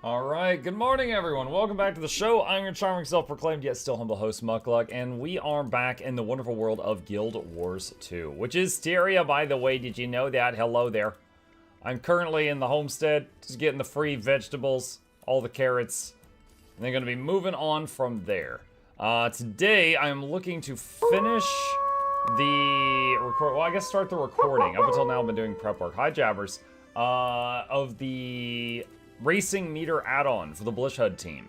Alright, good morning everyone. Welcome back to the show. I'm your charming self-proclaimed yet still humble host, Mukluk, and we are back in the wonderful world of Guild Wars 2, which is Styria, by the way. Did you know that? Hello there. I'm currently in the homestead, just getting the free vegetables, all the carrots, and they're going to be moving on from there. Today, I'm looking to finish the record. Well, I guess start the recording. Up until now, I've been doing prep work. Hi, Jabbers. Of the racing meter add-on for the Blishud team.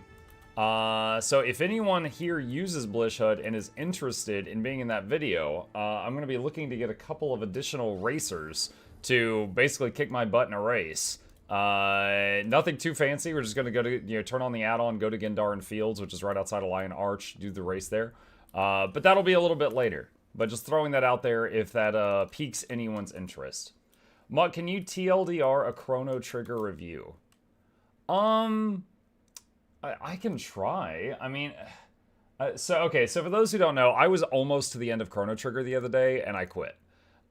So if anyone here uses Blishud and is interested in being in that video, I'm going to be looking to get a couple of additional racers to basically kick my butt in a race. Nothing too fancy. We're just going to go to, turn on the add-on, go to Gendarin Fields, which is right outside of Lion Arch, do the race there. But that'll be a little bit later. But just throwing that out there if that piques anyone's interest. Mutt, can you TLDR a Chrono Trigger review? I can try. I mean, so for those who don't know, I was almost to the end of Chrono Trigger the other day, and I quit.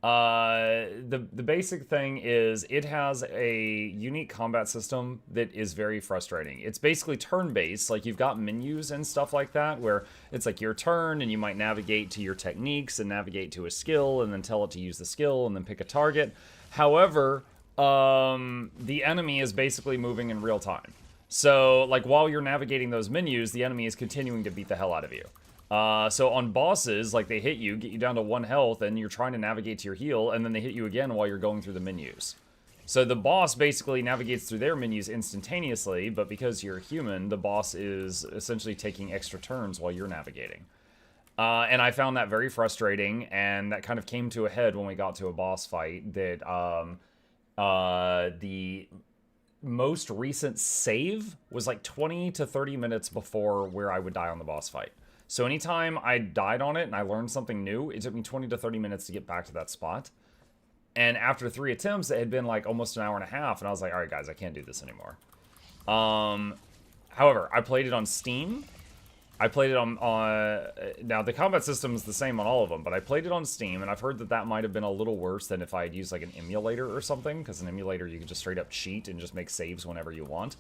The basic thing is it has a unique combat system that is very frustrating. It's basically turn-based, like you've got menus and stuff like that, where it's like your turn, and you might navigate to your techniques, and navigate to a skill, and then tell it to use the skill, and then pick a target. However, the enemy is basically moving in real time. So, like, while you're navigating those menus, the enemy is continuing to beat the hell out of you. So on bosses, like, they hit you, get you down to 1 health, and you're trying to navigate to your heal, and then they hit you again while you're going through the menus. So the boss basically navigates through their menus instantaneously, but because you're human, the boss is essentially taking extra turns while you're navigating. And I found that very frustrating, and that kind of came to a head when we got to a boss fight that, the most recent save was like 20 to 30 minutes before where I would die on the boss fight. So anytime I died on it and I learned something new, it took me 20 to 30 minutes to get back to that spot. And after 3 attempts, it had been like almost an hour and a half, and I was like, alright guys, I can't do this anymore. However, I played it on Steam. I played it on now the combat system is the same on all of them, but I played it on Steam, and I've heard that that might have been a little worse than if I had used like an emulator or something, because an emulator you can just straight up cheat and just make saves whenever you want.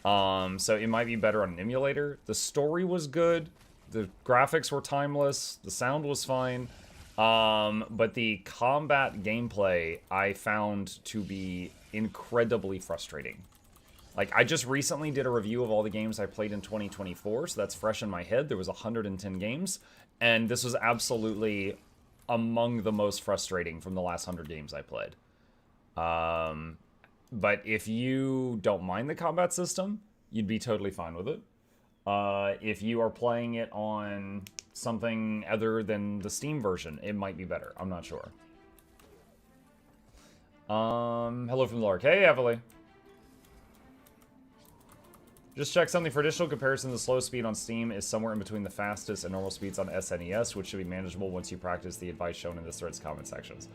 So it might be better on an emulator. The story was good, the graphics were timeless, the sound was fine, but the combat gameplay I found to be incredibly frustrating. Like, I just recently did a review of all the games I played in 2024, so that's fresh in my head. There was 110 games, and this was absolutely among the most frustrating from the last 100 games I played. But if you don't mind the combat system, you'd be totally fine with it. If you are playing it on something other than the Steam version, it might be better. I'm not sure. Hello from Lark. Hey, Evelyn. Just check something for additional comparison. The slow speed on Steam is somewhere in between the fastest and normal speeds on SNES, which should be manageable once you practice the advice shown in this thread's comment sections.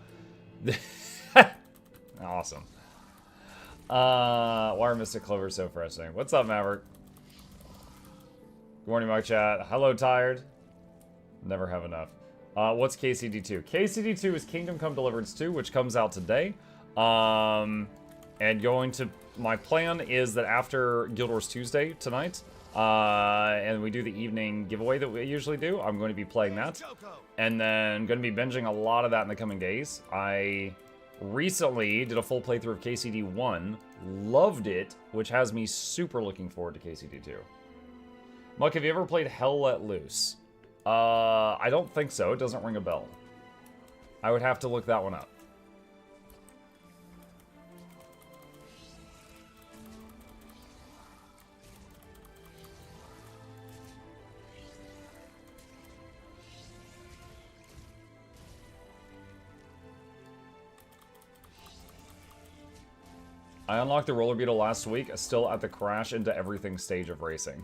Awesome. Why are Mystic Clover so frustrating? What's up, Maverick? Good morning, my chat. Hello, tired. Never have enough. What's KCD2? KCD2 is Kingdom Come Deliverance 2, which comes out today. And my plan is that after Guild Wars Tuesday tonight, and we do the evening giveaway that we usually do, I'm going to be playing that. And then going to be binging a lot of that in the coming days. I recently did a full playthrough of KCD1, loved it, which has me super looking forward to KCD2. Muck, have you ever played Hell Let Loose? I don't think so. It doesn't ring a bell. I would have to look that one up. I unlocked the roller beetle last week, still at the crash into everything stage of racing.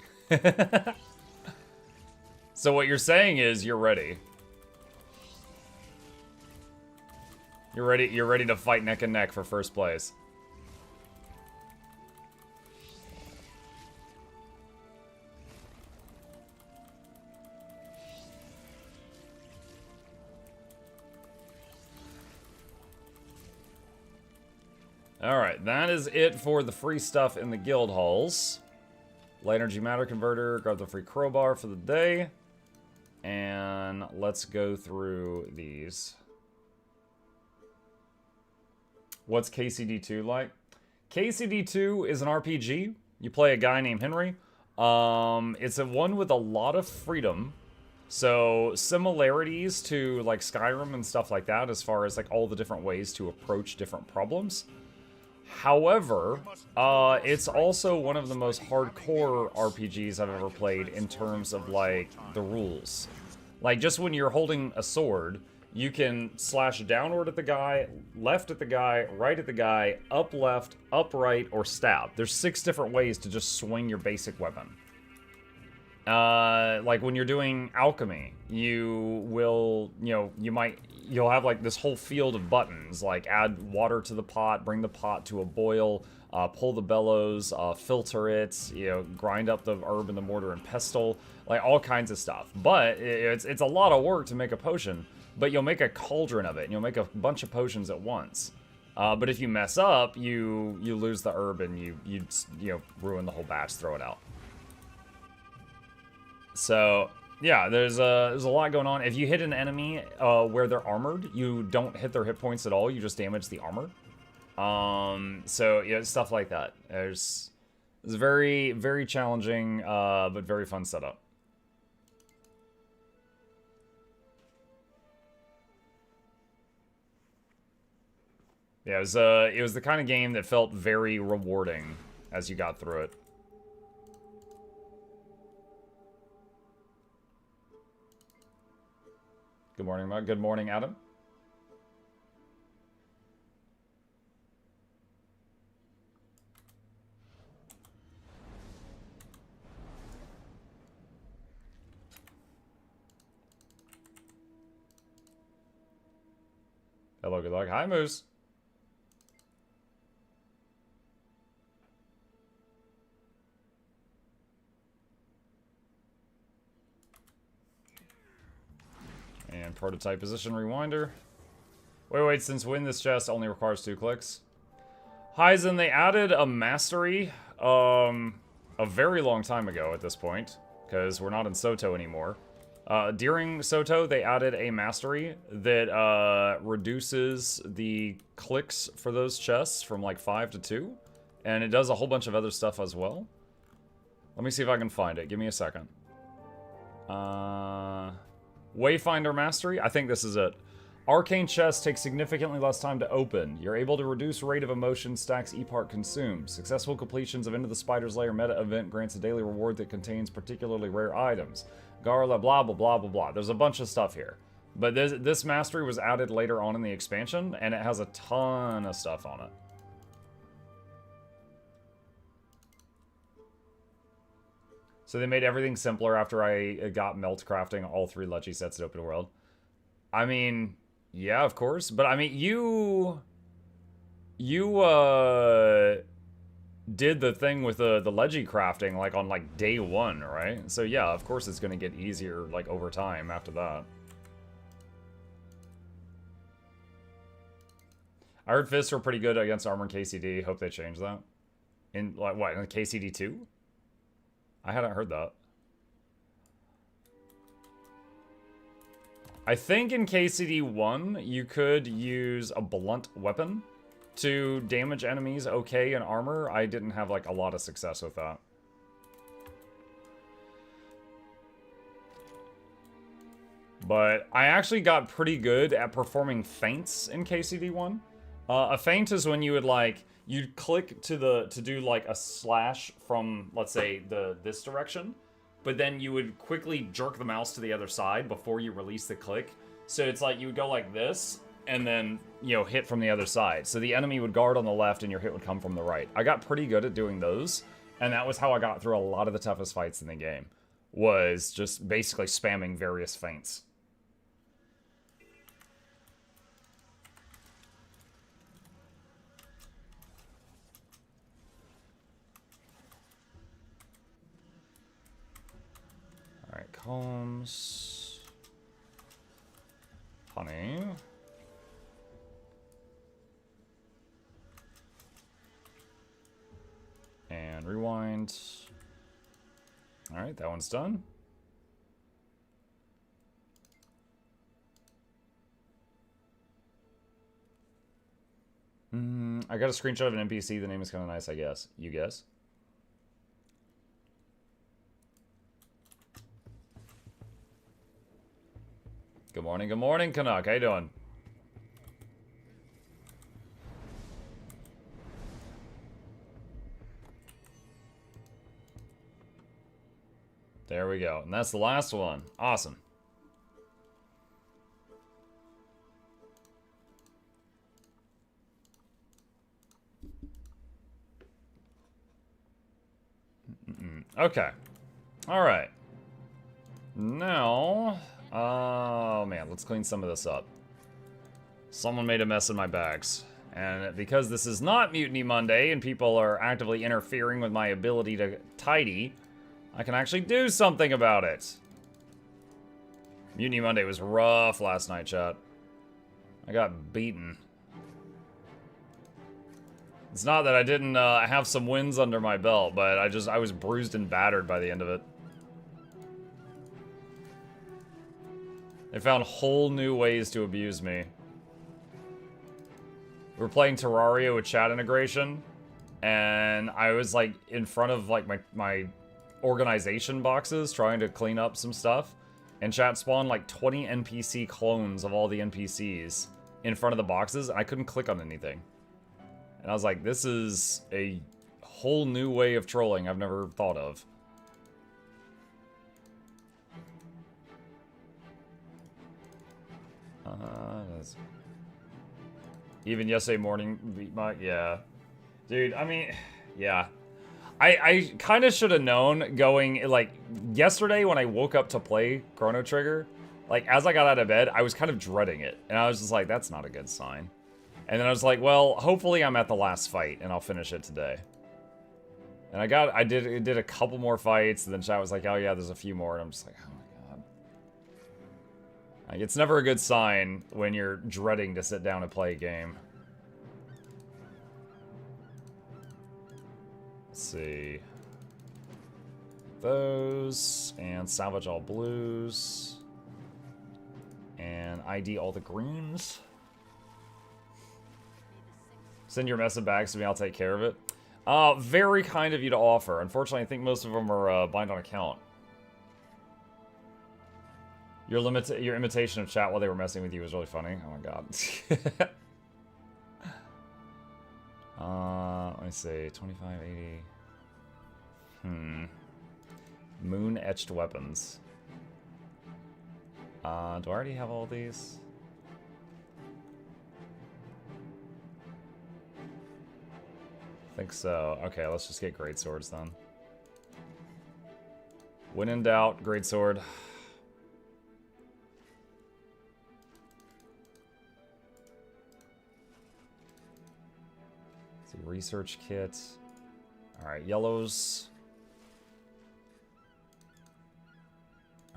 So what you're saying is you're ready. You're ready to fight neck and neck for first place. Alright, that is it for the free stuff in the guild halls. Light energy matter converter. Grab the free crowbar for the day. And let's go through these. What's KCD2 like? KCD2 is an RPG. You play a guy named Henry. It's a one with a lot of freedom. So similarities to like Skyrim and stuff like that as far as like all the different ways to approach different problems. However, it's also one of the most hardcore RPGs I've ever played in terms of like the rules. Like just when you're holding a sword, you can slash downward at the guy, left at the guy, right at the guy, up left, up right, or stab. There's 6 different ways to just swing your basic weapon. Like when you're doing alchemy, you'll have like this whole field of buttons, like add water to the pot, bring the pot to a boil, pull the bellows, filter it, grind up the herb in the mortar and pestle, like all kinds of stuff. But it's a lot of work to make a potion, but you'll make a cauldron of it, and you'll make a bunch of potions at once. But if you mess up, you lose the herb and you ruin the whole batch, throw it out. So yeah, there's a lot going on. If you hit an enemy where they're armored, you don't hit their hit points at all. You just damage the armor. So yeah, stuff like that. It's very, very challenging, but very fun setup. Yeah, it was the kind of game that felt very rewarding as you got through it. Good morning, Mug. Good morning, Addon. Hello, good luck. Hi, Moose. And prototype position rewinder. Wait, since when this chest only requires 2 clicks? Hyzen, they added a mastery a very long time ago at this point, because we're not in Soto anymore. During Soto, they added a mastery that reduces the clicks for those chests from like 5 to 2, and it does a whole bunch of other stuff as well. Let me see if I can find it. Give me a second. Wayfinder Mastery? I think this is it. Arcane chests take significantly less time to open. You're able to reduce rate of emotion stacks E-Part consumed. Successful completions of Into the Spider's Lair meta event grants a daily reward that contains particularly rare items. Garla, blah, blah, blah, blah, blah. There's a bunch of stuff here. But this mastery was added later on in the expansion, and it has a ton of stuff on it. So they made everything simpler after I got melt crafting all 3 Leggy sets at Open World. I mean, yeah, of course. But I mean, you did the thing with the Leggy crafting like on like day 1, right? So yeah, of course it's gonna get easier like over time after that. I heard fists were pretty good against armor and KCD. Hope they change that. In like what, in KCD 2? I hadn't heard that. I think in KCD 1, you could use a blunt weapon to damage enemies okay in armor. I didn't have like a lot of success with that. But I actually got pretty good at performing feints in KCD 1. A feint is when you would like, you'd click to do like a slash from, let's say, this direction, but then you would quickly jerk the mouse to the other side before you release the click. So it's like you would go like this, and then, hit from the other side. So the enemy would guard on the left, and your hit would come from the right. I got pretty good at doing those, and that was how I got through a lot of the toughest fights in the game, was just basically spamming various feints. Alright, combs. Honey. And rewind. Alright, that one's done. I got a screenshot of an NPC. The name is kind of nice, I guess. You guess? Good morning, Canuck. How you doing? There we go. And that's the last one. Awesome. Okay. Alright. Now... oh, man. Let's clean some of this up. Someone made a mess in my bags. And because this is not Mutiny Monday and people are actively interfering with my ability to tidy, I can actually do something about it. Mutiny Monday was rough last night, chat. I got beaten. It's not that I didn't have some wins under my belt, but I was bruised and battered by the end of it. They found whole new ways to abuse me. We were playing Terraria with chat integration, and I was like in front of like my organization boxes trying to clean up some stuff, and chat spawned like 20 NPC clones of all the NPCs in front of the boxes, and I couldn't click on anything. And I was like, this is a whole new way of trolling I've never thought of. Even yesterday morning, yeah. Dude, I mean, yeah. I kind of should have known going, like, yesterday when I woke up to play Chrono Trigger, like, as I got out of bed, I was kind of dreading it. And I was just like, that's not a good sign. And then I was like, well, hopefully I'm at the last fight, and I'll finish it today. And I did a couple more fights, and then chat was like, oh yeah, there's a few more, and I'm just like, oh my god. Like, it's never a good sign when you're dreading to sit down and play a game. Let's see. Those, and salvage all blues. And ID all the greens. Send your mess of bags to me, I'll take care of it. Very kind of you to offer. Unfortunately, I think most of them are bind on account. Your imitation of chat while they were messing with you was really funny. Oh my god. Let me see. 2580. Moon etched weapons. Do I already have all these? I think so. Okay, let's just get great swords then. When in doubt, great sword. Let's see, research kit. Alright, yellows.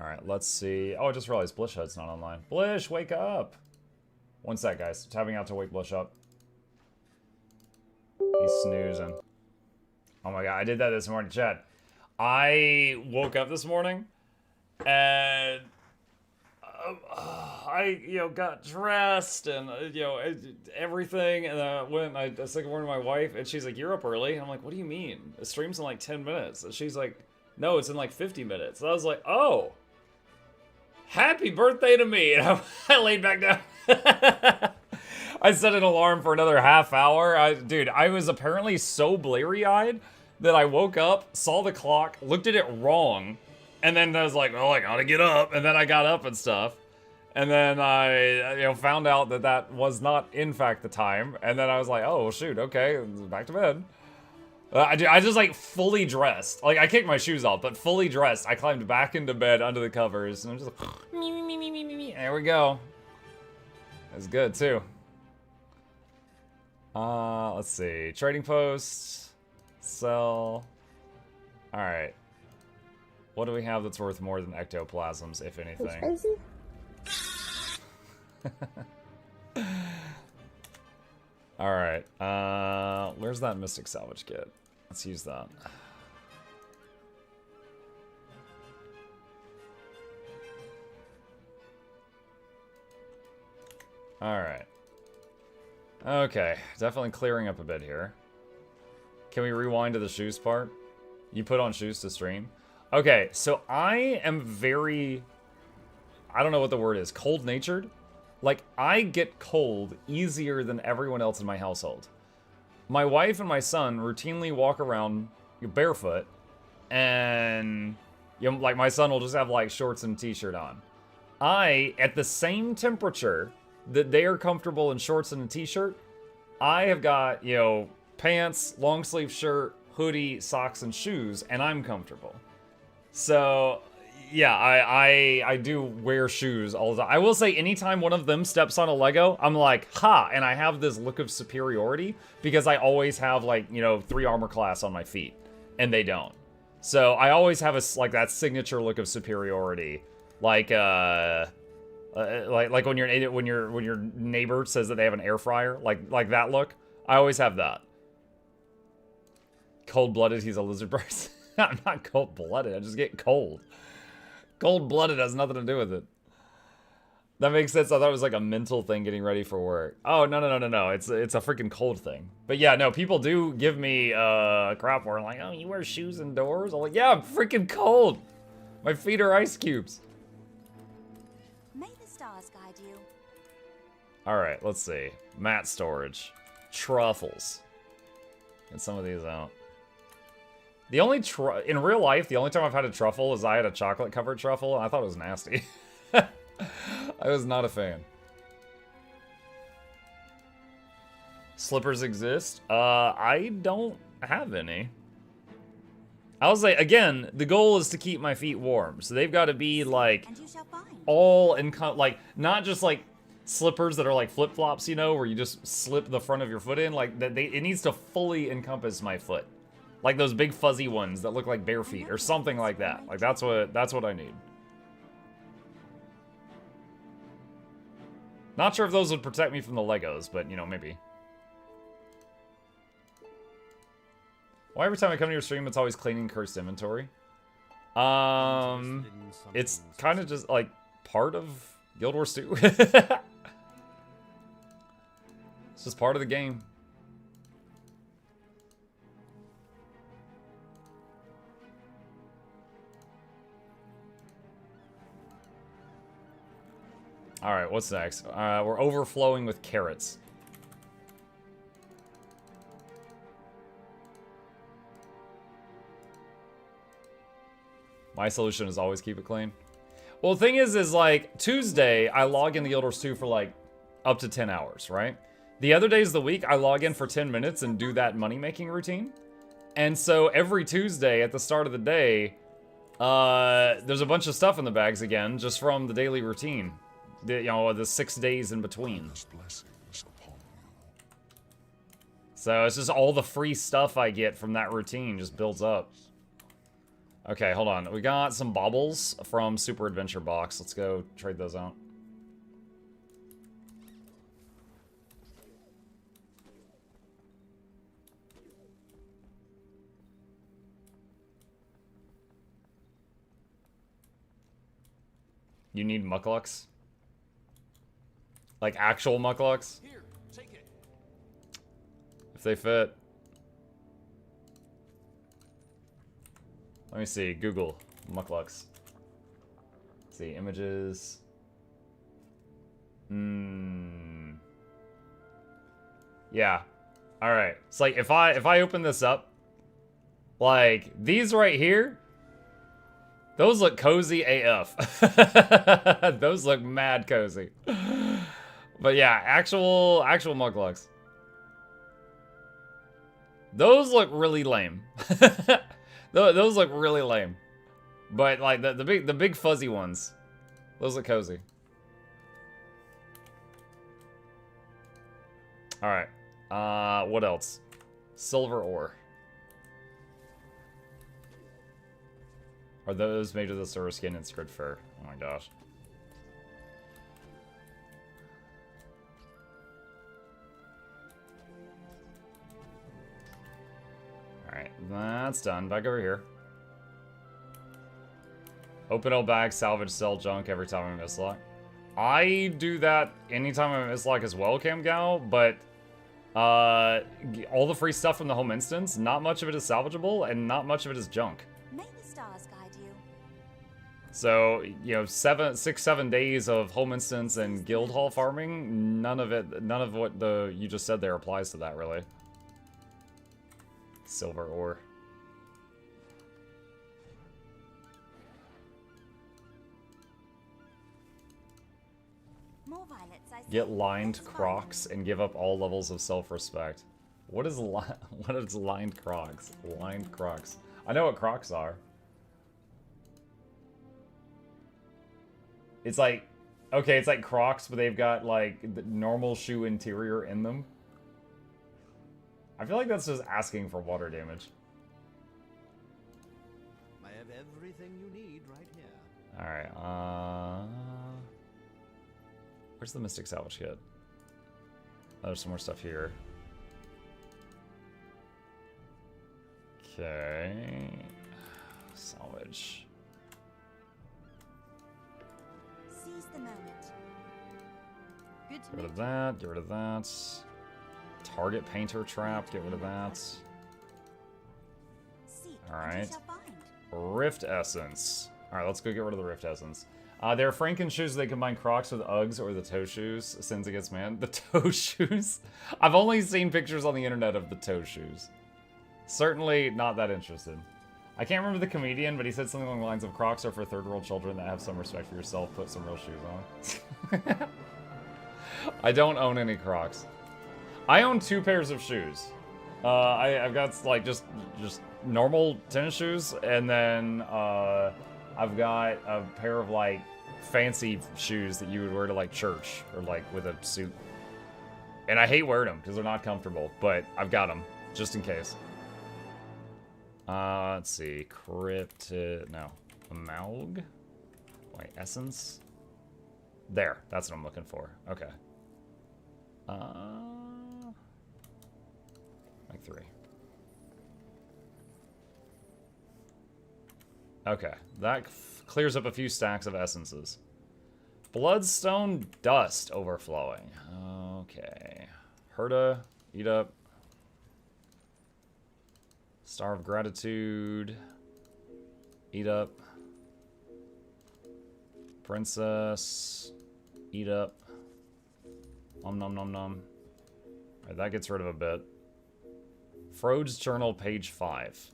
Alright, let's see. Oh, I just realized Blishhead's not online. Blish, wake up! One sec, guys. Tapping out to wake Blish up. He's snoozing. Oh my god, I did that this morning, chat. I woke up this morning, and I, got dressed and, everything, and I went, I was like, warning my wife, and she's like, you're up early? And I'm like, what do you mean? The stream's in like 10 minutes. And she's like, no, it's in like 50 minutes. And I was like, oh, happy birthday to me. And I laid back down. I set an alarm for another half hour. Dude, I was apparently so bleary-eyed that I woke up, saw the clock, looked at it wrong, and then I was like, well, I gotta get up. And then I got up and stuff. And then I, found out that that was not, in fact, the time. And then I was like, oh, shoot, okay, back to bed. I just, like, fully dressed. Like, I kicked my shoes off, but fully dressed. I climbed back into bed under the covers, and I'm just like, me. There we go. That's good, too. Let's see. Trading post. Sell. Alright. What do we have that's worth more than ectoplasms, if anything? Alright. Where's that Mystic Salvage kit? Let's use that. Alright. Okay, definitely clearing up a bit here. Can we rewind to the shoes part? You put on shoes to stream? Okay, so I am very... I don't know what the word is. Cold-natured? Like, I get cold easier than everyone else in my household. My wife and my son routinely walk around barefoot, and you know, like my son will just have like shorts and t-shirt on. I, at the same temperature that they are comfortable in shorts and a t-shirt, I have got, you know, pants, long sleeve shirt, hoodie, socks, and shoes, and I'm comfortable. So, yeah, I do wear shoes all the time. I will say, anytime one of them steps on a Lego, I'm like, ha! And I have this look of superiority, because I always have, like, you know, 3 armor class on my feet, and they don't. So, I always have like, that signature look of superiority. Like when your neighbor says that they have an air fryer, like that look. I always have that. Cold-blooded, he's a lizard person. I'm not cold-blooded, I just get cold. Cold-blooded has nothing to do with it. That makes sense. I thought it was like a mental thing getting ready for work. Oh, no. It's a freaking cold thing. But yeah, no, people do give me crap for it. Like, oh, you wear shoes indoors? I'm like, yeah, I'm freaking cold. My feet are ice cubes. May the stars guide you. Alright, let's see. Mat storage. Truffles. Get some of these out. The only in real life, the only time I've had a truffle is I had a chocolate-covered truffle, and I thought it was nasty. I was not a fan. Slippers exist? I don't have any. I'll say, again, the goal is to keep my feet warm, so they've got to be, like, all like, not just, like, slippers that are like flip-flops, you know, where you just slip the front of your foot in, like, it needs to fully encompass my foot. Like those big fuzzy ones that look like bare feet, or something like that. Like, that's what I need. Not sure if those would protect me from the Legos, but, you know, maybe. Why every time I come to your stream, it's always cleaning cursed inventory? It's kind of just, like, part of Guild Wars 2. It's just part of the game. Alright, what's next? We're overflowing with carrots. My solution is always keep it clean. Well, the thing is like, Tuesday, I log in the Guild Wars 2 for, like, up to 10 hours, right? The other days of the week, I log in for 10 minutes and do that money-making routine. And so, every Tuesday, at the start of the day, there's a bunch of stuff in the bags again, just from the daily routine. You know, the 6 days in between. So it's just all the free stuff I get from that routine just builds up. Okay, hold on. We got some baubles from Super Adventure Box. Let's go trade those out. You need Mukluks? Like actual Mukluks? Here, take it. If they fit. Let me see. Google Mukluks. Let's see. Images. Yeah. Alright. It's like if I open this up, like these right here, those look cozy AF. Those look mad cozy. But yeah, actual Mukluks. Those look really lame. Those look really lame. But like the big fuzzy ones, those look cozy. All right. What else? Silver ore. Are those made of the silver skin in Squid Fur? Oh my gosh. Alright, that's done. Back over here. Open old bag, salvage, sell junk every time I miss luck. I do that anytime I'm as like as well, Cam Gal, but all the free stuff from the home instance, not much of it is salvageable, and not much of it is junk. May the stars guide you. So, you know, 7 days of home instance and guild hall farming, none of what you just said there applies to that, really. Silver ore. More violets, I see. Get lined Let's find Crocs them. and give up all levels of self-respect. What is what is lined Crocs? Lined Crocs. I know what Crocs are. It's like, okay, it's like Crocs, but they've got like the normal shoe interior in them. I feel like that's just asking for water damage. I have everything you need right here. Alright, where's the Mystic Salvage Kit? Oh, there's some more stuff here. Okay. Salvage. Seize the moment. Good to Get rid meet of that, get rid of that. Target Painter Trap, get rid of that. Seek, and you Alright. shall find. Rift Essence. Alright, let's go get rid of the Rift Essence. There are Franken shoes. They combine Crocs with Uggs or the toe shoes. Sins against man. The toe shoes? I've only seen pictures on the internet of the toe shoes. Certainly not that interested. I can't remember the comedian, but he said something along the lines of Crocs are for third world children that have some respect for yourself. Put some real shoes on. I don't own any Crocs. I own 2 pairs of shoes. I've got like just normal tennis shoes, and then I've got a pair of like fancy shoes that you would wear to like church or like with a suit. And I hate wearing them because they're not comfortable, but I've got them just in case. Let's see, no, Amalg? Wait, Essence? There, that's what I'm looking for. Okay. Like 3. Okay, that clears up a few stacks of essences. Bloodstone dust overflowing. Okay. Herda, eat up. Star of Gratitude. Eat up. Princess. Eat up. Nom nom nom nom. Alright, that gets rid of a bit. Frode's Journal, page 5.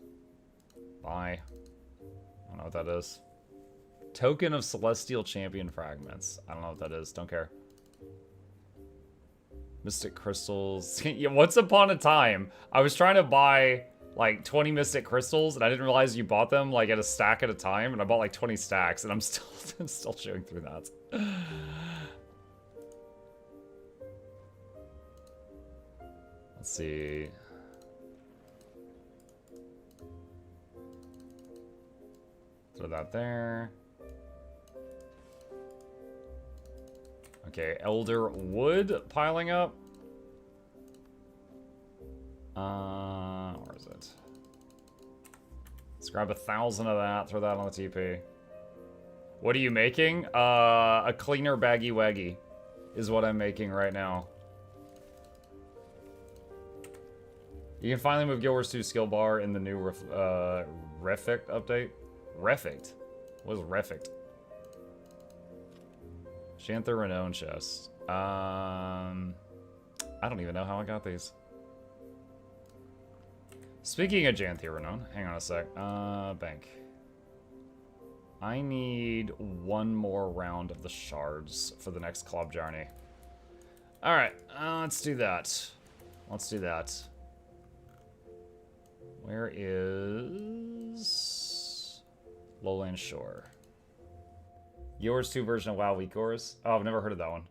Bye. I don't know what that is. Token of Celestial Champion Fragments. I don't know what that is. Don't care. Mystic Crystals. Yeah, once upon a time, I was trying to buy like 20 Mystic Crystals, and I didn't realize you bought them like at a stack at a time, and I bought like 20 stacks, and I'm still chewing through that. Let's see. Throw that there. Okay, Elder Wood piling up. Where is it? Let's grab 1,000 of that, throw that on the TP. What are you making? A cleaner baggy waggy is what I'm making right now. You can finally move Guild Wars 2 skill bar in the new Refict update. Refict? What is Refict? Shanther Renown chest. I don't even know how I got these. Speaking of Janther Renown, hang on a sec. Bank. I need 1 more round of the shards for the next club journey. Alright, let's do that. Let's do that. Where is Lowland Shore? Yours 2 version of WoW Week Course? Oh, I've never heard of that one.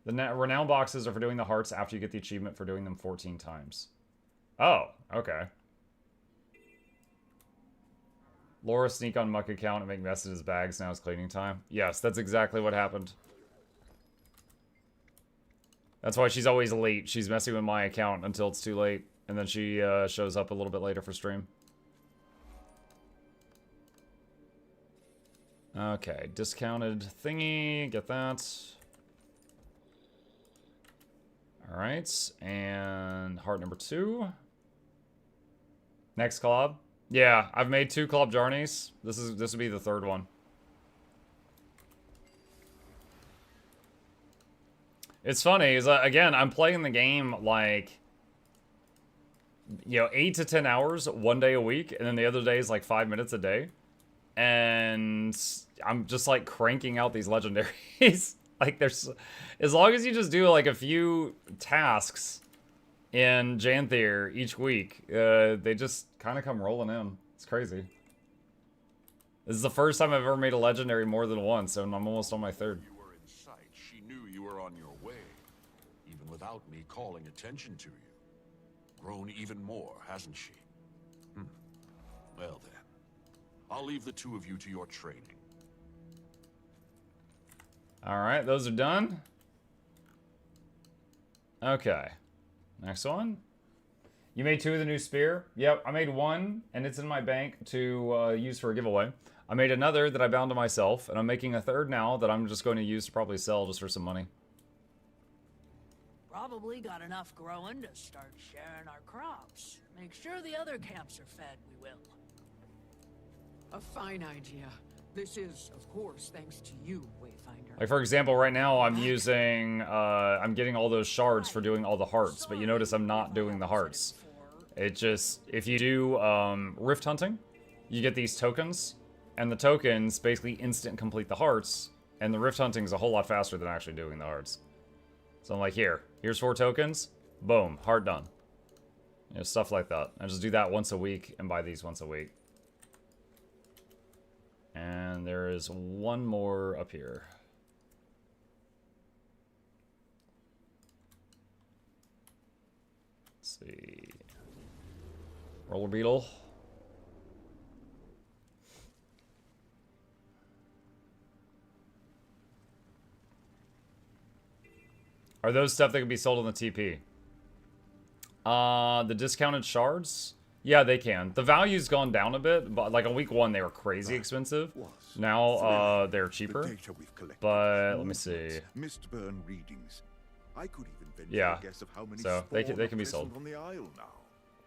The renown boxes are for doing the hearts after you get the achievement for doing them 14 times. Oh, okay. Laura sneak on Muck account and make mess in his bags. Now it's cleaning time. Yes, that's exactly what happened. That's why she's always late. She's messing with my account until it's too late. And then she shows up a little bit later for stream. Okay, discounted thingy, get that. Alright, and heart number 2. Next club. Yeah, I've made 2 club journeys. This would be the 3rd one. It's funny, is again, I'm playing the game like, you know, 8 to 10 hours one day a week, and then the other day is like 5 minutes a day. And I'm just like cranking out these legendaries. Like there's, as long as you just do like a few tasks in Janthier each week, they just kind of come rolling in. It's crazy. This is the first time I've ever made a legendary more than once, and I'm almost on my 3rd. You were in sight. She knew you were on your way, even without me calling attention to you. Grown even more, hasn't she? Well then, I'll leave the 2 of you to your training. Alright, those are done. Okay. Next one. You made 2 of the new spear? Yep, I made 1, and it's in my bank to use for a giveaway. I made another that I bound to myself, and I'm making a 3rd now that I'm just going to use to probably sell just for some money. Probably got enough growing to start sharing our crops. Make sure the other camps are fed, we will. A fine idea. This is, of course, thanks to you, Wayfinder. Like, for example, right now I'm using, I'm getting all those shards for doing all the hearts, but you notice I'm not doing the hearts. It just, if you do rift hunting, you get these tokens, and the tokens basically instant complete the hearts, and the rift hunting is a whole lot faster than actually doing the hearts. So I'm like, here's 4 tokens, boom, heart done. You know, stuff like that. I just do that once a week and buy these once a week. And there is one more up here. Let's see. Roller Beetle. Are those stuff that can be sold on the TP? The discounted shards? Yeah, they can. The value's gone down a bit, but like on week 1 they were crazy expensive. Now they're cheaper. But let me see. Mistburn readings. I could even venture Yeah. a guess of how many So they can be spawn sold. are present on the Isle now.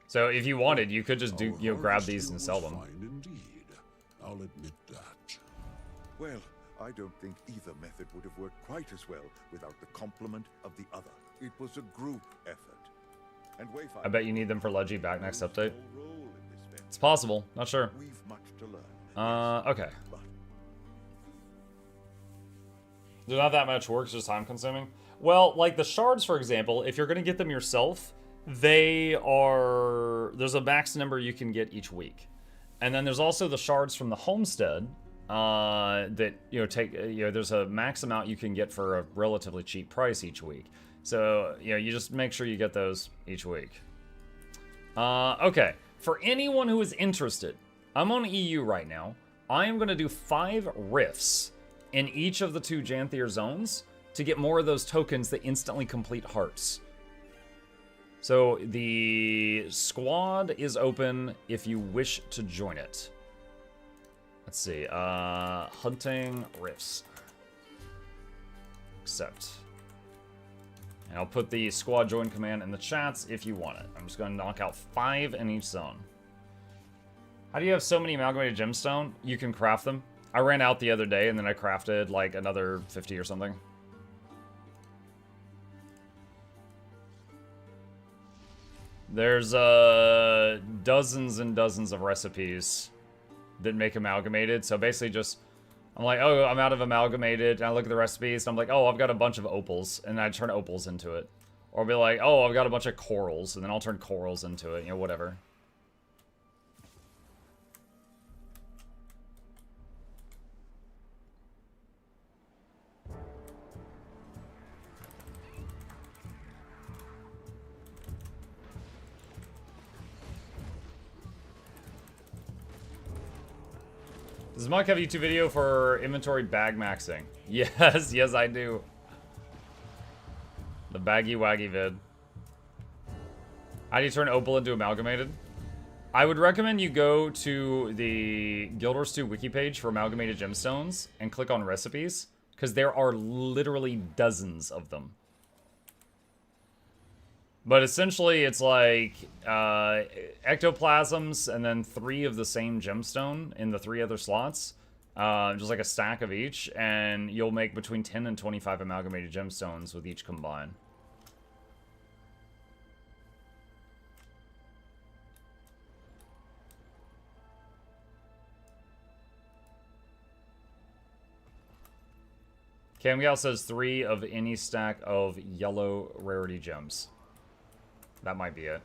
So if you wanted, you could just do Our grab harvest these here and sell was them. fine indeed. I'll admit that. Well, I don't think either method would have worked quite as well without the complement of the other. It was a group effort. And Wayfinder, I bet you need them for Leggy back next update. role in this venture. It's possible. Not sure. We've much to learn. Okay. But They're not that much work, it's just time consuming. Well, like the shards, for example, if you're going to get them yourself, they are... There's a max number you can get each week. And then there's also the shards from the homestead that, you know, take... You know, there's a max amount you can get for a relatively cheap price each week. So, you know, you just make sure you get those each week. Okay. For anyone who is interested, I'm on EU right now. I am going to do 5 rifts in each of the 2 Janthier zones to get more of those tokens that instantly complete hearts. So the squad is open if you wish to join it. Let's see, hunting rifts. Accept. And I'll put the squad join command in the chats if you want it. I'm just going to knock out 5 in each zone. How do you have so many amalgamated gemstone? You can craft them. I ran out the other day and then I crafted like another 50 or something. There's dozens and dozens of recipes that make amalgamated. So basically just, I'm like, oh, I'm out of amalgamated. And I look at the recipes and I'm like, oh, I've got a bunch of opals. And I turn opals into it. Or I'll be like, oh, I've got a bunch of corals. And then I'll turn corals into it, you know, whatever. Does Monk have a YouTube video for inventory bag maxing? Yes, yes I do. The baggy waggy vid. How do you turn opal into amalgamated? I would recommend you go to the Guild Wars 2 wiki page for amalgamated gemstones and click on recipes, because there are literally dozens of them. But essentially, it's like ectoplasms and then 3 of the same gemstone in the 3 other slots. Just like a stack of each, and you'll make between 10 and 25 amalgamated gemstones with each combined. Camgal says 3 of any stack of yellow rarity gems. That might be it.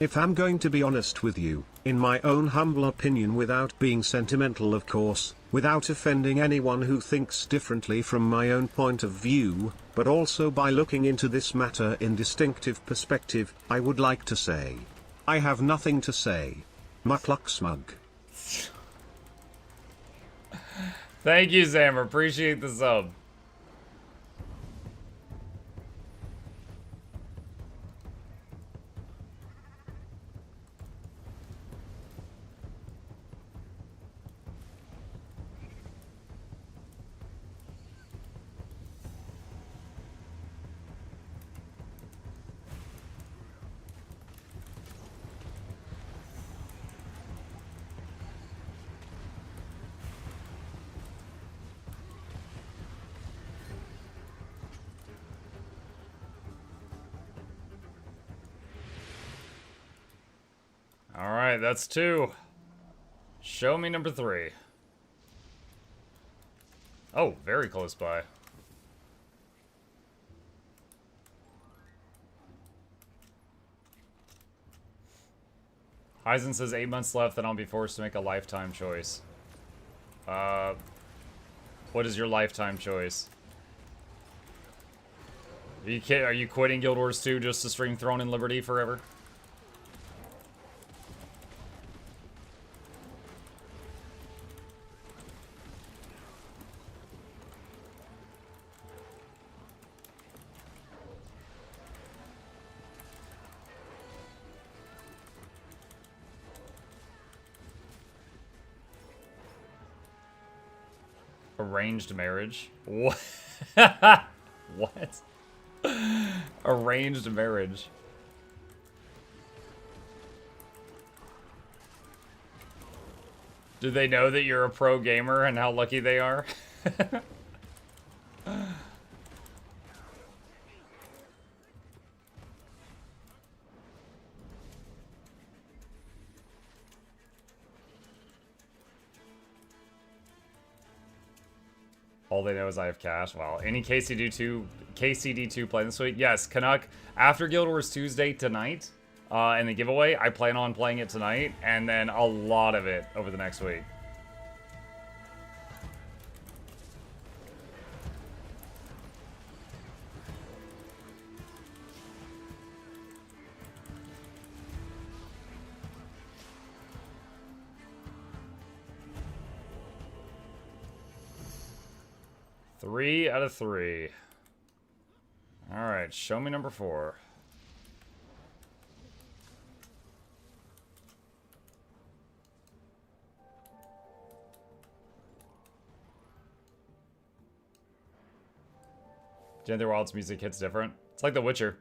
If I'm going to be honest with you, in my own humble opinion, without being sentimental of course, without offending anyone who thinks differently from my own point of view, but also by looking into this matter in distinctive perspective, I would like to say, I have nothing to say. Mukluk smug. Thank you, Sam. Appreciate the sub. Alright, that's 2. Show me number 3. Oh, very close by. Heisen says 8 months left, then I'll be forced to make a lifetime choice. What is your lifetime choice? Are you quitting Guild Wars 2 just to stream Throne and Liberty forever? Arranged marriage? What? What? Arranged marriage. Do they know that you're a pro gamer and how lucky they are? All they know is I have cash. Wow. Any KCD2 play this week? Yes, Canuck. After Guild Wars Tuesday tonight, and the giveaway, I plan on playing it tonight, and then a lot of it over the next week. Three out of 3. Alright, show me number 4. Genther Wild's music hits different. It's like The Witcher.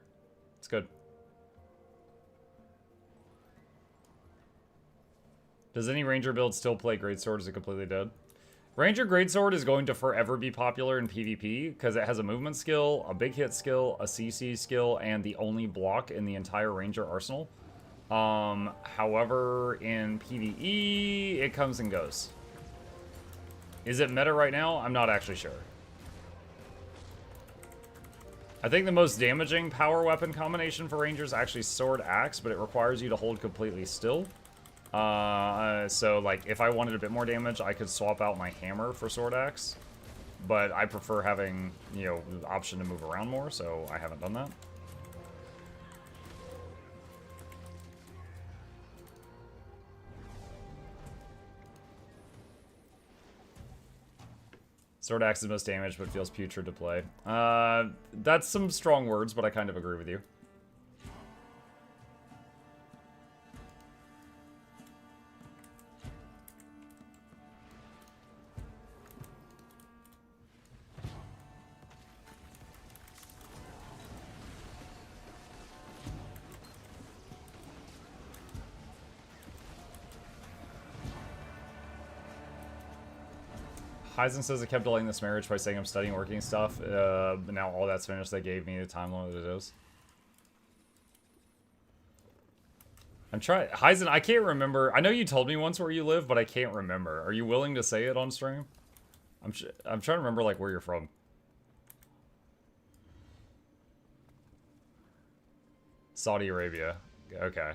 It's good. Does any Ranger build still play Greatsword? Is it completely dead? Ranger Greatsword is going to forever be popular in PvP because it has a movement skill, a big hit skill, a CC skill, and the only block in the entire Ranger arsenal. However, in PvE, it comes and goes. Is it meta right now? I'm not actually sure. I think the most damaging power weapon combination for Rangers is actually Sword Axe, but it requires you to hold completely still. So, like, if I wanted a bit more damage, I could swap out my hammer for Sword Axe. But I prefer having, you know, the option to move around more, so I haven't done that. Sword axe is most damage, but feels putrid to play. That's some strong words, but I kind of agree with you. Heisen says I kept delaying this marriage by saying I'm studying working and stuff. But now all that's finished. They gave me the time limit it is. I'm trying. Heisen, I can't remember. I know you told me once where you live, but I can't remember. Are you willing to say it on stream? I'm trying to remember like where you're from. Saudi Arabia. Okay.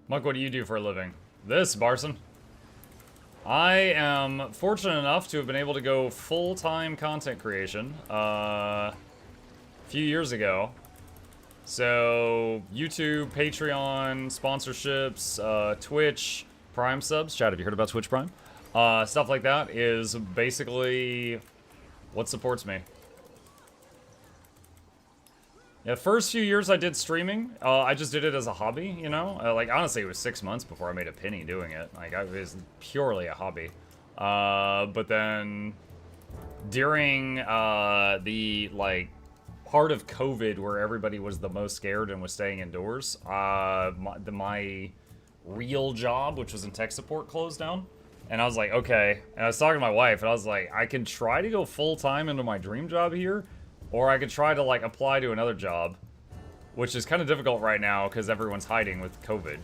Muck, what do you do for a living? This, Barson. I am fortunate enough to have been able to go full-time content creation a few years ago. So, YouTube, Patreon, sponsorships, Twitch, Prime subs. Chat, have you heard about Twitch Prime? Stuff like that is basically what supports me. Yeah, the first few years I did streaming, I just did it as a hobby, you know? Like, honestly, it was 6 months before I made a penny doing it. Like, it was purely a hobby. But then, during the, like, part of COVID where everybody was the most scared and was staying indoors, my real job, which was in tech support, closed down. And I was like, okay. And I was talking to my wife, and I was like, I can try to go full-time into my dream job here, or I could try to, like, apply to another job, which is kind of difficult right now because everyone's hiding with COVID.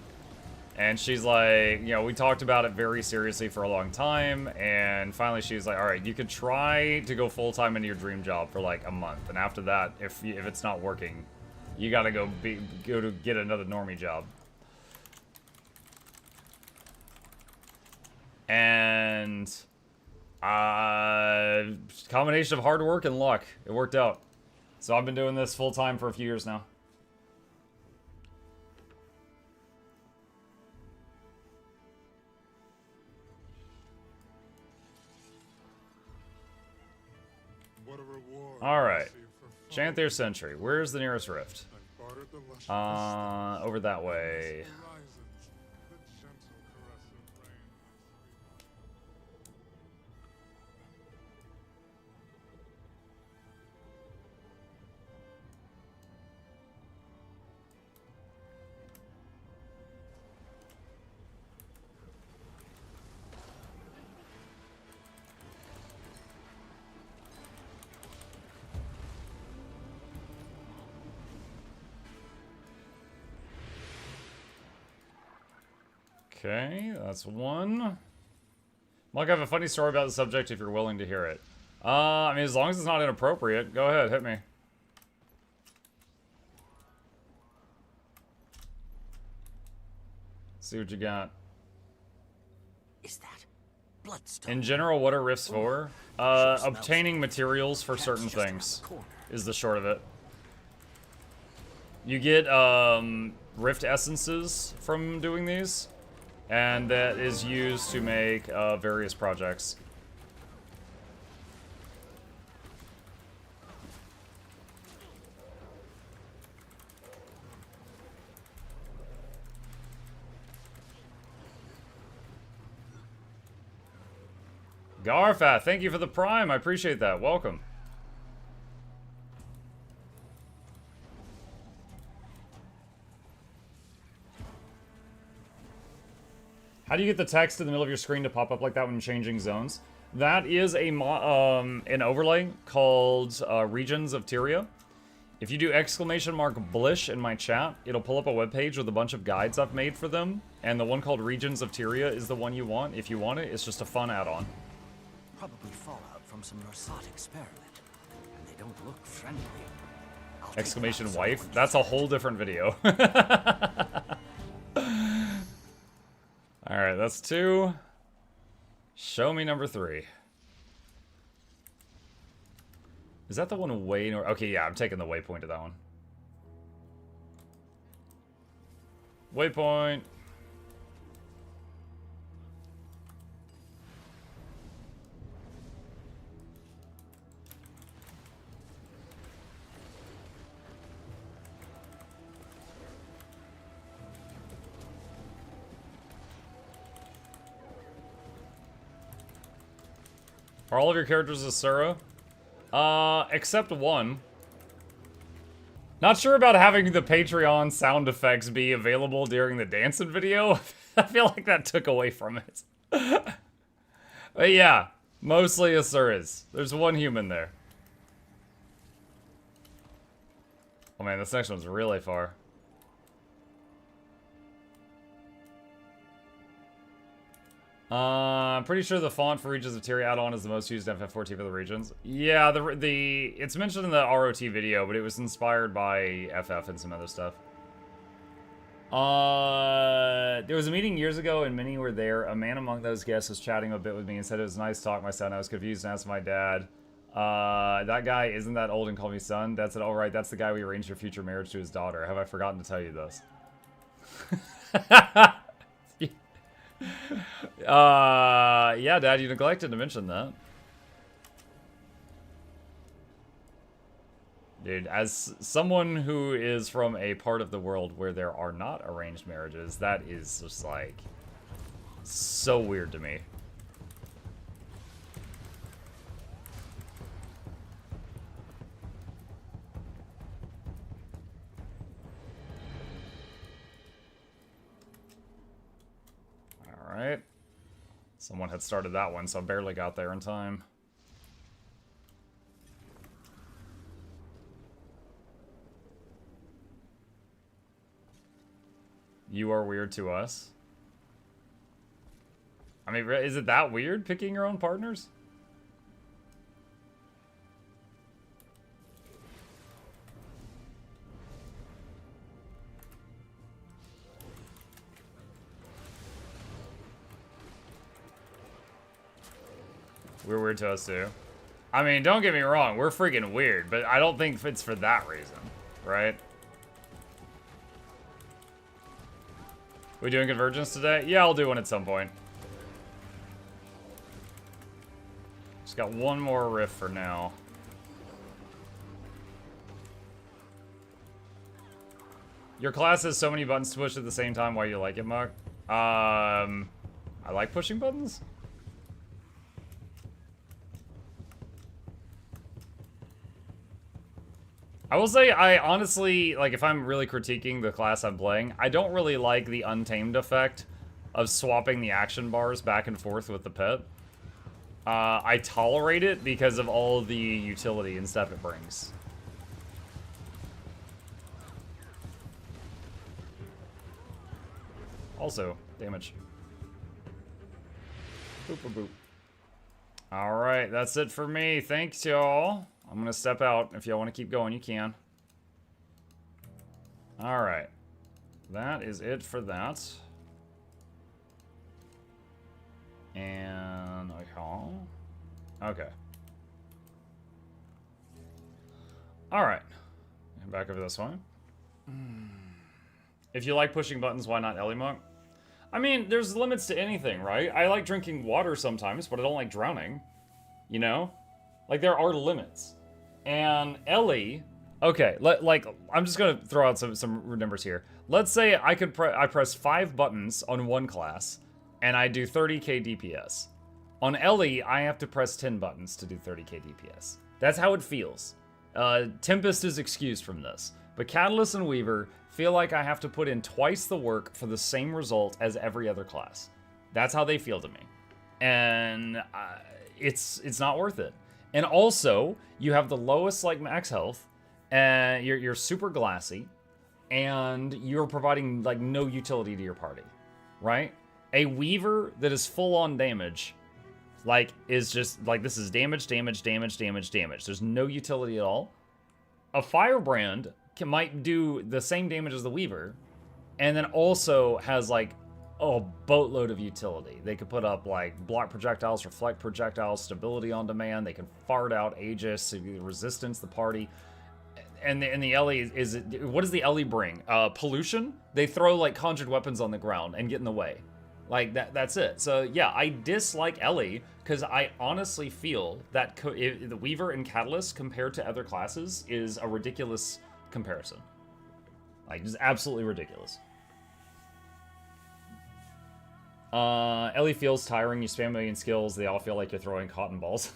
And she's like, you know, we talked about it very seriously for a long time, and finally she's like, all right, you could try to go full-time into your dream job for, like, a month. And after that, if it's not working, you gotta go to get another normie job. And combination of hard work and luck. It worked out. So I've been doing this full time for a few years now. What a reward. All right. Chanthier Sentry. Where's the nearest rift? Over that way. Okay, that's one. Mike, I have a funny story about the subject if you're willing to hear it. I mean, as long as it's not inappropriate, go ahead, hit me. See what you got. Is that bloodstone? In general, what are rifts for? Obtaining materials for certain things is the short of it. You get rift essences from doing these, and that is used to make various projects. Garfat, thank you for the prime. I appreciate that. Welcome. How do you get the text in the middle of your screen to pop up like that when changing zones? That is a an overlay called Regions of Tyria. If you do !Blish in my chat, it'll pull up a webpage with a bunch of guides I've made for them, and the one called Regions of Tyria is the one you want. If you want it, it's just a fun add-on. Probably fallout from some Norsot experiment, and they don't look friendly. Exclamation wife? That's a whole different video. All right, that's 2. Show me number 3. Is that the one way north? Okay, yeah, I'm taking the waypoint to that one. Waypoint. Are all of your characters Asura? Except one. Not sure about having the Patreon sound effects be available during the dancing video. I feel like that took away from it. But yeah, mostly Asuras. There's one human there. Oh man, this next one's really far. I'm pretty sure the font for regions of Tyria add-on is the most used FF14 for the regions. Yeah, it's mentioned in the ROT video, but it was inspired by FF and some other stuff. There was a meeting years ago and many were there. A man among those guests was chatting a bit with me and said it was nice talk, my son. I was confused and asked my dad. That guy isn't that old and called me son? That's it. All right, that's the guy we arranged your future marriage to his daughter. Have I forgotten to tell you this? Yeah, Dad, you neglected to mention that. Dude, as someone who is from a part of the world where there are not arranged marriages, that is just like so weird to me. Alright. Someone had started that one, so I barely got there in time. You are weird to us. I mean, is it that weird, picking your own partners? We're weird to us too. I mean, don't get me wrong, we're freaking weird, but I don't think it's for that reason, right? We doing Convergence today? Yeah, I'll do one at some point. Just got one more riff for now. Your class has so many buttons to push at the same time. Why you like it, Muk? I like pushing buttons. I will say, I honestly, like, if I'm really critiquing the class I'm playing, I don't really like the untamed effect of swapping the action bars back and forth with the pet. I tolerate it because of all the utility and stuff it brings. Also, damage. Boop, boop, boop. Alright, that's it for me. Thanks, y'all. I'm gonna step out. If y'all want to keep going, you can. Alright. That is it for that. And... okay. Alright. Back over this one. If you like pushing buttons, why not Ellie Monk? I mean, there's limits to anything, right? I like drinking water sometimes, but I don't like drowning. You know? Like, there are limits. And Ellie... Okay, like, I'm just gonna throw out some numbers here. Let's say I press 5 buttons on one class, and I do 30k DPS. On Ellie, I have to press 10 buttons to do 30k DPS. That's how it feels. Tempest is excused from this. But Catalyst and Weaver feel like I have to put in twice the work for the same result as every other class. That's how they feel to me. And it's not worth it. And also, you have the lowest, like, max health, and you're super glassy, and you're providing, like, no utility to your party, right? A Weaver that is full on damage, like, is just, like, this is damage, damage, damage, damage, damage. There's no utility at all. A Firebrand might do the same damage as the Weaver, and then also has, like, a boatload of utility. They could put up like block projectiles, reflect projectiles, stability on demand. They can fart out Aegis, resistance the party. And the Ellie is what does the Ellie bring? Pollution? They throw like conjured weapons on the ground and get in the way. Like that's it. So yeah, I dislike Ellie because I honestly feel that the Weaver and Catalyst compared to other classes is a ridiculous comparison. Like just absolutely ridiculous. Ellie feels tiring. You spam a million skills. They all feel like you're throwing cotton balls.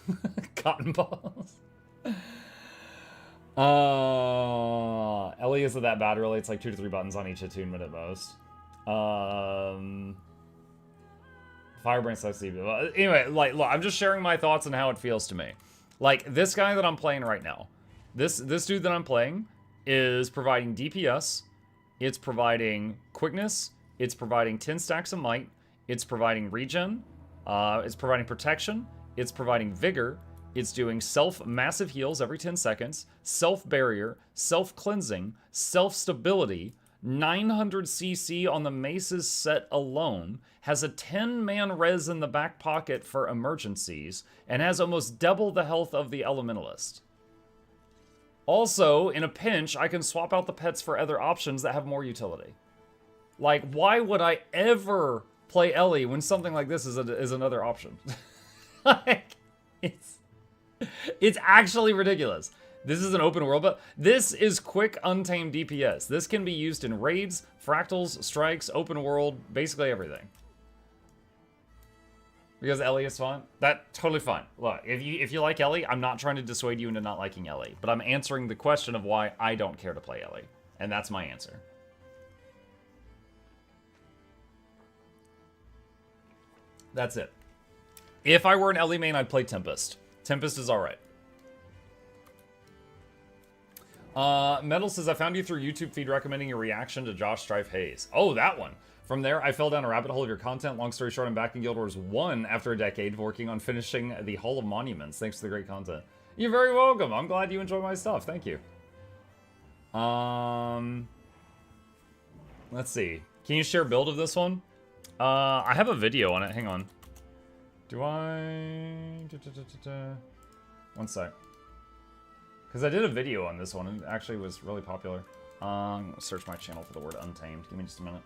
Cotton balls. Ellie isn't that bad, really. It's like 2 to 3 buttons on each attunement at most. Firebrand sucks even. Anyway, like, look, I'm just sharing my thoughts on how it feels to me. Like, this guy that I'm playing right now, this dude that I'm playing is providing DPS, it's providing quickness, it's providing 10 stacks of might, it's providing regen, it's providing protection, it's providing vigor, it's doing massive heals every 10 seconds, self-barrier, self-cleansing, self-stability, 900 CC on the mace's set alone, has a 10-man res in the back pocket for emergencies, and has almost double the health of the elementalist. Also, in a pinch, I can swap out the pets for other options that have more utility. Like, why would I ever play Ellie when something like this is another option? Like, it's actually ridiculous. This is an open world, but this is quick, untamed DPS. This can be used in raids, fractals, strikes, open world, basically everything. Because Ellie is fun? That's totally fine. Look, if you like Ellie, I'm not trying to dissuade you into not liking Ellie, but I'm answering the question of why I don't care to play Ellie. And that's my answer. That's it. If I were an Ellie main, I'd play Tempest. Tempest is alright. Metal says, I found you through YouTube feed recommending your reaction to Josh Strife Hayes. Oh, that one. From there, I fell down a rabbit hole of your content. Long story short, I'm back in Guild Wars 1 after a decade working on finishing the Hall of Monuments. Thanks for the great content. You're very welcome. I'm glad you enjoy my stuff. Thank you. Let's see. Can you share a build of this one? I have a video on it. Hang on. Do I... One sec. Because I did a video on this one, and it actually was really popular. I'm gonna search my channel for the word untamed. Give me just a minute.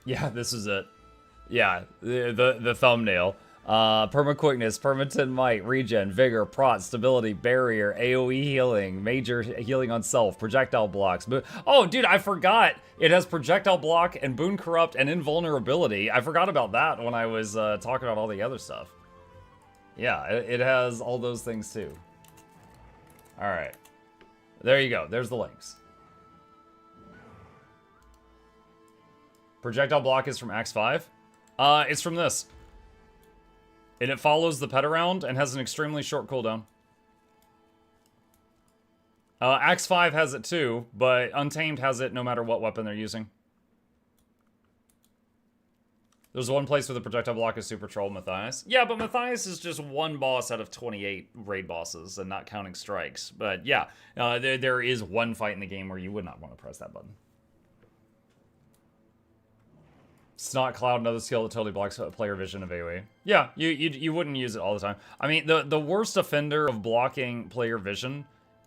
Yeah, this is it. Yeah, the thumbnail. Perma quickness, perma 10 might, regen, vigor, prot, stability, barrier, AoE healing, major healing on self, projectile blocks. Oh, dude, I forgot. It has projectile block and boon corrupt and invulnerability. I forgot about that when I was talking about all the other stuff. Yeah, it has all those things too. All right. There you go. There's the links. Projectile block is from Axe 5. It's from this. And it follows the pet around and has an extremely short cooldown. Axe 5 has it too, but Untamed has it no matter what weapon they're using. There's one place where the projectile block is super troll Matthias. Yeah, but Matthias is just one boss out of 28 raid bosses and not counting strikes. But yeah, there is one fight in the game where you would not want to press that button. Snot Cloud, another skill that totally blocks player vision of AoE. Yeah, you wouldn't use it all the time. I mean, the worst offender of blocking player vision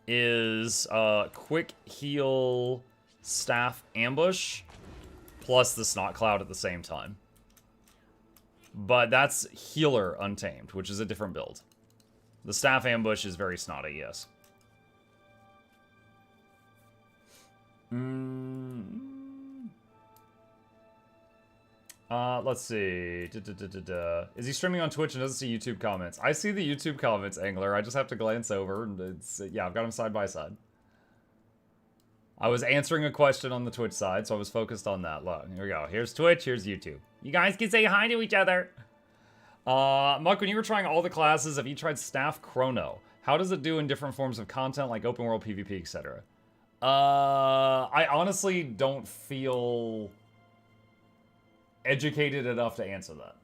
is quick heal staff ambush plus the Snot Cloud at the same time. But that's healer untamed, which is a different build. The staff ambush is very snotty, yes. Let's see. Is he streaming on Twitch and doesn't see YouTube comments? I see the YouTube comments, Angler. I just have to glance over, and it's, yeah, I've got them side by side. I was answering a question on the Twitch side, so I was focused on that. Look, here we go. Here's Twitch, here's YouTube. You guys can say hi to each other. Muck, when you were trying all the classes, have you tried Staff Chrono? How does it do in different forms of content, like open world, PvP, etc.? I honestly don't feel educated enough to answer that.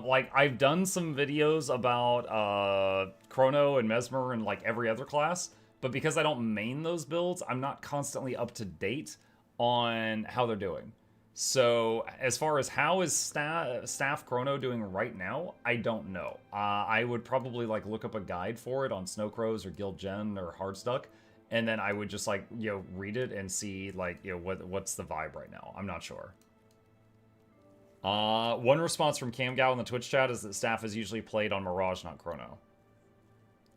Like, I've done some videos about Chrono and Mesmer and like every other class, but because I don't main those builds, I'm not constantly up to date on how they're doing. So as far as how is staff Chrono doing right now, I don't know. I would probably like look up a guide for it on Snowcrows or Guild Gen or Hardstuck, and then I would just like, you know, read it and see like, you know, what's the vibe right now. I'm not sure. One response from CamGao in the Twitch chat is that staff is usually played on Mirage, not Chrono.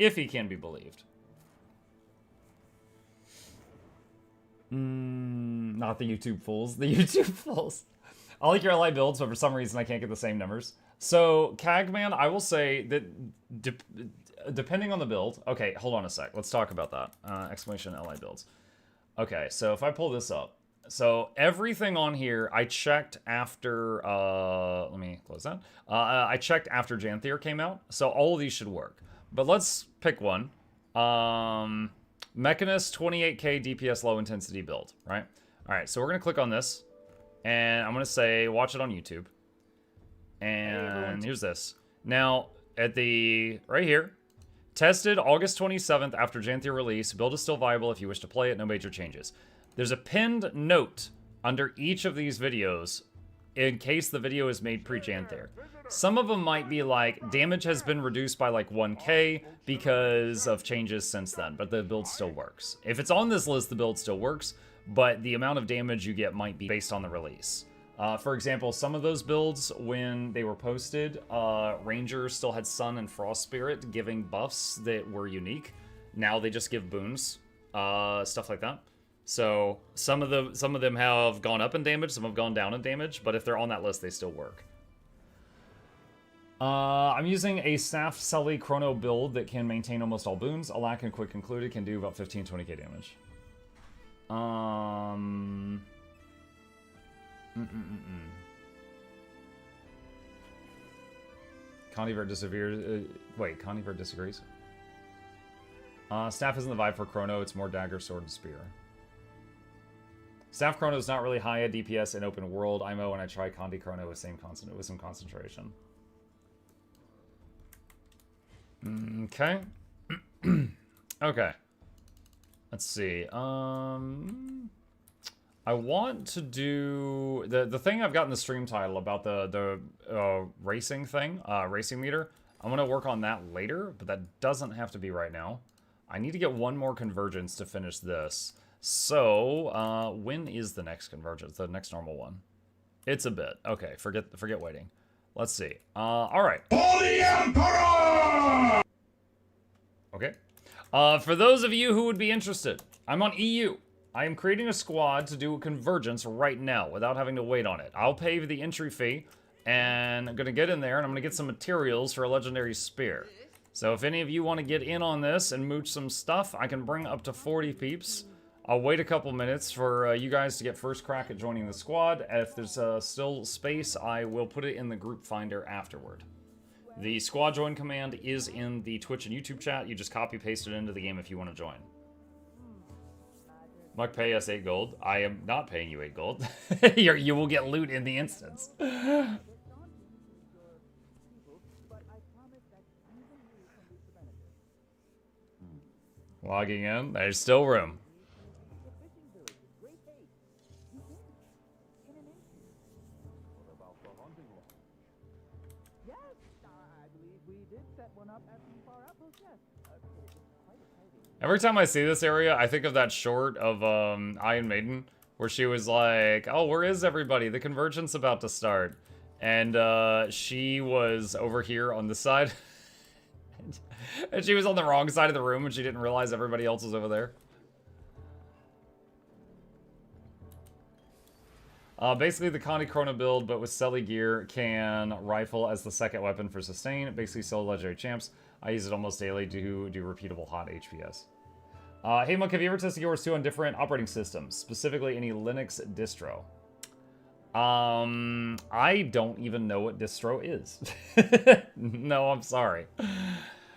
If he can be believed. Not the YouTube fools. The YouTube fools. I like your LI builds, but for some reason I can't get the same numbers. So, Cagman, I will say that depending on the build... Okay, hold on a sec. Let's talk about that. Exclamation LI builds. Okay, so if I pull this up. So, everything on here, I checked after... let me close that. I checked after Janthier came out. So, all of these should work. But let's pick one. Mechanist 28k DPS low intensity build, right? All right, so we're gonna click on this, and I'm gonna say watch it on YouTube. And here's this. Now at the right here, tested August 27th after Janthier release. Build is still viable if you wish to play it. No major changes. There's a pinned note under each of these videos in case the video is made pre-Janthier. Some of them might be like, damage has been reduced by like 1k because of changes since then, but the build still works. If it's on this list, the build still works, but the amount of damage you get might be based on the release. For example, some of those builds, when they were posted, Rangers still had Sun and Frost Spirit giving buffs that were unique. Now they just give boons, stuff like that. So some of them have gone up in damage, some have gone down in damage, but if they're on that list, they still work. I'm using a Staff Sully Chrono build that can maintain almost all boons. Alack and Quick included can do about 15-20k damage. Convert disappears. Wait, Convert disagrees. Staff isn't the vibe for Chrono. It's more dagger, sword, and spear. Staff Chrono is not really high at DPS in open world IMO, and I try Condi Chrono with some concentration. Okay. Okay. Let's see. I want to do the thing I've got in the stream title about the racing thing, racing meter. I'm gonna work on that later, but that doesn't have to be right now. I need to get one more convergence to finish this. So, when is the next convergence? The next normal one? It's a bit. Okay, forget waiting. Let's see. All right. For the Emperor! Okay. For those of you who would be interested, I'm on EU. I am creating a squad to do a convergence right now without having to wait on it. I'll pay the entry fee, and I'm gonna get in there, and I'm gonna get some materials for a legendary spear. So if any of you want to get in on this and mooch some stuff, I can bring up to 40 peeps. I'll wait a couple minutes for you guys to get first crack at joining the squad. If there's still space, I will put it in the group finder afterward. The squad join command is in the Twitch and YouTube chat. You just copy paste it into the game if you want to join. Muck, pay us 8 gold. I am not paying you 8 gold. You will get loot in the instance. Logging in. There's still room. Every time I see this area, I think of that short of Iron Maiden, where she was like, oh, where is everybody? The convergence about to start. And she was over here on this side. And she was on the wrong side of the room and she didn't realize everybody else was over there. Basically the Connie Chrono build, but with Selly gear, can rifle as the second weapon for sustain. Basically solo legendary champs. I use it almost daily to do repeatable hot HPS. Hey Monk, have you ever tested Guild Wars 2 on different operating systems? Specifically any Linux distro? I don't even know what distro is. No, I'm sorry.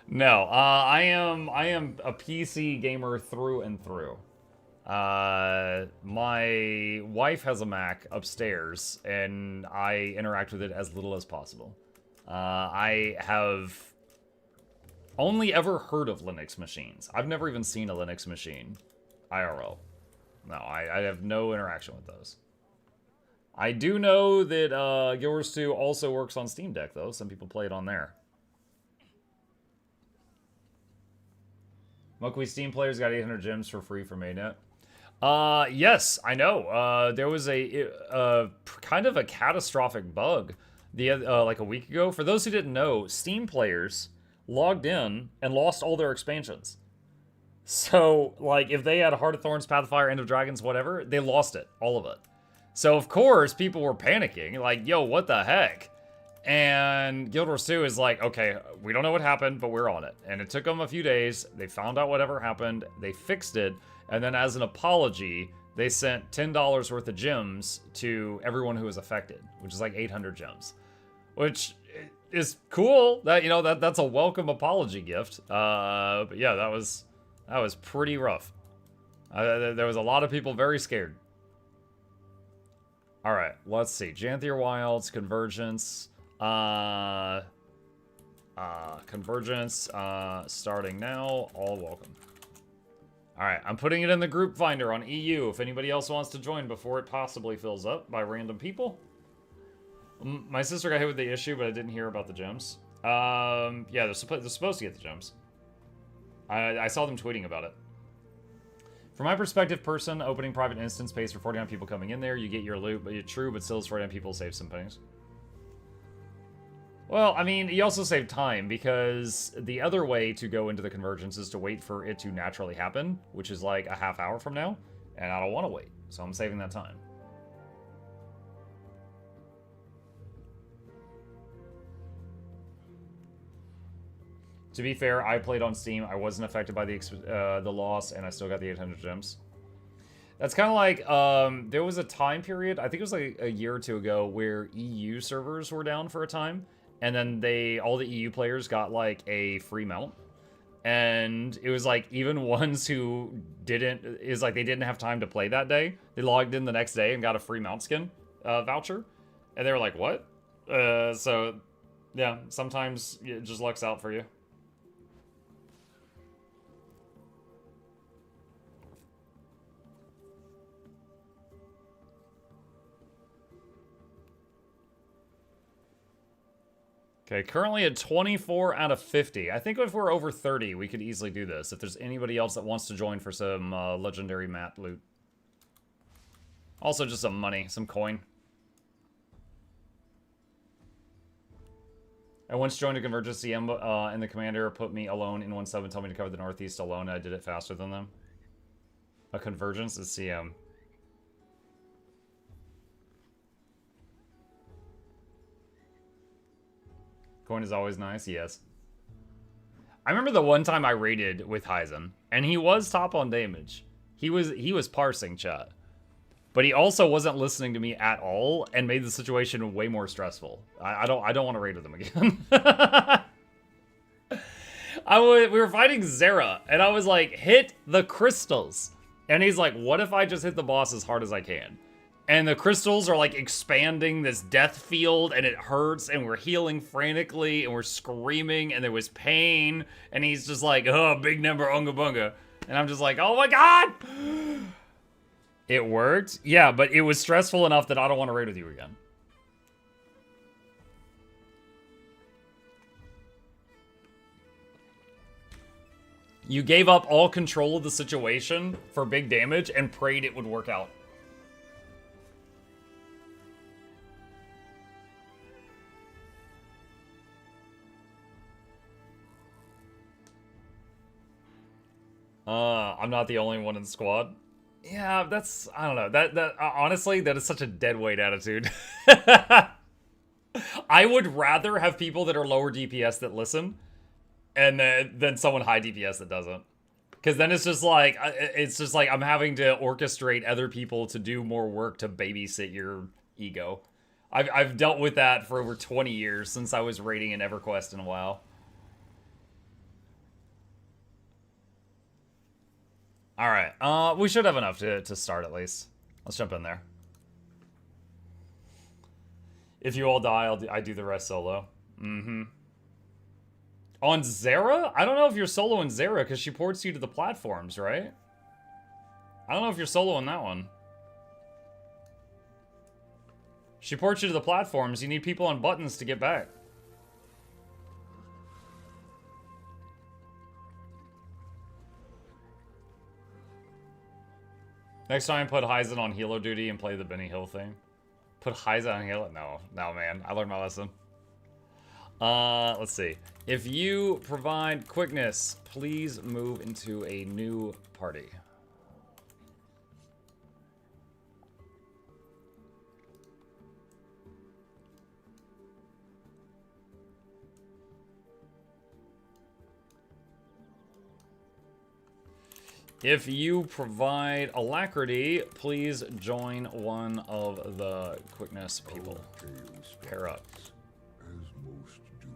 No, I am a PC gamer through and through. My wife has a Mac upstairs, and I interact with it as little as possible. I have only ever heard of Linux machines. I've never even seen a Linux machine, IRL. No, I have no interaction with those. I do know that Guild Wars 2 also works on Steam Deck, though. Some people play it on there. Mukluk Steam players got 800 gems for free from Mainnet. Yes, I know. There was a kind of a catastrophic bug like a week ago. For those who didn't know, Steam players logged in and lost all their expansions. So, like, if they had Heart of Thorns, Path of Fire, End of Dragons, whatever, they lost it, all of it. So, of course, people were panicking, like, yo, what the heck? And Guild Wars 2 is like, okay, we don't know what happened, but we're on it. And it took them a few days. They found out whatever happened. They fixed it. And then as an apology, they sent $10 worth of gems to everyone who was affected, which is like 800 gems. Which is cool. That, you know, that's a welcome apology gift. But yeah, that was pretty rough. There was a lot of people very scared. All right, let's see. Janthier Wilds, Convergence. Convergence, starting now. All welcome. All right, I'm putting it in the group finder on EU if anybody else wants to join before it possibly fills up by random people. My sister got hit with the issue, but I didn't hear about the gems. Yeah, they're supposed to get the gems. I saw them tweeting about it. From my perspective, person opening private instance pays for 49 people coming in there. You get your loot, but it's true, but still it's 49 people, save some pennies. Well, I mean, you also save time, because the other way to go into the Convergence is to wait for it to naturally happen, which is like a half hour from now, and I don't want to wait, so I'm saving that time. To be fair, I played on Steam. I wasn't affected by the loss, and I still got the 800 gems. That's kind of like, there was a time period, I think it was like a year or two ago, where EU servers were down for a time, and then all the EU players got like a free mount. And it was like, even ones who they didn't have time to play that day, they logged in the next day and got a free mount skin voucher. And they were like, what? So, yeah, sometimes it just lucks out for you. Okay, currently at 24 out of 50. I think if we're over 30, we could easily do this. If there's anybody else that wants to join for some legendary map loot. Also just some money, some coin. I once joined a Convergence CM, and the commander put me alone in 1-7 and told me to cover the Northeast alone, and I did it faster than them. A Convergence is CM. Coin is always nice, yes. I remember the one time I raided with Hyzen, and he was top on damage. He was parsing chat. But he also wasn't listening to me at all, and made the situation way more stressful. I don't want to raid with him again. We were fighting Zera, and I was like, hit the crystals. And he's like, what if I just hit the boss as hard as I can? And the crystals are like expanding this death field, and it hurts, and we're healing frantically, and we're screaming, and there was pain, and he's just like, oh, big number, unga bunga. And I'm just like, oh my god! It worked? Yeah, but it was stressful enough that I don't want to raid with you again. You gave up all control of the situation for big damage and prayed it would work out. I'm not the only one in the squad. Yeah, that's, I don't know. That honestly, that is such a dead weight attitude. I would rather have people that are lower DPS that listen, and than someone high DPS that doesn't. Because then it's just like I'm having to orchestrate other people to do more work to babysit your ego. I've dealt with that for over 20 years since I was raiding in EverQuest in a while. All right, we should have enough to start at least. Let's jump in there. If you all die, I do the rest solo. Mm-hmm. On Zera? I don't know if you're solo in Zera, because she ports you to the platforms, right? I don't know if you're soloing that one. She ports you to the platforms. You need people on buttons to get back. Next time, put Hyzen on healer duty and play the Benny Hill thing. Put Hyzen on healer? No, man. I learned my lesson. Let's see. If you provide quickness, please move into a new party. If you provide alacrity, please join one of the quickness people. Pair up. As most do,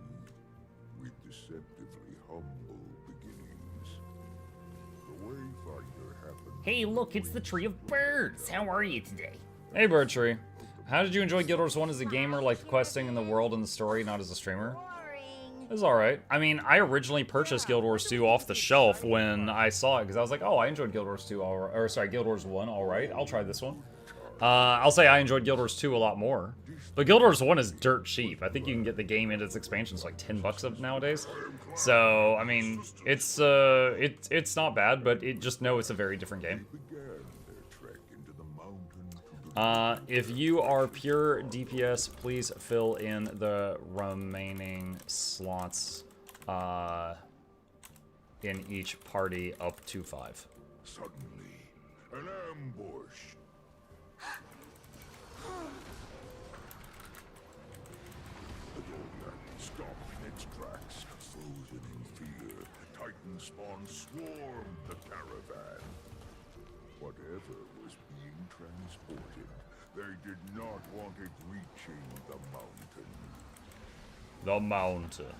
with deceptively humble beginnings. The wayfinder happened. Hey, look, it's the Tree of Birds. How are you today? Hey, Bird Tree. How did you enjoy Guild Wars 1 as a gamer, like the questing in the world and the story, not as a streamer? It was alright. I mean, I originally purchased Guild Wars 2 off the shelf when I saw it, because I was like, oh, I enjoyed Guild Wars 2, Guild Wars 1, alright, I'll try this one. I'll say I enjoyed Guild Wars 2 a lot more. But Guild Wars 1 is dirt cheap. I think you can get the game and its expansions like $10 nowadays. So, I mean, it's not bad, but just know it's a very different game. If you are pure DPS, please fill in the remaining slots in each party up to 5. Suddenly, an ambush. The Golden stopped in its tracks, frozen in fear. Titan spawn swarmed the caravan. Whatever was being transported, they did not want it reaching the mountain. The mountain.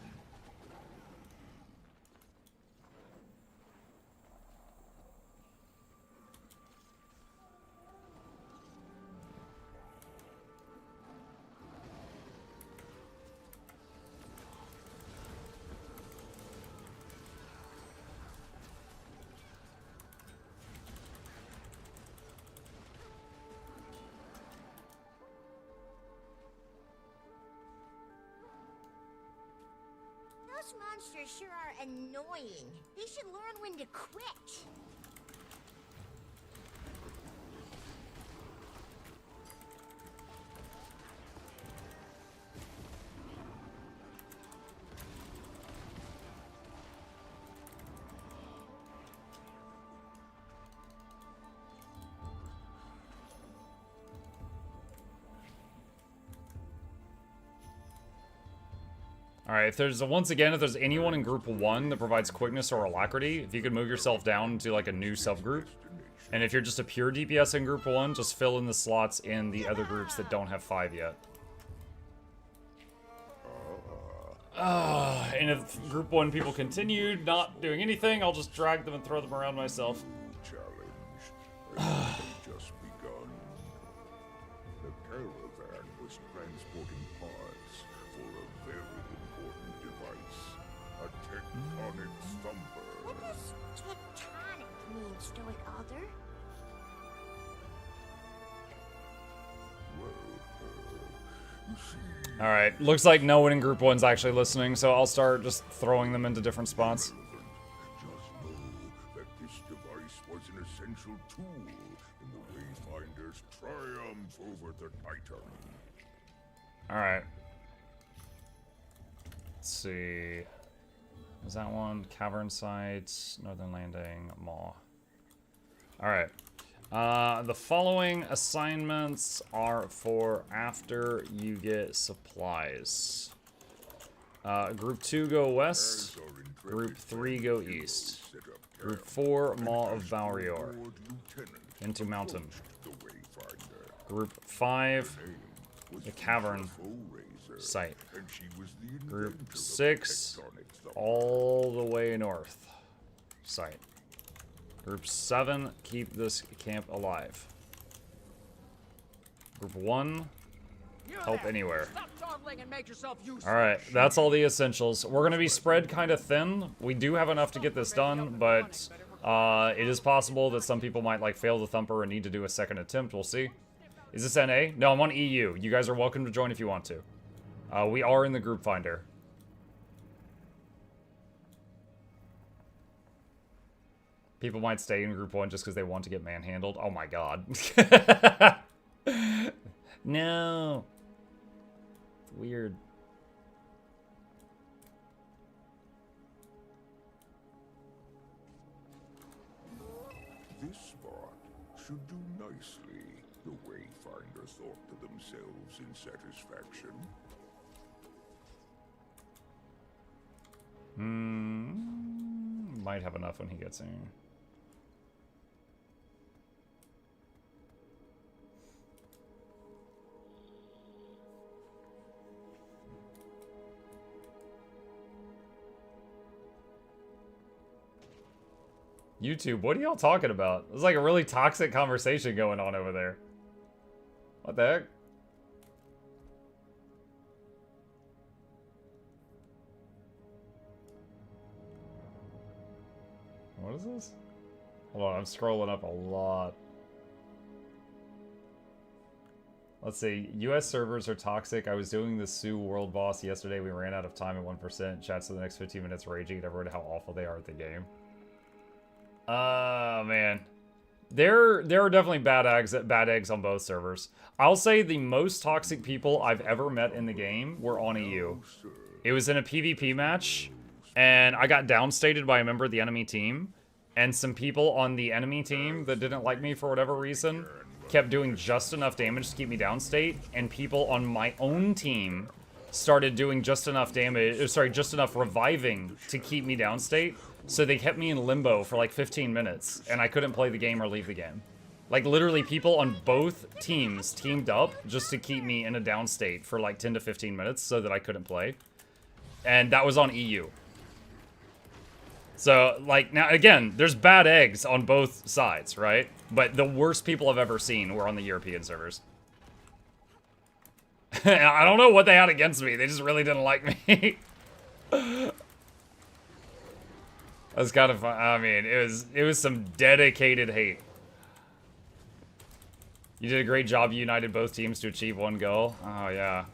Those monsters sure are annoying. They should learn when to quit. Alright, if there's anyone in group 1 that provides quickness or alacrity, if you could move yourself down to like a new subgroup. And if you're just a pure DPS in group 1, just fill in the slots in the other groups that don't have 5 yet. And if group 1 people continued not doing anything, I'll just drag them and throw them around myself. Challenge just begun. The caravan was transporting parts for a very important device. A tectonic thumper. What does tectonic mean, Stoic Alder? Well, you see, Alright, looks like no one in group 1's actually listening, so I'll start just throwing them into different spots. just know that this device was an essential tool in the Wayfinder's triumph over the Titan. Alright. Let's see. Is that one? Cavern Sites, Northern Landing, Maw. Alright. The following assignments are for after you get supplies. Group 2 go west. Group 3 go east. Group 4, Maw of Valrior. Into Mountain. Group 5, the Cavern Site. Group 6, all the way north. Site. Group 7, keep this camp alive. Group 1, help anywhere. Alright, that's all the essentials. We're going to be spread kind of thin. We do have enough to get this done, but It is possible that some people might like fail the thumper and need to do a second attempt. We'll see. Is this NA? No, I'm on EU. You guys are welcome to join if you want to. We are in the group finder. People might stay in group 1 just because they want to get manhandled. Oh my god. No. It's weird. This spot should do nicely, the Wayfinder thought to themselves in satisfaction. Might have enough when he gets in. YouTube, what are y'all talking about? There's like a really toxic conversation going on over there. What the heck? What is this? Hold on, I'm scrolling up a lot. Let's see. US servers are toxic. I was doing the Sue world boss yesterday. We ran out of time at 1%. Chats for the next 15 minutes raging at everyone how awful they are at the game. Man. There are definitely bad eggs on both servers. I'll say the most toxic people I've ever met in the game were on EU. It was in a PvP match, and I got downstated by a member of the enemy team, and some people on the enemy team that didn't like me for whatever reason kept doing just enough damage to keep me downstate, and people on my own team started doing just enough damage, just enough reviving to keep me downstate. So they kept me in limbo for like 15 minutes, and I couldn't play the game or leave the game. Like, literally, people on both teams teamed up just to keep me in a down state for like 10 to 15 minutes so that I couldn't play. And that was on EU. So, like, now, again, there's bad eggs on both sides, right? But the worst people I've ever seen were on the European servers. I don't know what they had against me. They just really didn't like me. That's kind of fun. I mean, it was some dedicated hate. You did a great job. You united both teams to achieve one goal. Oh, yeah.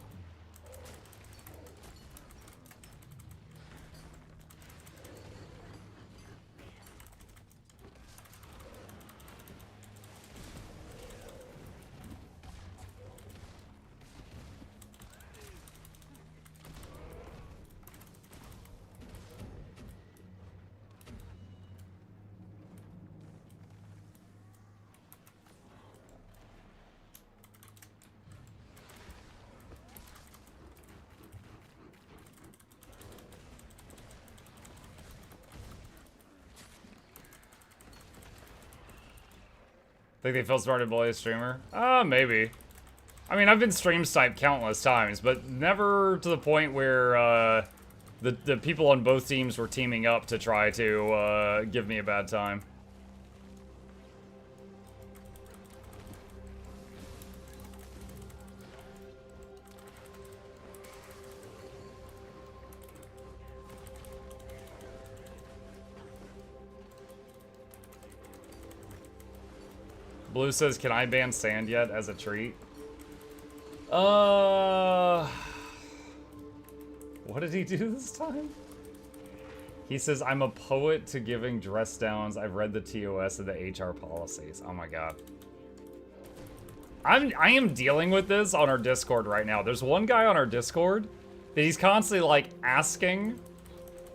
Think they felt smart to bully a streamer? Maybe. I mean, I've been stream sniped countless times, but never to the point where the people on both teams were teaming up to try to give me a bad time. Blue says, can I ban sand yet as a treat? What did he do this time? He says, I'm a poet to giving dress downs. I've read the TOS and the HR policies. Oh my god. I am dealing with this on our Discord right now. There's one guy on our Discord that he's constantly like asking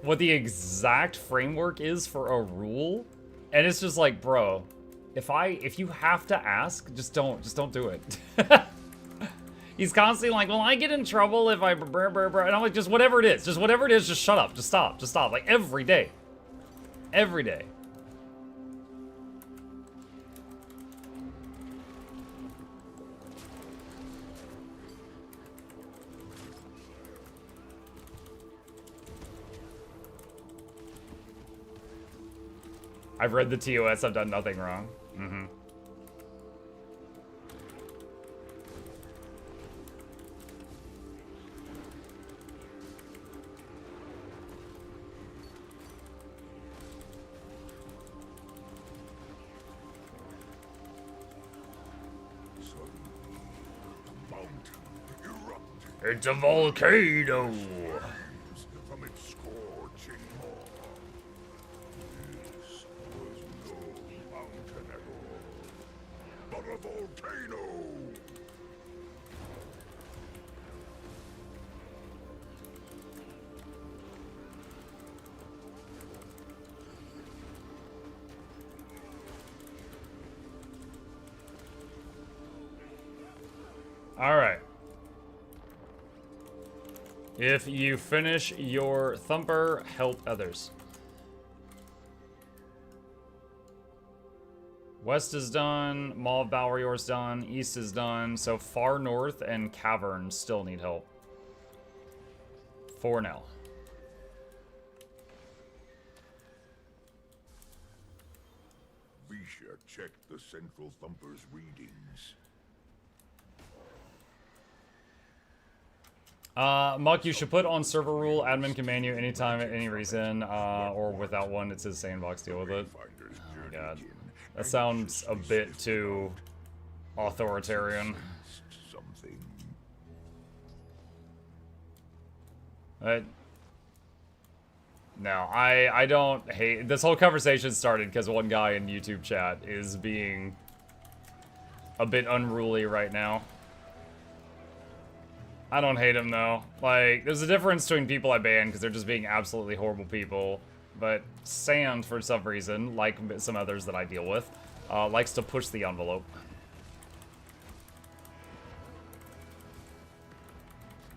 what the exact framework is for a rule. And it's just like, bro, if you have to ask, just don't do it. He's constantly like, well, I get in trouble if I and I'm like, just whatever it is, just shut up, just stop, like every day. Every day. I've read the TOS, I've done nothing wrong. Mm-hmm. It's a volcano. From its scorching maw. This was no mountain at all, but a volcano. All right. If you finish your thumper, help others. West is done. Maw of Balrior's done. East is done. So far north and caverns still need help. For now. Visha checked the Central Thumper's readings. Muck, you should put on server rule. Admin can ban you anytime at any reason, or without one. It's his sandbox. Deal with it. Oh my god, that sounds a bit too authoritarian. Something. No, I don't hate this whole conversation started because one guy in YouTube chat is being a bit unruly right now. I don't hate him though. Like, there's a difference between people I ban because they're just being absolutely horrible people. But Sand, for some reason, like some others that I deal with, likes to push the envelope.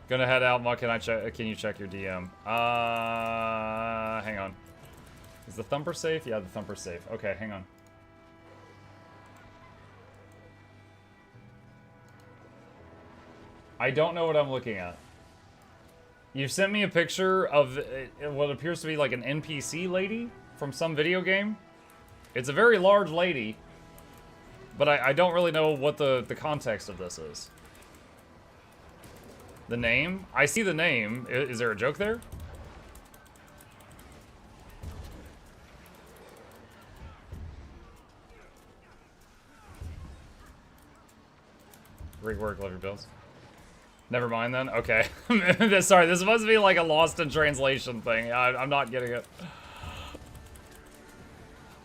Gonna head out, Muck. Can you check your DM? Hang on. Is the thumper safe? Yeah, the thumper's safe. Okay, hang on. I don't know what I'm looking at. You've sent me a picture of what appears to be like an NPC lady from some video game. It's a very large lady, but I don't really know what the context of this is. The name? I see the name. Is there a joke there? Great work, love your bills. Never mind then. Okay. Sorry, this must be like a lost in translation thing. I'm not getting it.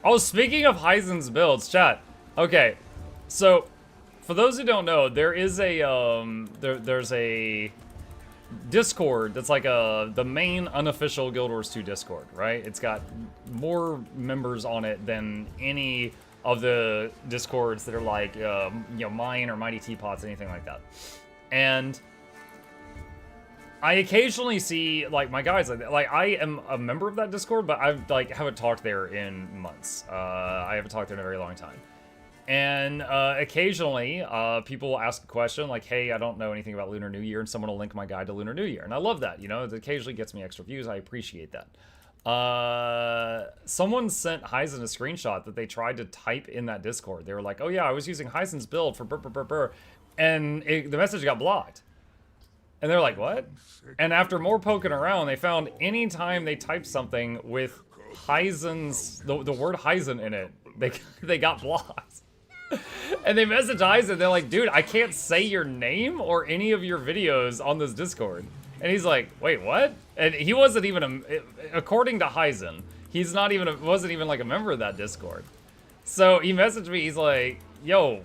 Oh, speaking of Heisen's builds, chat. Okay, so for those who don't know, there is a there's a Discord that's like the main unofficial Guild Wars 2 Discord, right? It's got more members on it than any of the Discords that are like you know, mine or Mighty Teapots, anything like that. And I occasionally see like my guys like I am a member of that Discord, but I've like haven't talked there in months. I haven't talked there in a very long time. And occasionally people will ask a question like, hey, I don't know anything about Lunar New Year, and someone will link my guide to Lunar New Year. And I love that, you know, it occasionally gets me extra views. I appreciate that. Someone sent Heisen a screenshot that they tried to type in that Discord. They were like, oh yeah, I was using Heisen's build for burr. And the message got blocked. And they're like, what? And after more poking around, they found anytime they typed something with Heisen's, the word Heisen in it, they got blocked. And they messaged Heisen, they're like, dude, I can't say your name or any of your videos on this Discord. And he's like, wait, what? And he wasn't even, according to Heisen, he's not even, wasn't even like a member of that Discord. So he messaged me, he's like, yo,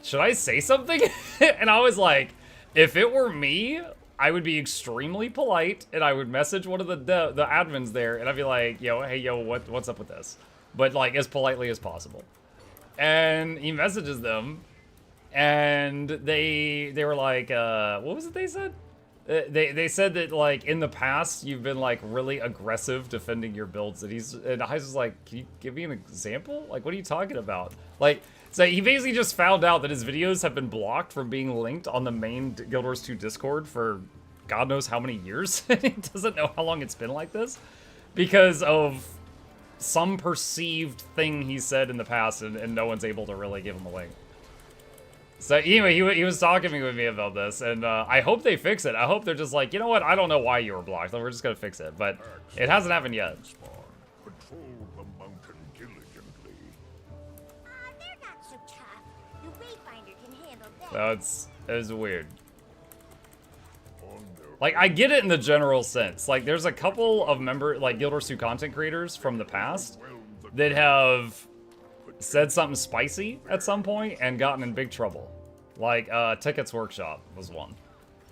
should I say something? And I was like, if it were me, I would be extremely polite, and I would message one of the admins there, and I'd be like, yo, hey, yo, what's up with this? But like as politely as possible. And he messages them, and they were like, what was it they said? They said that like in the past you've been like really aggressive defending your builds, and I was like, can you give me an example? Like, what are you talking about? Like, so he basically just found out that his videos have been blocked from being linked on the main Guild Wars 2 Discord for God knows how many years. He doesn't know how long it's been like this because of some perceived thing he said in the past, and no one's able to really give him a link. So anyway, he was talking with me about this, and I hope they fix it. I hope they're just like, you know what, I don't know why you were blocked, so we're just gonna fix it. But it hasn't happened yet. Patrol the mountain diligently. They're not so tough. The Wayfinder can handle that. So it was weird. Like, I get it in the general sense. Like, there's a couple of like, Guild Wars 2 content creators from the past that have said something spicy at some point and gotten in big trouble. Like, Tickets Workshop was one.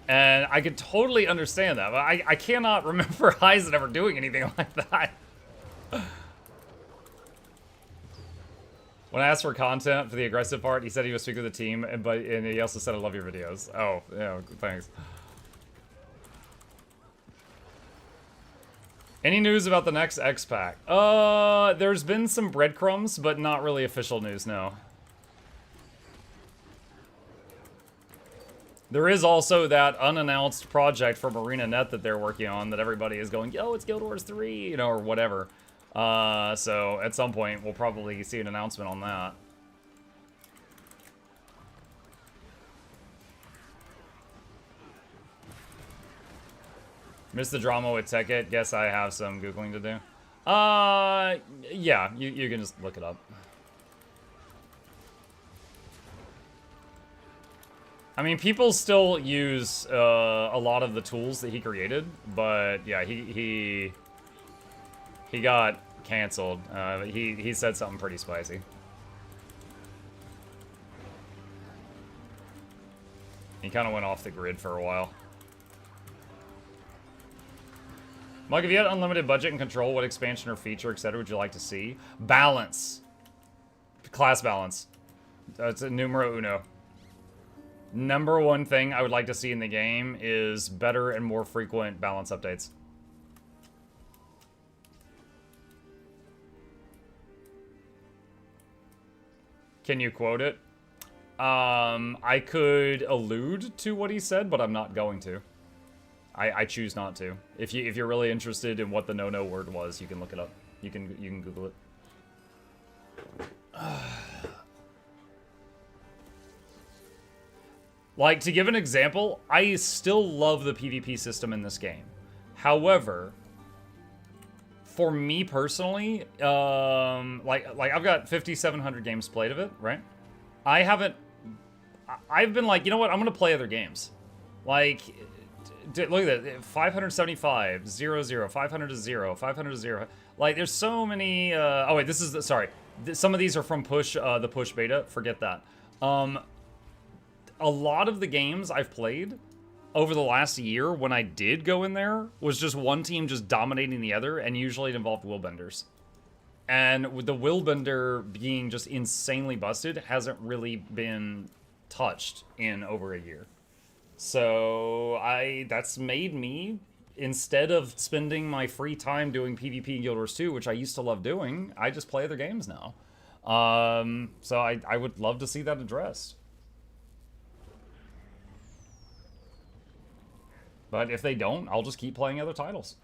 And I could totally understand that, but I cannot remember Heisen ever doing anything like that. When I asked for content for the aggressive part, he said he would speak with the team, and he also said, I love your videos. Oh, yeah, thanks. Any news about the next X-Pack? There's been some breadcrumbs, but not really official news, no. There is also that unannounced project from ArenaNet that they're working on that everybody is going, yo, it's Guild Wars 3, you know, or whatever. So at some point, we'll probably see an announcement on that. Missed the drama with Tekkit. Guess I have some Googling to do. Yeah, you can just look it up. I mean, people still use a lot of the tools that he created, but yeah, he got canceled. He said something pretty spicy. He kind of went off the grid for a while. Mike, if you had unlimited budget and control, what expansion or feature, etc., would you like to see? Balance. Class balance. That's a numero uno. Number one thing I would like to see in the game is better and more frequent balance updates. Can you quote it? I could allude to what he said, but I'm not going to. I choose not to. If you're really interested in what the no word was, you can look it up. You can Google it. Like, to give an example, I still love the PvP system in this game. However, for me personally, like I've got 5,700 games played of it, right? I've been like, you know what? I'm gonna play other games. Like, look at that, 575, 0, 500 to 0, 500 to 0. Like, there's so many. Oh wait, this is sorry. Some of these are from the push beta. Forget that. A lot of the games I've played over the last year, when I did go in there, was just one team just dominating the other, and usually it involved willbenders. And with the willbender being just insanely busted, hasn't really been touched in over a year. So that's made me, instead of spending my free time doing PvP in Guild Wars 2, which I used to love doing, I just play other games now. So I would love to see that addressed. But if they don't, I'll just keep playing other titles.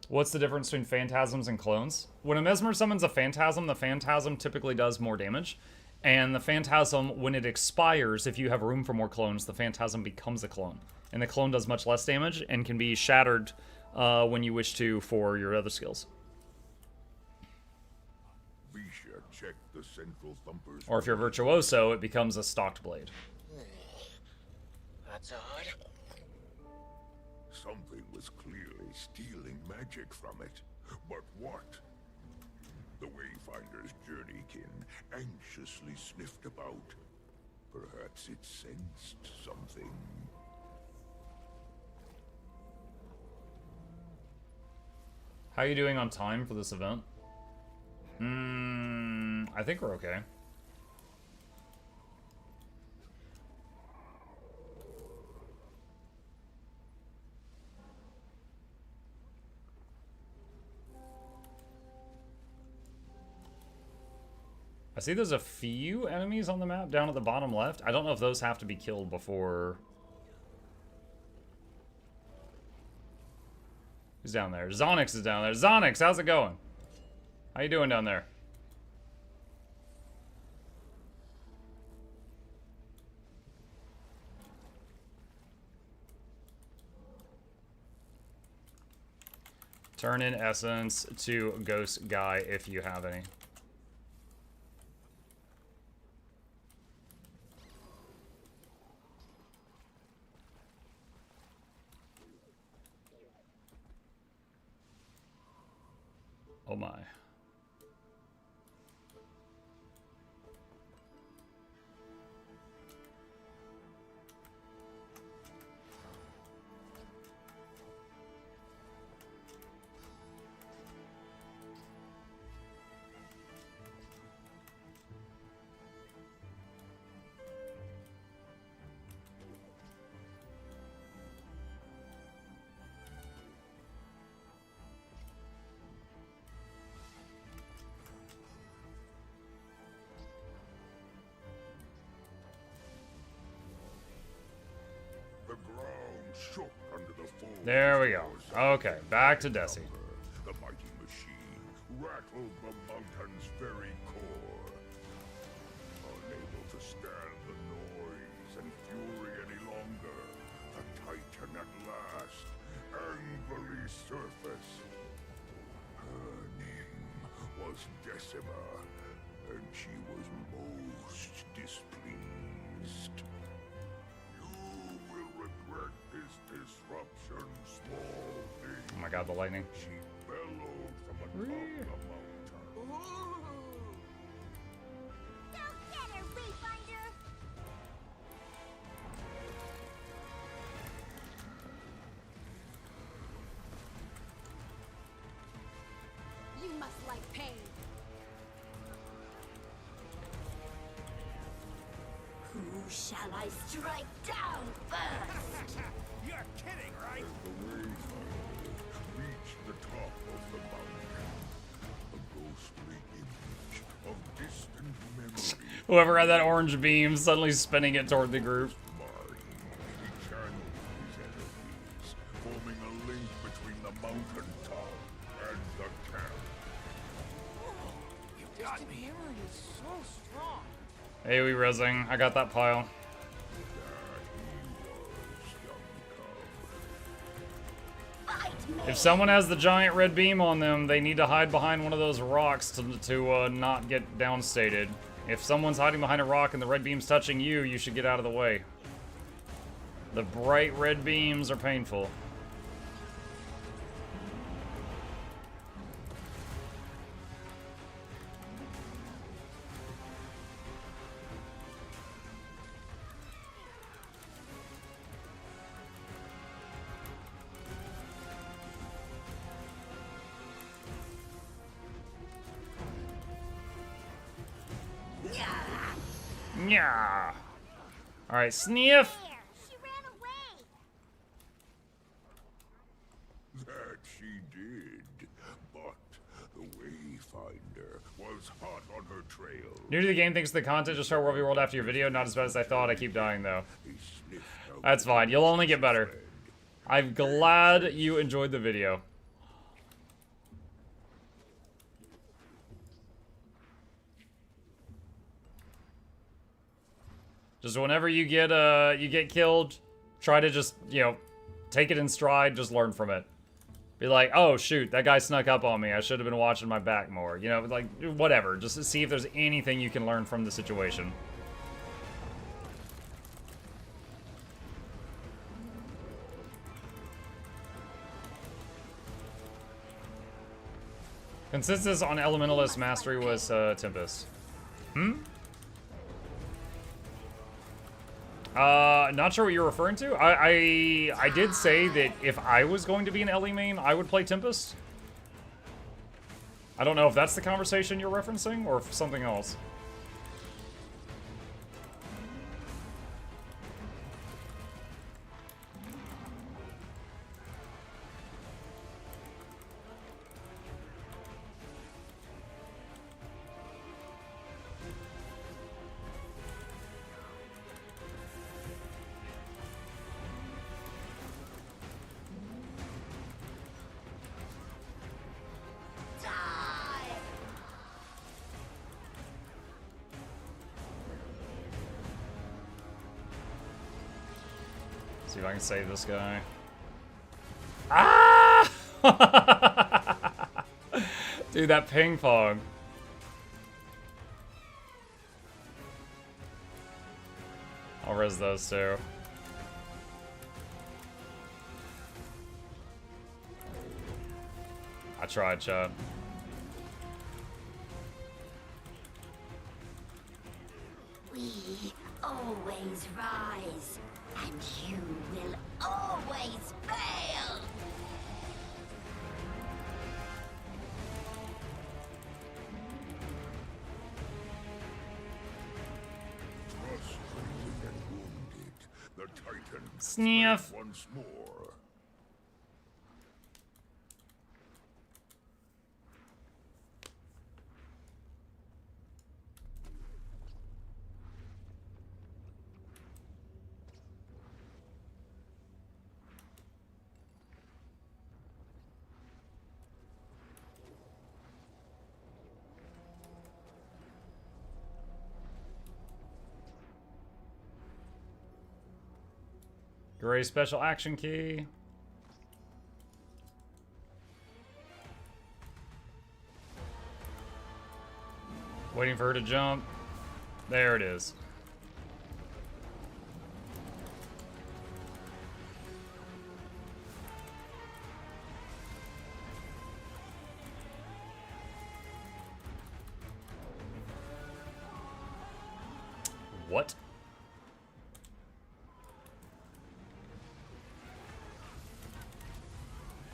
What's the difference between phantasms and clones? When a mesmer summons a phantasm, the phantasm typically does more damage. And the phantasm, when it expires, if you have room for more clones, the phantasm becomes a clone. And the clone does much less damage and can be shattered when you wish to for your other skills. Visha checked the central thumpers. Or if you're virtuoso, it becomes a stocked blade. That's odd. Something was clearly stealing magic from it. But what? The Wayfinder's journeykin anxiously sniffed about. Perhaps it sensed something. How are you doing on time for this event? I think we're okay. I see there's a few enemies on the map down at the bottom left. I don't know if those have to be killed before... Who's down there? Zonix is down there. Zonix, how's it going? How you doing down there? Turn in essence to Ghost Guy if you have any. Oh my. The ground shook under the full. There we go. Okay, back to Desi. The mighty machine rattled the mountain's very core. Unable to stand the noise and fury any longer, the Titan at last angrily surfaced. Her name was Decima, and she was most displeased. You will regret this disruption, small thing. Oh my god, the lightning. She bellowed from atop the mountain. Go get her, Wayfinder! You must like pain. Who shall I strike down first? You're kidding, right? The Wayfinder reached the top of the mountain. A ghostly image of distant memory. Whoever had that orange beam suddenly spinning it toward the group. Mind. He channeled his energies, forming a link between the mountain top and the camp. You got me. Memory is so strong. Hey, we rezzing. I got that pile. If someone has the giant red beam on them, they need to hide behind one of those rocks to not get downstated. If someone's hiding behind a rock and the red beam's touching you, you should get out of the way. The bright red beams are painful. Yeah. All right, sniff. There! She ran away! That she did, but the Wayfinder was hot on her trail. New to the game, thanks to the content. Just start World v. World after your video. Not as bad as I thought. I keep dying though. He sniffed out That's fine. You'll only get better. I'm glad you enjoyed the video. Just whenever you get killed, try to just, you know, take it in stride, just learn from it. Be like, oh shoot, that guy snuck up on me. I should have been watching my back more. You know, like, whatever. Just to see if there's anything you can learn from the situation. Consensus on Elementalist Mastery was Tempest. Not sure what you're referring to. I did say that if I was going to be an Ellie main, I would play Tempest. I don't know if that's the conversation you're referencing or if something else. See if I can save this guy. Ah! Dude, that ping pong. I'll res those two. I tried, chat. We always rise, and you will always fail. Frustrated and wounded, the Titan Sniff. fled once more. Gray special action key. Waiting for her to jump. There it is. What?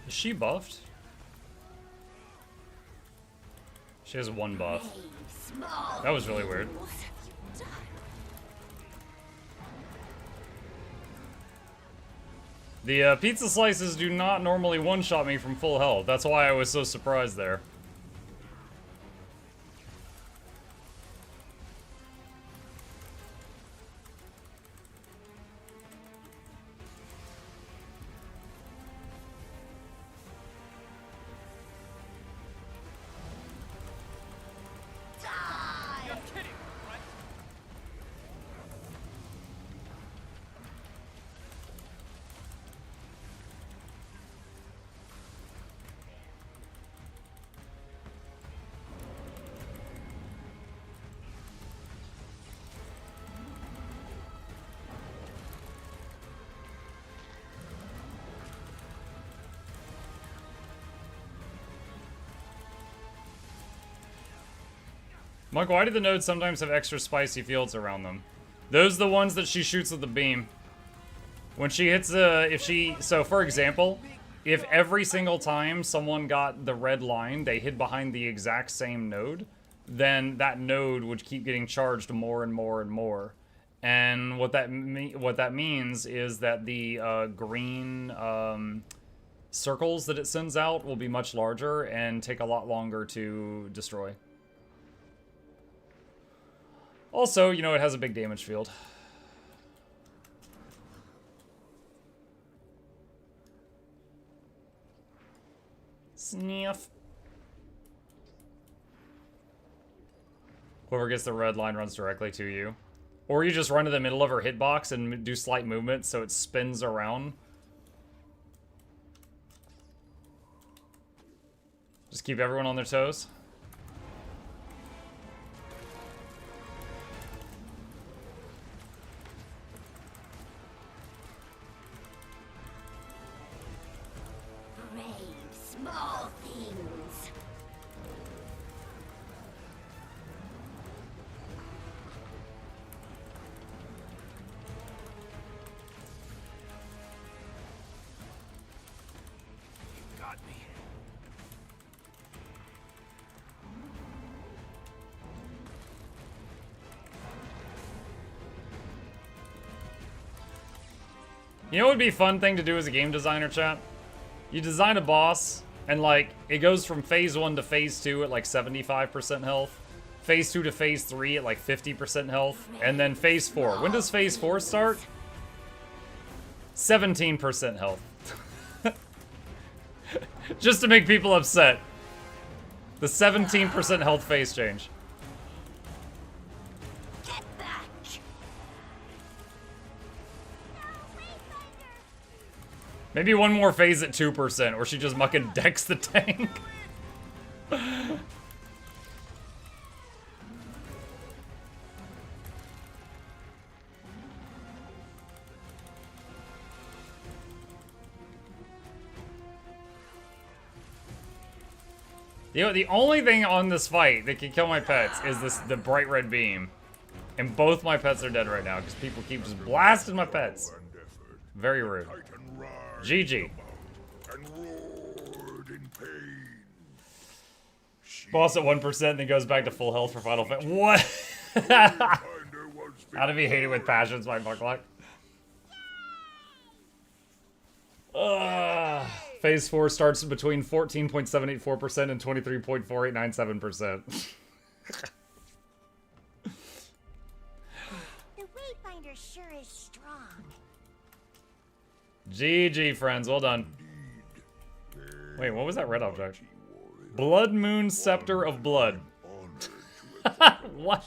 Is she buffed? She has one buff. That was really weird. The pizza slices do not normally one-shot me from full health. That's why I was so surprised there. Mike, why do the nodes sometimes have extra spicy fields around them? Those are the ones that she shoots with the beam. When she hits so for example, if every single time someone got the red line, they hid behind the exact same node, then that node would keep getting charged more and more and more. And what that means is that the green circles that it sends out will be much larger and take a lot longer to destroy. Also, you know, it has a big damage field. Sniff. Whoever gets the red line runs directly to you. Or you just run to the middle of her hitbox and do slight movement so it spins around. Just keep everyone on their toes. Small things. Got me. You know what would be a fun thing to do as a game designer, chat? You design a boss, and like, it goes from phase 1 to phase 2 at like 75% health, phase 2 to phase 3 at like 50% health, and then phase 4. When does phase 4 start? 17% health. Just to make people upset. The 17% health phase change. No, Maybe one more phase at 2%, or she just mucking decks the tank. The only thing on this fight that can kill my pets is the bright red beam. And both my pets are dead right now because people keep just blasting my pets. Very rude. GG. Boss at 1%, then goes back to full health for Final Fight. What? How to be hated with passions by Mukluk. Phase 4 starts between 14.784% and 23.4897%. The Wayfinder sure is strong. GG, friends. Well done. Wait, what was that red object? Blood Moon Scepter of Blood. What?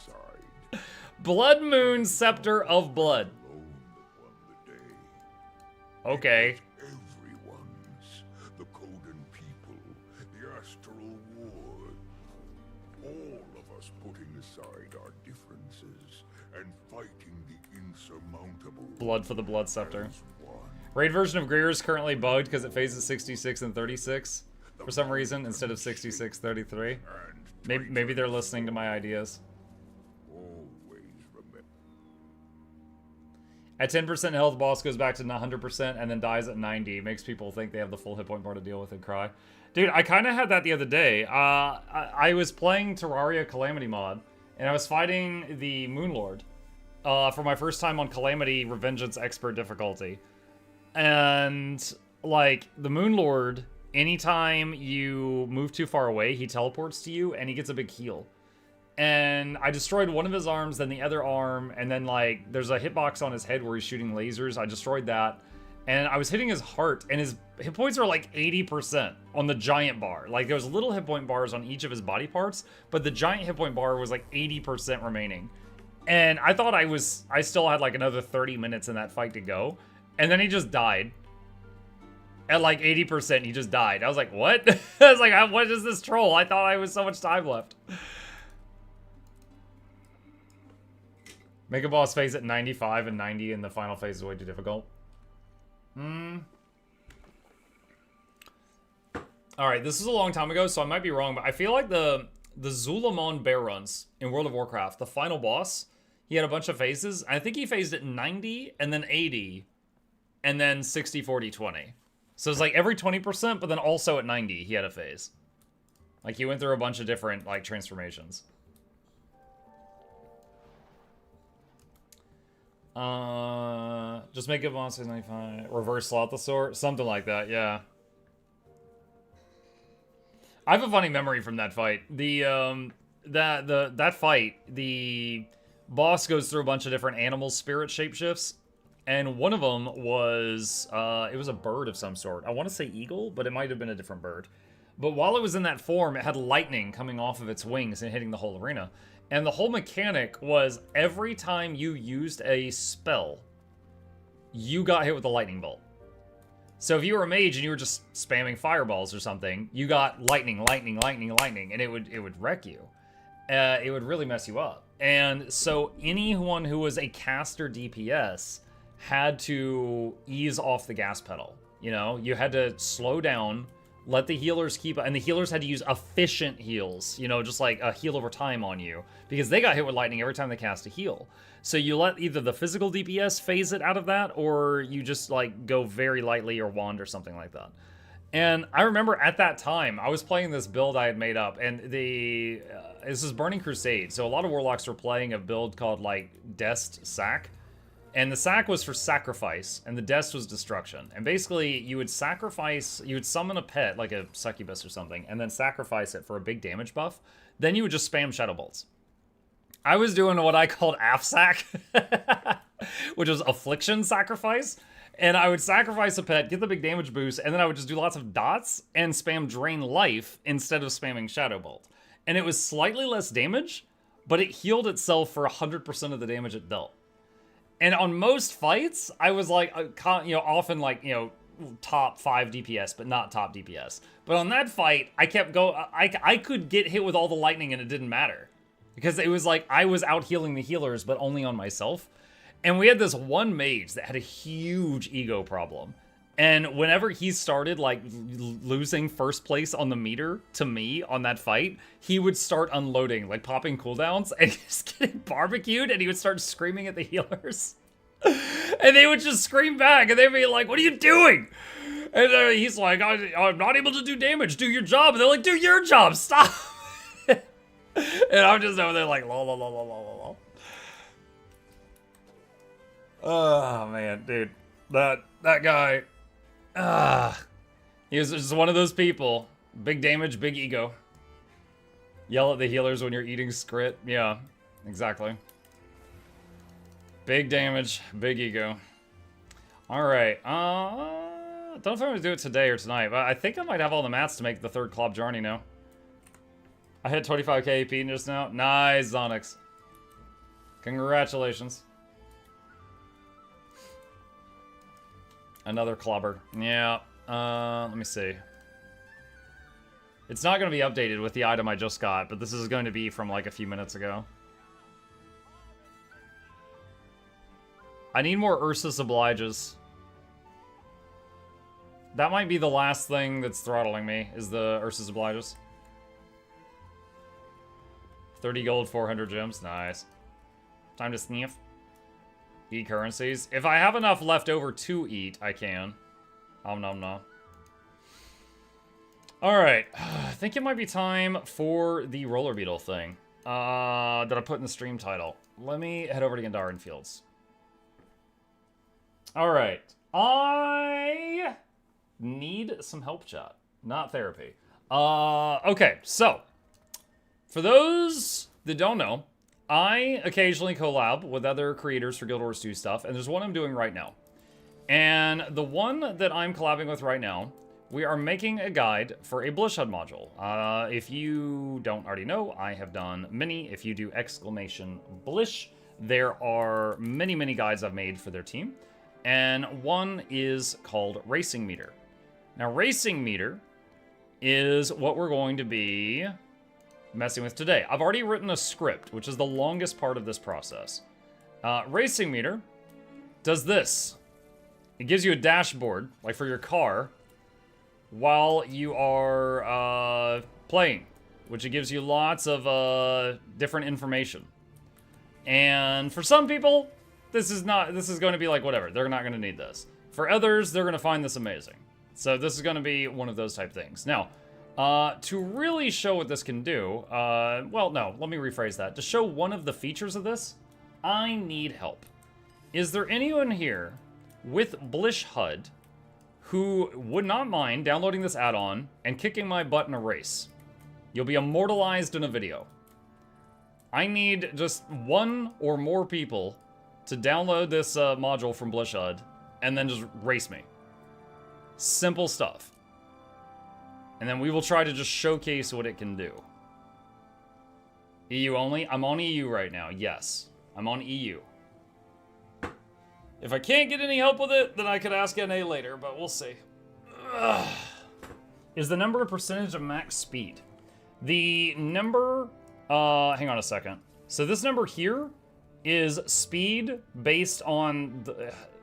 Blood Moon Scepter of Blood. Okay. Everyone's. The Kodan people, the Astral War. All of us putting aside our differences and fighting the insurmountable. Blood for the Blood Scepter. Raid version of Greer is currently bugged because it phases 66 and 36 for some reason instead of 66, 33. Maybe they're listening to my ideas. At 10% health, boss goes back to 100% and then dies at 90. Makes people think they have the full hit point bar to deal with and cry. Dude, I kind of had that the other day. I was playing Terraria Calamity mod, and I was fighting the Moonlord for my first time on Calamity Revengeance Expert difficulty. And, like, the Moonlord, anytime you move too far away, he teleports to you, and he gets a big heal. And I destroyed one of his arms, then the other arm, and then, like, there's a hitbox on his head where he's shooting lasers. I destroyed that. And I was hitting his heart, and his hit points are, like, 80% on the giant bar. Like, there was little hit point bars on each of his body parts, but the giant hit point bar was, like, 80% remaining. And I thought I still had, like, another 30 minutes in that fight to go. And then he just died. At, like, 80%, he just died. I was like, what? I was like, what is this troll? I thought I was so much time left. Make a boss phase at 95 and 90 and the final phase is way too difficult. Alright, this is a long time ago, so I might be wrong, but I feel like the Zulamon Bear Runs in World of Warcraft, the final boss, he had a bunch of phases. I think he phased at 90 and then 80 and then 60, 40, 20. So it's like every 20%, but then also at 90 he had a phase. Like he went through a bunch of different like transformations. Just make it monster 95. Reverse slot the sword. Something like that, yeah. I have a funny memory from that fight. That fight, the boss goes through a bunch of different animal spirit shapeshifts. And one of them was, it was a bird of some sort. I want to say eagle, but it might have been a different bird. But while it was in that form, it had lightning coming off of its wings and hitting the whole arena. And the whole mechanic was every time you used a spell, you got hit with a lightning bolt. So if you were a mage and you were just spamming fireballs or something, you got lightning, lightning, lightning, lightning, and it would wreck you. It would really mess you up. And so anyone who was a caster DPS had to ease off the gas pedal. You know, you had to slow down, let the healers keep, and the healers had to use efficient heals, you know, just like a heal over time on you, because they got hit with lightning every time they cast a heal. So you let either the physical DPS phase it out of that, or you just like go very lightly or wand or something like that. And I remember at that time, I was playing this build I had made up, and this is Burning Crusade, so a lot of Warlocks were playing a build called like Dest Sack. And the sack was for sacrifice, and the dest was destruction. And basically, you would sacrifice, you would summon a pet, like a succubus or something, and then sacrifice it for a big damage buff. Then you would just spam Shadow Bolts. I was doing what I called AFSAC, which was Affliction Sacrifice. And I would sacrifice a pet, get the big damage boost, and then I would just do lots of dots and spam Drain Life instead of spamming Shadow Bolt. And it was slightly less damage, but it healed itself for 100% of the damage it dealt. And on most fights, I was like, you know, often like, you know, top 5 DPS, but not top DPS. But on that fight, I kept going. I could get hit with all the lightning and it didn't matter. Because it was like I was out healing the healers, but only on myself. And we had this one mage that had a huge ego problem. And whenever he started, like, losing first place on the meter to me on that fight, he would start unloading, like, popping cooldowns, and just getting barbecued, and he would start screaming at the healers. And they would just scream back, and they'd be like, what are you doing? And he's like, I'm not able to do damage, do your job. And they're like, do your job, stop. And I'm just over there like, lol, lol, lol, lol, lol, lol. Oh, man, dude. That guy, he was just one of those people. Big damage, big ego. Yell at the healers when you're eating scrit. Yeah, exactly. Big damage, big ego. All right. I don't know if I'm going to do it today or tonight, but I think I might have all the mats to make the third club journey now. I hit 25k AP just now. Nice, Zonix. Congratulations. Another clobber. Yeah. Let me see. It's not going to be updated with the item I just got, but this is going to be from like a few minutes ago. I need more Ursus Obliges. That might be the last thing that's throttling me, is the Ursus Obliges. 30 gold, 400 gems. Nice. Time to sniff. Eat currencies. If I have enough left over to eat, I can. Om nom nom. Alright. I think it might be time for the roller beetle thing. That I put in the stream title. Let me head over to Gandarian Fields. Alright. I need some help, chat. Not therapy. Okay, so. For those that don't know, I occasionally collab with other creators for Guild Wars 2 stuff, and there's one I'm doing right now. And the one that I'm collabing with right now, we are making a guide for a Blish HUD module. If you don't already know, I have done many. If you do exclamation Blish, there are many, many guides I've made for their team. And one is called Racing Meter. Now, Racing Meter is what we're going to be messing with today. I've already written a script, which is the longest part of this process. Racing Meter does this. It gives you a dashboard, like for your car, while you are playing, which it gives you lots of different information. And for some people, this is going to be like whatever. They're not going to need this. For others, they're going to find this amazing. So this is going to be one of those type things. Now, to really show what this can do, well, no, let me rephrase that. To show one of the features of this, I need help. Is there anyone here with Blish HUD who would not mind downloading this add-on and kicking my butt in a race? You'll be immortalized in a video. I need just one or more people to download this module from Blish HUD and then just race me. Simple stuff. And then we will try to just showcase what it can do. EU only? I'm on EU right now, yes. I'm on EU. If I can't get any help with it, then I could ask NA later, but we'll see. Ugh. Is the number a percentage of max speed? The number, hang on a second. So this number here is speed based on,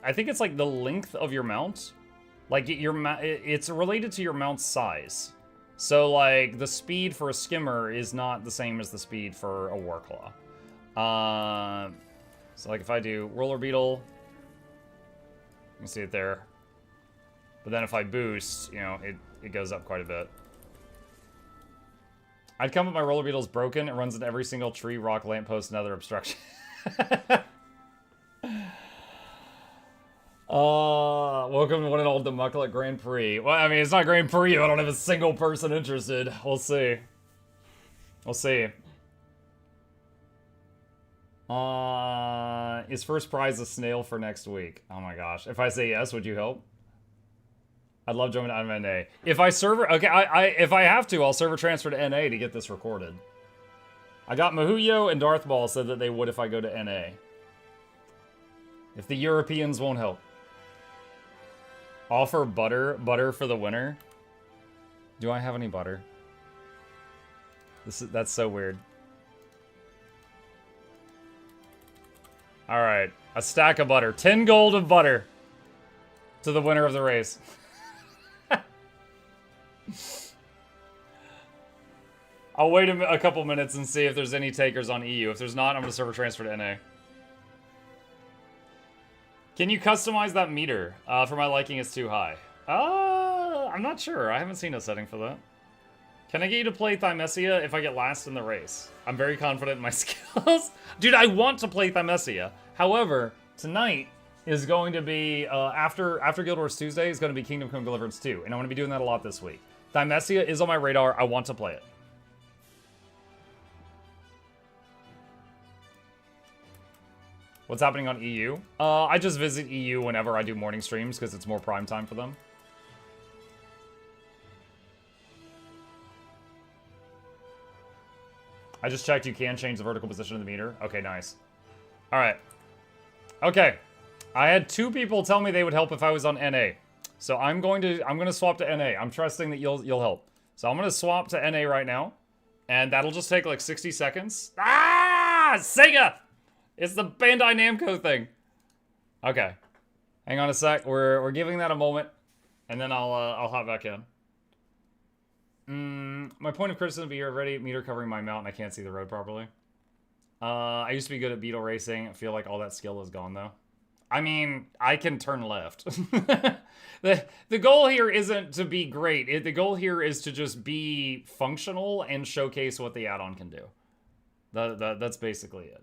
I think it's like the length of your mount. Like, it's related to your mount's size. So, like, the speed for a skimmer is not the same as the speed for a warclaw. So, like, if I do roller beetle, you can see it there. But then if I boost, you know, it goes up quite a bit. I'd come with my roller beetle's broken. It runs into every single tree, rock, lamppost, and other obstruction. Welcome to one and all to Mukluk Grand Prix. Well, I mean, it's not Grand Prix. I don't have a single person interested. We'll see. We'll see. Is first prize a snail for next week? Oh my gosh. If I say yes, would you help? I'd love joining out of NA. If I server, okay, if I have to, I'll server transfer to NA to get this recorded. I got Mahuyo and Darth Ball said that they would if I go to NA. If the Europeans won't help. Offer butter for the winner. Do I have any butter? That's so weird. All right, a stack of butter, 10 gold of butter to the winner of the race. I'll wait a couple minutes and see if there's any takers on EU. If there's not, I'm gonna server transfer to NA. Can you customize that meter? For my liking, it's too high. I'm not sure. I haven't seen a setting for that. Can I get you to play Thymesia if I get last in the race? I'm very confident in my skills. Dude, I want to play Thymesia. However, tonight is going to be, after Guild Wars Tuesday, is going to be Kingdom Come Deliverance 2. And I'm going to be doing that a lot this week. Thymesia is on my radar. I want to play it. What's happening on EU? I just visit EU whenever I do morning streams because it's more prime time for them. I just checked, you can change the vertical position of the meter. Okay, nice. All right. Okay. I had 2 people tell me they would help if I was on NA. So I'm going to swap to NA. I'm trusting that you'll help. So I'm going to swap to NA right now. And that'll just take like 60 seconds. Ah! Sega! It's the Bandai Namco thing. Okay. Hang on a sec. We're giving that a moment. And then I'll hop back in. My point of criticism be already meter covering my mount and I can't see the road properly. I used to be good at Beetle racing. I feel like all that skill is gone though. I mean, I can turn left. The goal here isn't to be great. The goal here is to just be functional and showcase what the add-on can do. That's basically it.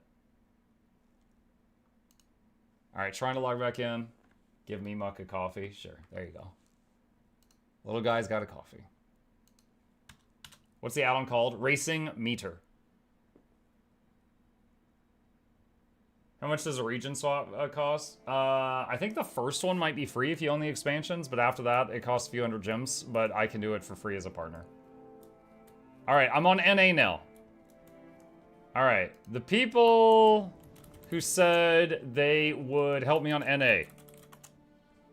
All right, trying to log back in. Give me Muck a coffee. Sure, there you go. Little guy's got a coffee. What's the add-on called? Racing Meter. How much does a region swap cost? I think the first one might be free if you own the expansions, but after that, it costs a few hundred gems, but I can do it for free as a partner. All right, I'm on NA now. All right, the people who said they would help me on NA.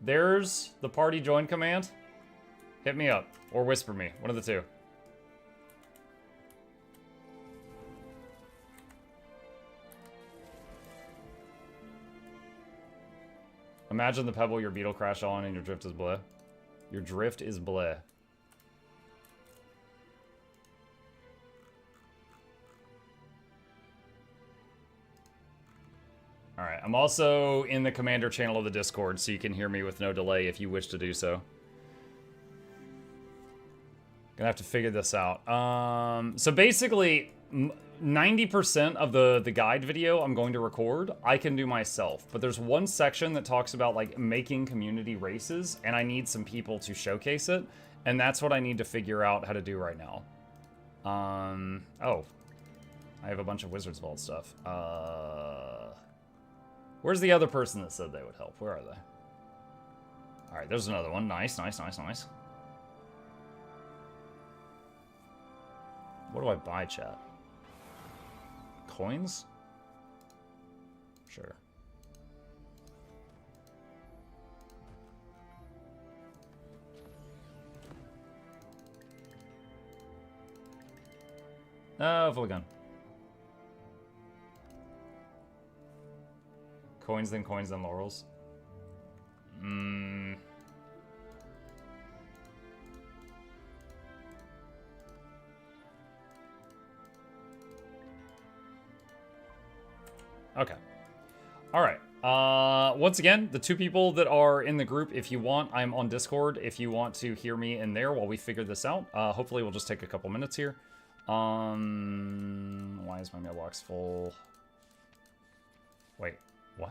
There's the party join command. Hit me up or whisper me, one of the two. Imagine the pebble your Beetle crash on and your drift is bleh. Your drift is bleh. Alright, I'm also in the commander channel of the Discord, so you can hear me with no delay if you wish to do so. Gonna have to figure this out. So basically, 90% of the guide video I'm going to record, I can do myself. But there's one section that talks about like making community races, and I need some people to showcase it. And that's what I need to figure out how to do right now. Oh. I have a bunch of Wizard's Vault stuff. Where's the other person that said they would help? Where are they? Alright, there's another one. Nice, nice, nice, nice. What do I buy, chat? Coins? Sure. Full gun. Coins, then laurels. Okay. All right. Once again, the 2 people that are in the group, if you want, I'm on Discord. If you want to hear me in there while we figure this out, hopefully we'll just take a couple minutes here. Why is my mailbox full? Wait, what?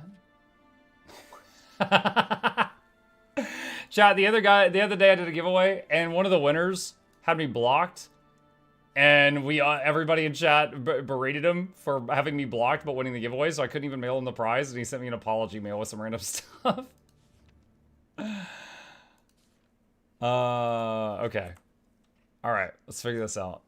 Chat, the other day I did a giveaway, and one of the winners had me blocked. And everybody in chat berated him for having me blocked but winning the giveaway, so I couldn't even mail him the prize, and he sent me an apology mail with some random stuff. Okay. Alright, let's figure this out.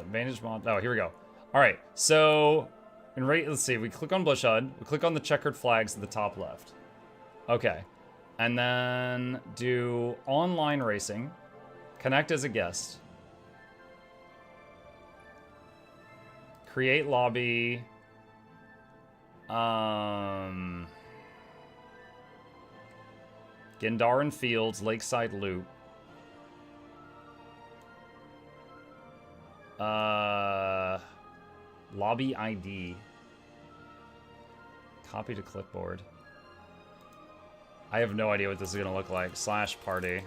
Vantage mod. Oh, here we go. Alright, so let's see, we click on Bushhud, we click on the checkered flags at the top left. Okay. And then do online racing. Connect as a guest. Create lobby. Gendaran Fields, Lakeside Loop. Lobby ID. Copy to clipboard. I have no idea what this is gonna look like. / party.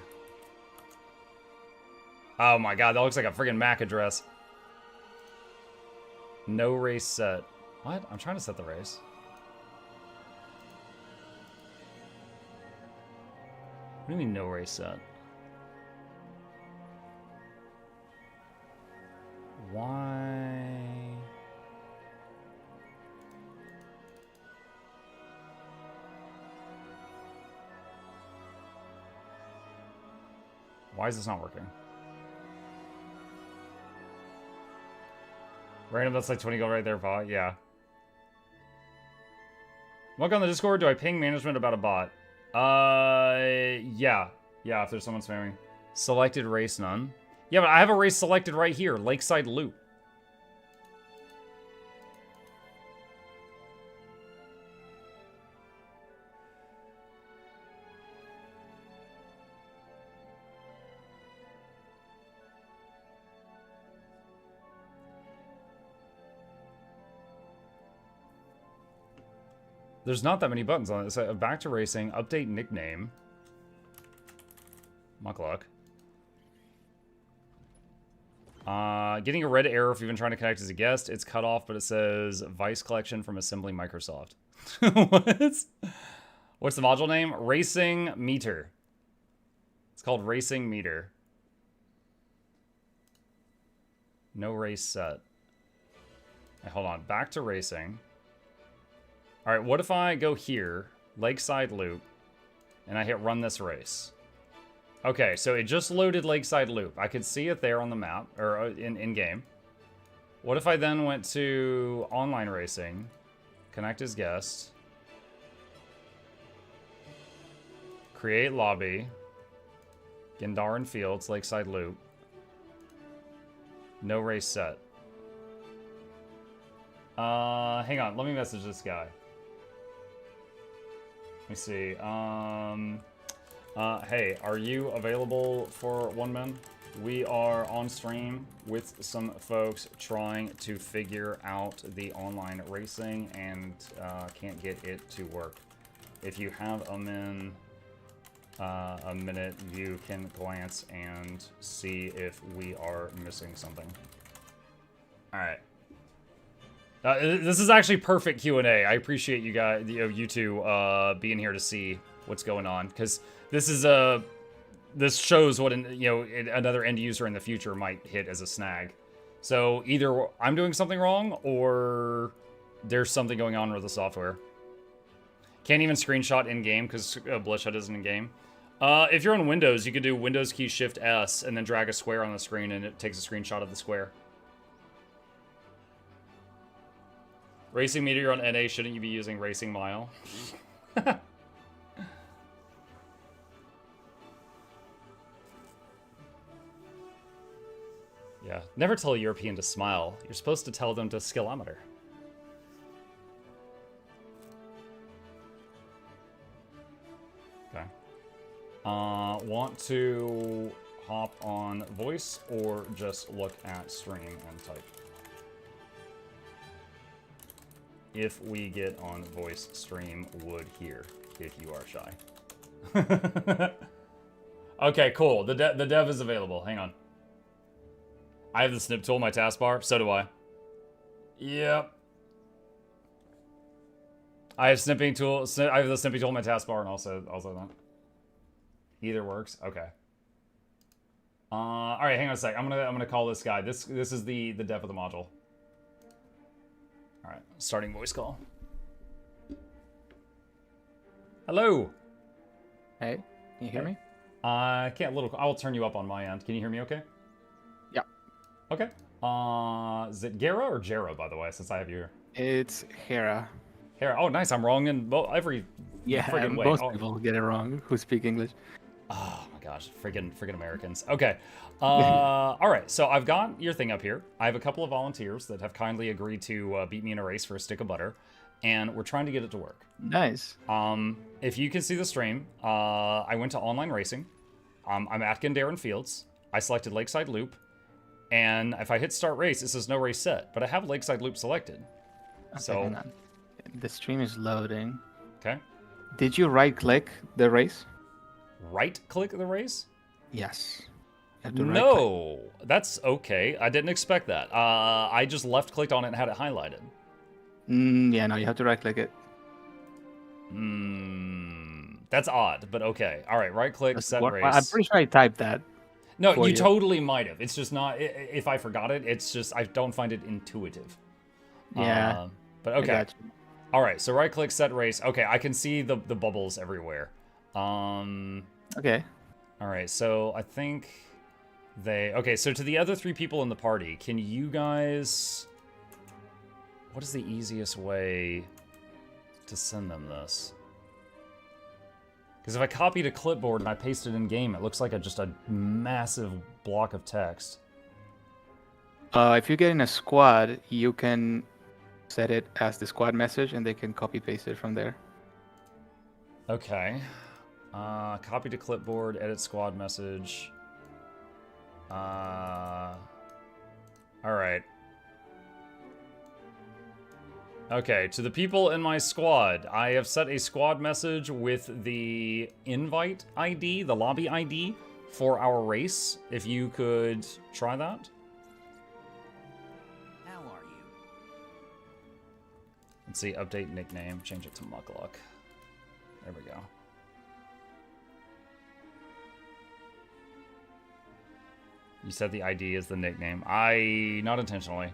Oh my god, that looks like a friggin' MAC address. No race set. What? I'm trying to set the race. What do you mean no race set? Why? Why is this not working? Random, that's like 20 gold right there, bot. Yeah. Look on the Discord. Do I ping management about a bot? Yeah. Yeah, if there's someone spamming. Selected race none. Yeah, but I have a race selected right here. Lakeside Loop. There's not that many buttons on it. So back to racing, update nickname. Mukluk. Getting a red error if you've been trying to connect as a guest. It's cut off, but it says Vice Collection from Assembly Microsoft. What? What's the module name? Racing Meter. It's called Racing Meter. No race set. Hey, hold on. Back to racing. All right, what if I go here, Lakeside Loop, and I hit run this race? Okay, so it just loaded Lakeside Loop. I could see it there on the map, or in-game. What if I then went to online racing, connect as guest, create lobby, Gendaran Fields, Lakeside Loop, no race set. Hang on, let me message this guy. Let me see. Hey, are you available for one man? We are on stream with some folks trying to figure out the online racing and can't get it to work. If you have a minute, you can glance and see if we are missing something. All right. This is actually perfect Q&A. I appreciate you guys, you two, being here to see what's going on, because this is this shows what another end user in the future might hit as a snag. So either I'm doing something wrong, or there's something going on with the software. Can't even screenshot in game because Bloodshot isn't in game. If you're on Windows, you could do Windows key Shift S and then drag a square on the screen, and it takes a screenshot of the square. Racing Meter, you're on NA. Shouldn't you be using Racing Mile? Yeah. Never tell a European to smile. You're supposed to tell them to skillometer. Okay. Want to hop on voice or just look at stream and type? If we get on voice, stream would hear if you are shy. Okay, cool. The dev is available. Hang on. I have the snip tool in my taskbar. So do I. Yep. I have snipping tool. I have the snipping tool in my taskbar, and also that. Either works. Okay. All right. Hang on a sec. I'm gonna call this guy. This is the dev of the module. All right, starting voice call. Hello. Hey, can you hear me? I can't. I will turn you up on my end. Can you hear me? Okay. Yeah. Okay. Is it Gera or Jera, by the way? Since I have you here. It's Hera. Hera. Oh, nice. I'm wrong in every Yeah, Friggin' wait. most Oh. people get it wrong who speak English. Oh my gosh, friggin' Americans. Okay. All right, so I've got your thing up here. I have a couple of volunteers that have kindly agreed to beat me in a race for a stick of butter, and we're trying to get it to work. Nice. If you can see the stream, I went to online racing. I'm at Darren Fields. I selected Lakeside Loop, and if I hit start race, it says no race set, but I have Lakeside Loop selected. Okay, So, hang on. The stream is loading. okay. Did you right-click the race? Right-click the race? Yes. You have to right-click. No, that's okay. I didn't expect that. I just left-clicked on it and had it highlighted. Yeah, no, you have to right-click it. That's odd, but okay. All right, right-click, set race. I'm pretty sure I typed that. No, for you totally might have. It's just not. If I forgot it, it's just I don't find it intuitive. Yeah. But I okay. got you. All right. So right click, set race. Okay, I can see the bubbles everywhere. Okay. All right. So I think they. Okay. So to the other 3 people in the party, can you guys? What is the easiest way to send them this? Because if I copy to clipboard and I paste it in game, it looks like just a massive block of text. If you get in a squad, you can set it as the squad message, and they can copy paste it from there. Okay. Copy to clipboard, edit squad message. All right. Okay, to the people in my squad, I have set a squad message with the invite ID, the lobby ID, for our race. If you could try that. How are you? Let's see, update nickname, change it to Mukluk. There we go. You said the ID is the nickname. Not intentionally.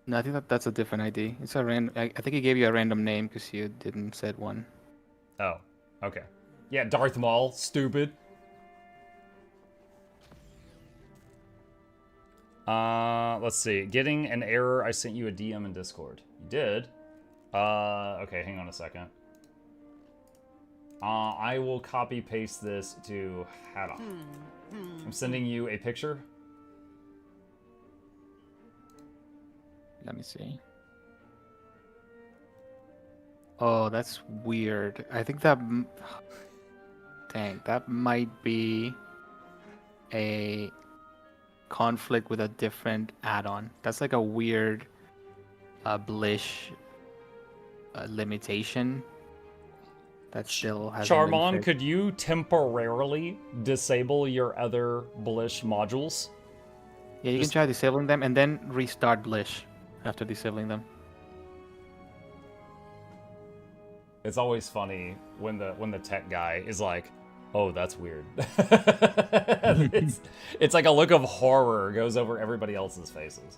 No, I think that's a different ID. It's a random. I think he gave you a random name because you didn't set one. Oh, okay. Yeah, Darth Maul, stupid. Let's see. Getting an error. I sent you a DM in Discord. You did? Okay, hang on a second. I will copy paste this to Addon. I'm sending you a picture. Let me see. Oh, that's weird. I think that... Dang, that might be a conflict with a different add-on. That's like a weird Blish limitation that still has. Charmon, could you temporarily disable your other Blish modules? Yeah, you can try disabling them and then restart Blish after disabling them. It's always funny when the tech guy is like, "Oh, that's weird." it's like a look of horror goes over everybody else's faces.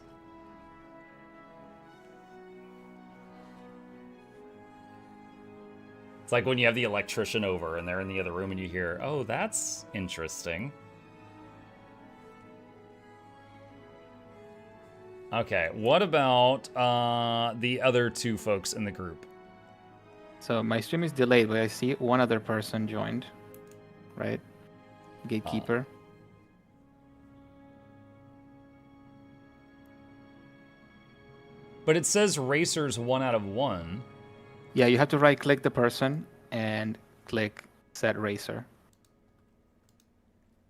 It's like when you have the electrician over and they're in the other room and you hear, "Oh, that's interesting." Okay, what about the other 2 folks in the group? So my stream is delayed, but I see one other person joined, right? Gatekeeper. But it says racers 1 out of 1. Yeah, you have to right-click the person and click Set Racer.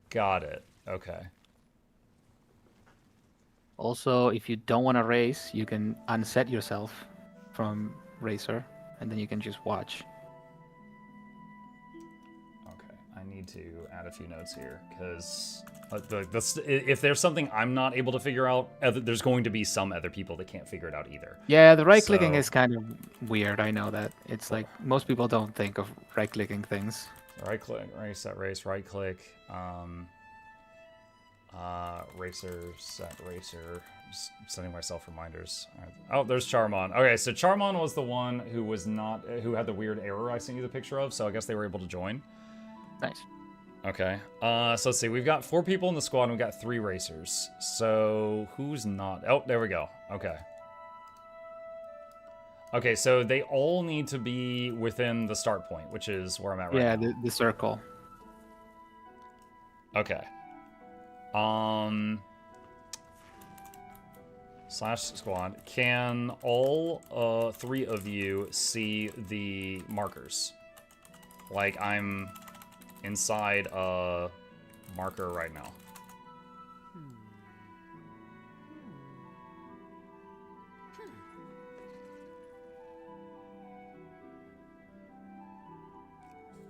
Got it. Okay. Also, if you don't want to race, you can unset yourself from Racer, and then you can just watch. Okay, I need to add a few notes here, because if there's something I'm not able to figure out, there's going to be some other people that can't figure it out either. Yeah, the right-clicking is kind of weird, I know that. It's like, most people don't think of right-clicking things. Right-click, race, set race, right-click, racer, set racer. Just sending myself reminders. Right. Oh, there's Charmon. Okay, so Charmon was the one who had the weird error I sent you the picture of, so I guess they were able to join. Nice. Okay. So let's see. We've got 4 people in the squad and we've got 3 racers. So who's not? Oh, there we go. Okay. Okay, so they all need to be within the start point, which is where I'm at right now. Yeah, the circle. Okay. Slash squad. Can all 3 of you see the markers? Like I'm inside a marker right now.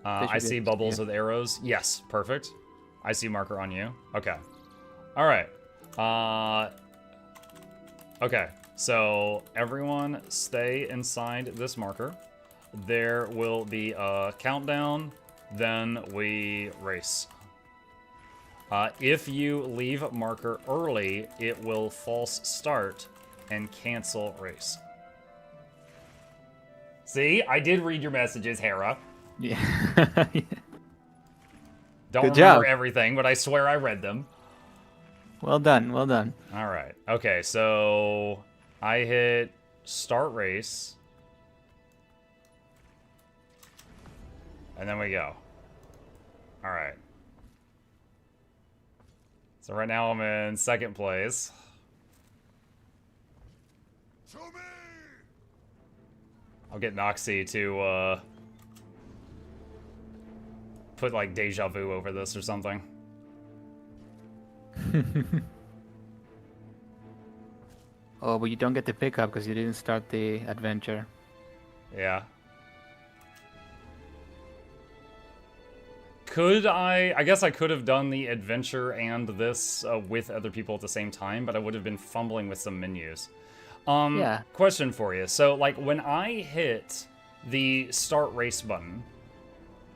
I see bubbles with arrows. Yes, perfect. I see marker on you. Okay. All right. Okay, so everyone stay inside this marker. There will be a countdown, then we race. If you leave marker early, it will false start and cancel race. See, I did read your messages, Hera. Yeah. Don't Good remember job. everything, but I swear I read them. Well done, well done. All right. Okay, so I hit start race. And then we go. All right. So right now I'm in 2nd place. Show me! I'll get Noxxi to put like deja vu over this or something. Oh, but you don't get the pickup because you didn't start the adventure. Yeah. Could I guess I could have done the adventure and this with other people at the same time, but I would have been fumbling with some menus. Yeah. Question for you. So, like, when I hit the start race button,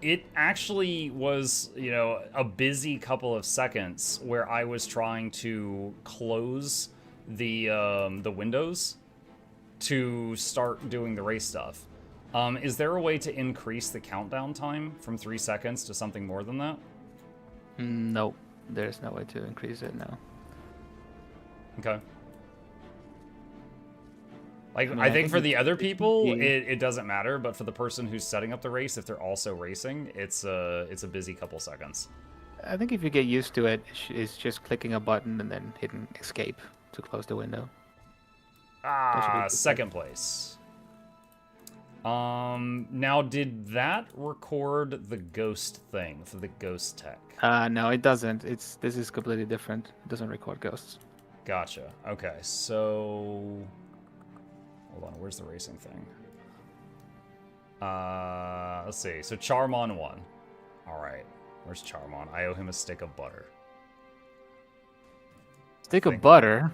it actually was, you know, a busy couple of seconds where I was trying to close the windows to start doing the race stuff. Is there a way to increase the countdown time from 3 seconds to something more than that? No, there's no way to increase it now. Okay. Like, I mean, I think for it's- the other people, yeah. it doesn't matter, but for the person who's setting up the race, if they're also racing, it's a busy couple seconds. I think if you get used to it, it's just clicking a button and then hitting escape to close the window. Ah, 2nd place. Now did that record the ghost thing for the ghost tech? No, it doesn't. This is completely different. It doesn't record ghosts. Gotcha. Okay, so hold on, where's the racing thing? Let's see. So Charmon won. All right, where's Charmon? I owe him a stick of butter. Stick of butter?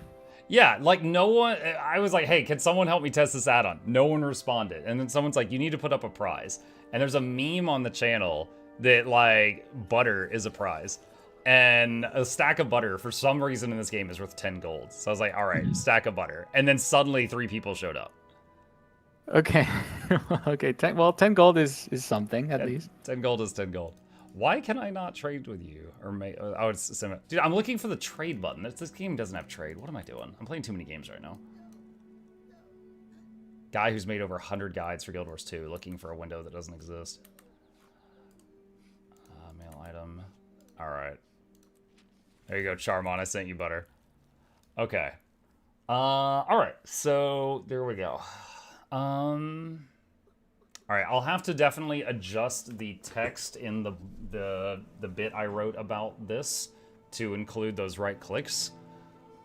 Yeah, like no one, I was like, hey, can someone help me test this add-on? No one responded. And then someone's like, you need to put up a prize. And there's a meme on the channel that like butter is a prize. And a stack of butter for some reason in this game is worth 10 gold. So I was like, all right, stack of butter. And then suddenly 3 people showed up. Okay. Okay, 10 gold is something at least. 10 gold is 10 gold. Why can I not trade with you? Or I would assume, dude, I'm looking for the trade button. This game doesn't have trade. What am I doing? I'm playing too many games right now. Guy who's made over 100 guides for Guild Wars 2, looking for a window that doesn't exist. Mail item. All right. There you go, Charmon. I sent you butter. Okay. All right. So there we go. All right, I'll have to definitely adjust the text in the bit I wrote about this to include those right clicks.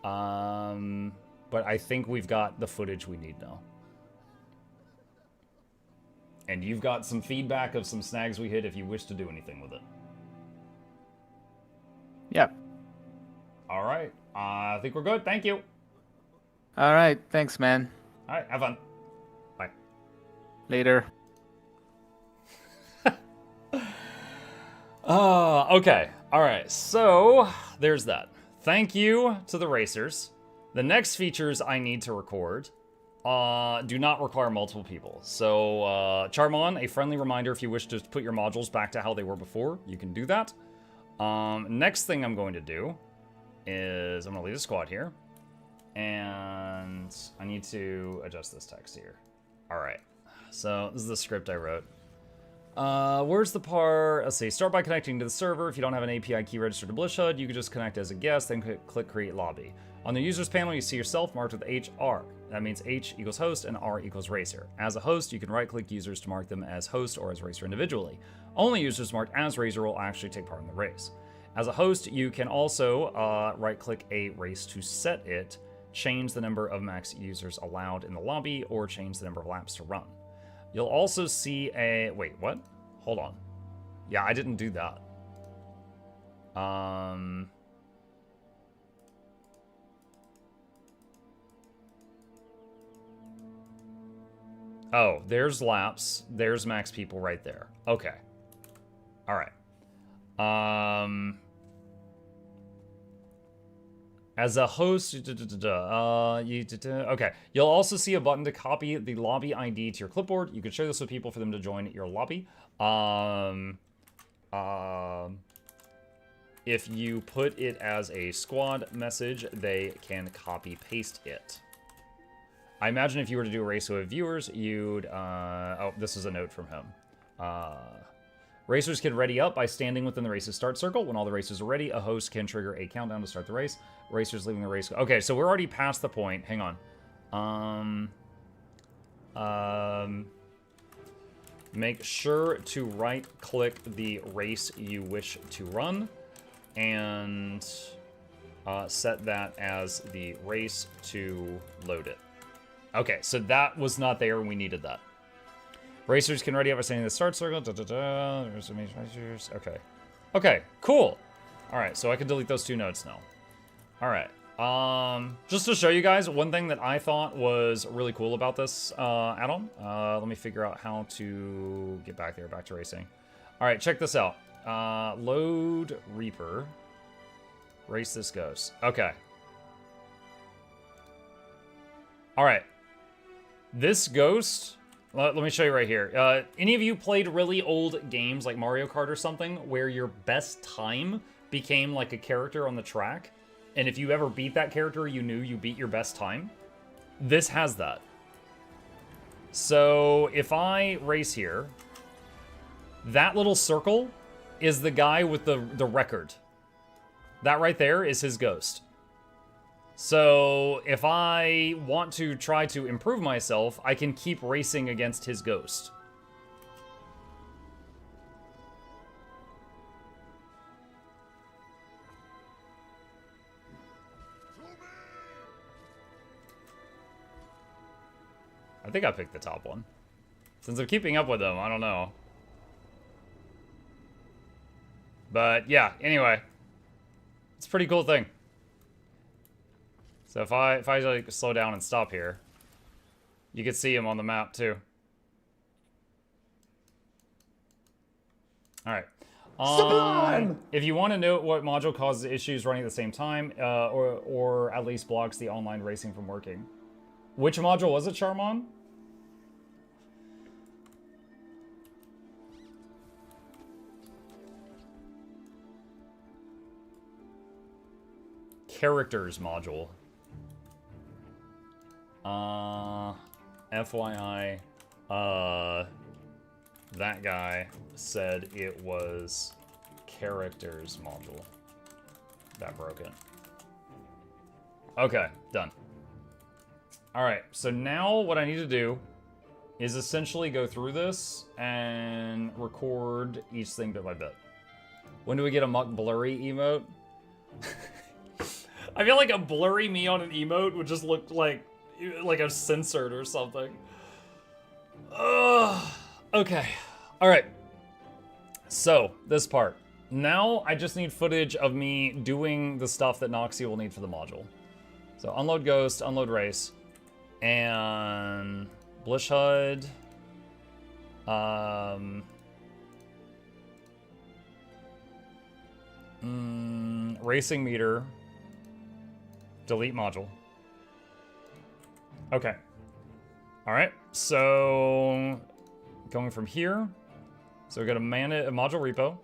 But I think we've got the footage we need now. And you've got some feedback of some snags we hit if you wish to do anything with it. Yep. All right, I think we're good. Thank you. All right, thanks, man. All right, have fun. Bye. Later. Okay. All right. So there's that. Thank you to the racers. The next features I need to record do not require multiple people. So Charmon, a friendly reminder if you wish to put your modules back to how they were before, you can do that. Next thing I'm going to do is I'm going to leave the squad here. And I need to adjust this text here. All right. So this is the script I wrote. Where's the part? Let's see. Start by connecting to the server. If you don't have an API key registered to BlishHUD, you can just connect as a guest, then click Create Lobby. On the users panel, you see yourself marked with HR. That means H equals host and R equals racer. As a host, you can right-click users to mark them as host or as racer individually. Only users marked as racer will actually take part in the race. As a host, you can also right-click a race to set it, change the number of max users allowed in the lobby, or change the number of laps to run. You'll also see a... Wait, what? Hold on. Yeah, I didn't do that. Oh, there's laps. There's max people right there. Okay. All right. As a host, okay. You'll also see a button to copy the lobby ID to your clipboard. You can share this with people for them to join your lobby. If you put it as a squad message, they can copy paste it. I imagine if you were to do a race with viewers, you'd, oh, this is a note from him. Racers can ready up by standing within the race's start circle. When all the racers are ready, a host can trigger a countdown to start the race. Racers leaving the race. Okay, so we're already past the point. Hang on. Make sure to right-click the race you wish to run and set that as the race to load it. Okay, so that was not there. We needed that. Racers can ready up by standing in the start circle. Okay. Okay, cool. All right, so I can delete those two notes now. All right. Just to show you guys, one thing that I thought was really cool about this add-on. Let me figure out how to get back there, back to racing. All right, check this out. Load Reaper. Race this ghost. Okay. All right. This ghost... Let me show you right here. Any of you played really old games like Mario Kart or something where your best time became like a character on the track? And if you ever beat that character, you knew you beat your best time? This has that. So if I race here, that little circle is the guy with the record. That right there is his ghost. So if I want to try to improve myself, I can keep racing against his ghost. I think I picked the top one. Since I'm keeping up with them, I don't know. But yeah, anyway. It's a pretty cool thing. So if I like slow down and stop here, you can see him on the map too. All right. Sublime! If you want to know what module causes issues running at the same time, or at least blocks the online racing from working. Which module was it, Charmon? Characters module. FYI, that guy said it was characters module that broke it. Okay, done. All right, so now what I need to do is essentially go through this and record each thing bit by bit. When do we get a Muck blurry emote? I feel like a blurry me on an emote would just look like a censored or something. Okay. All right. So, this part. Now, I just need footage of me doing the stuff that Noxxi will need for the module. So, unload Ghost, unload Race, and BlishHUD. Racing meter. Delete module. Okay. All right. So going from here, so we got a module repo,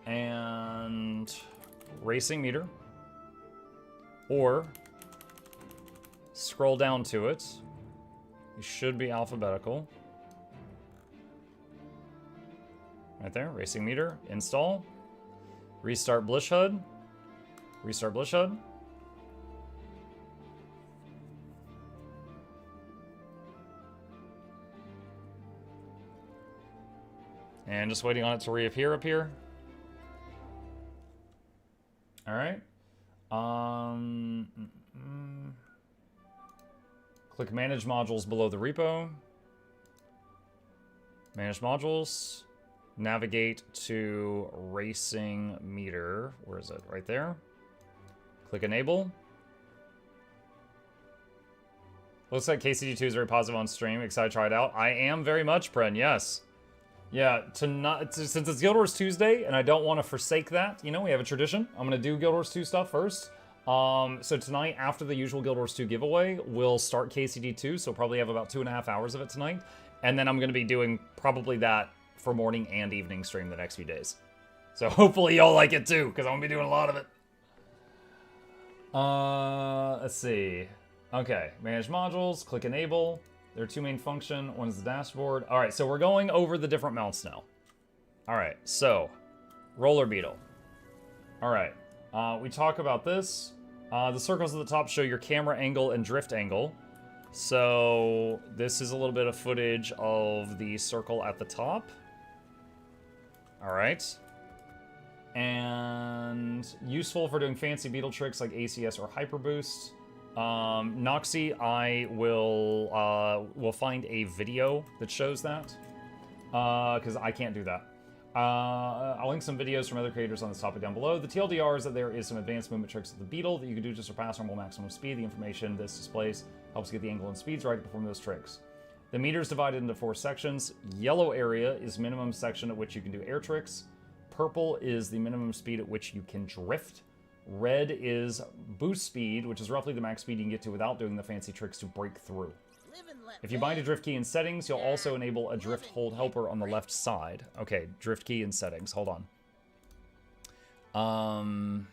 and racing meter, or scroll down to it. It should be alphabetical. Right there, racing meter, install, restart Blish HUD, restart Blish HUD. And just waiting on it to reappear up here. All right. Click Manage Modules below the repo. Manage Modules. Navigate to Racing Meter. Where is it? Right there. Click Enable. Looks like KCG2 is very positive on stream. Excited to try it out. I am very much, Pren. Yes. Yeah, since it's Guild Wars Tuesday, and I don't want to forsake that, you know, we have a tradition. I'm going to do Guild Wars 2 stuff first. So tonight, after the usual Guild Wars 2 giveaway, we'll start KCD2, so probably have about 2.5 hours of it tonight. And then I'm going to be doing probably that for morning and evening stream the next few days. So hopefully y'all like it too, because I'm going to be doing a lot of it. Let's see. Okay, manage modules, click enable. There are two main functions. One is the dashboard. All right, so we're going over the different mounts now. All right, so roller beetle. All right, we talk about this. The circles at the top show your camera angle and drift angle. So this is a little bit of footage of the circle at the top. All right. And useful for doing fancy beetle tricks like ACS or Hyper Boost. Noxxi, I will find a video that shows that, because I can't do that. I'll link some videos from other creators on this topic down below. The TLDR is that there is some advanced movement tricks with the Beetle that you can do to surpass normal maximum speed. The information this displays helps get the angle and speeds right to perform those tricks. The meter is divided into 4 sections. Yellow area is minimum section at which you can do air tricks. Purple is the minimum speed at which you can drift. Red is boost speed, which is roughly the max speed you can get to without doing the fancy tricks to break through. If you bind a drift key in settings, you'll also enable a drift hold helper on the left side. Okay, drift key in settings. Hold on.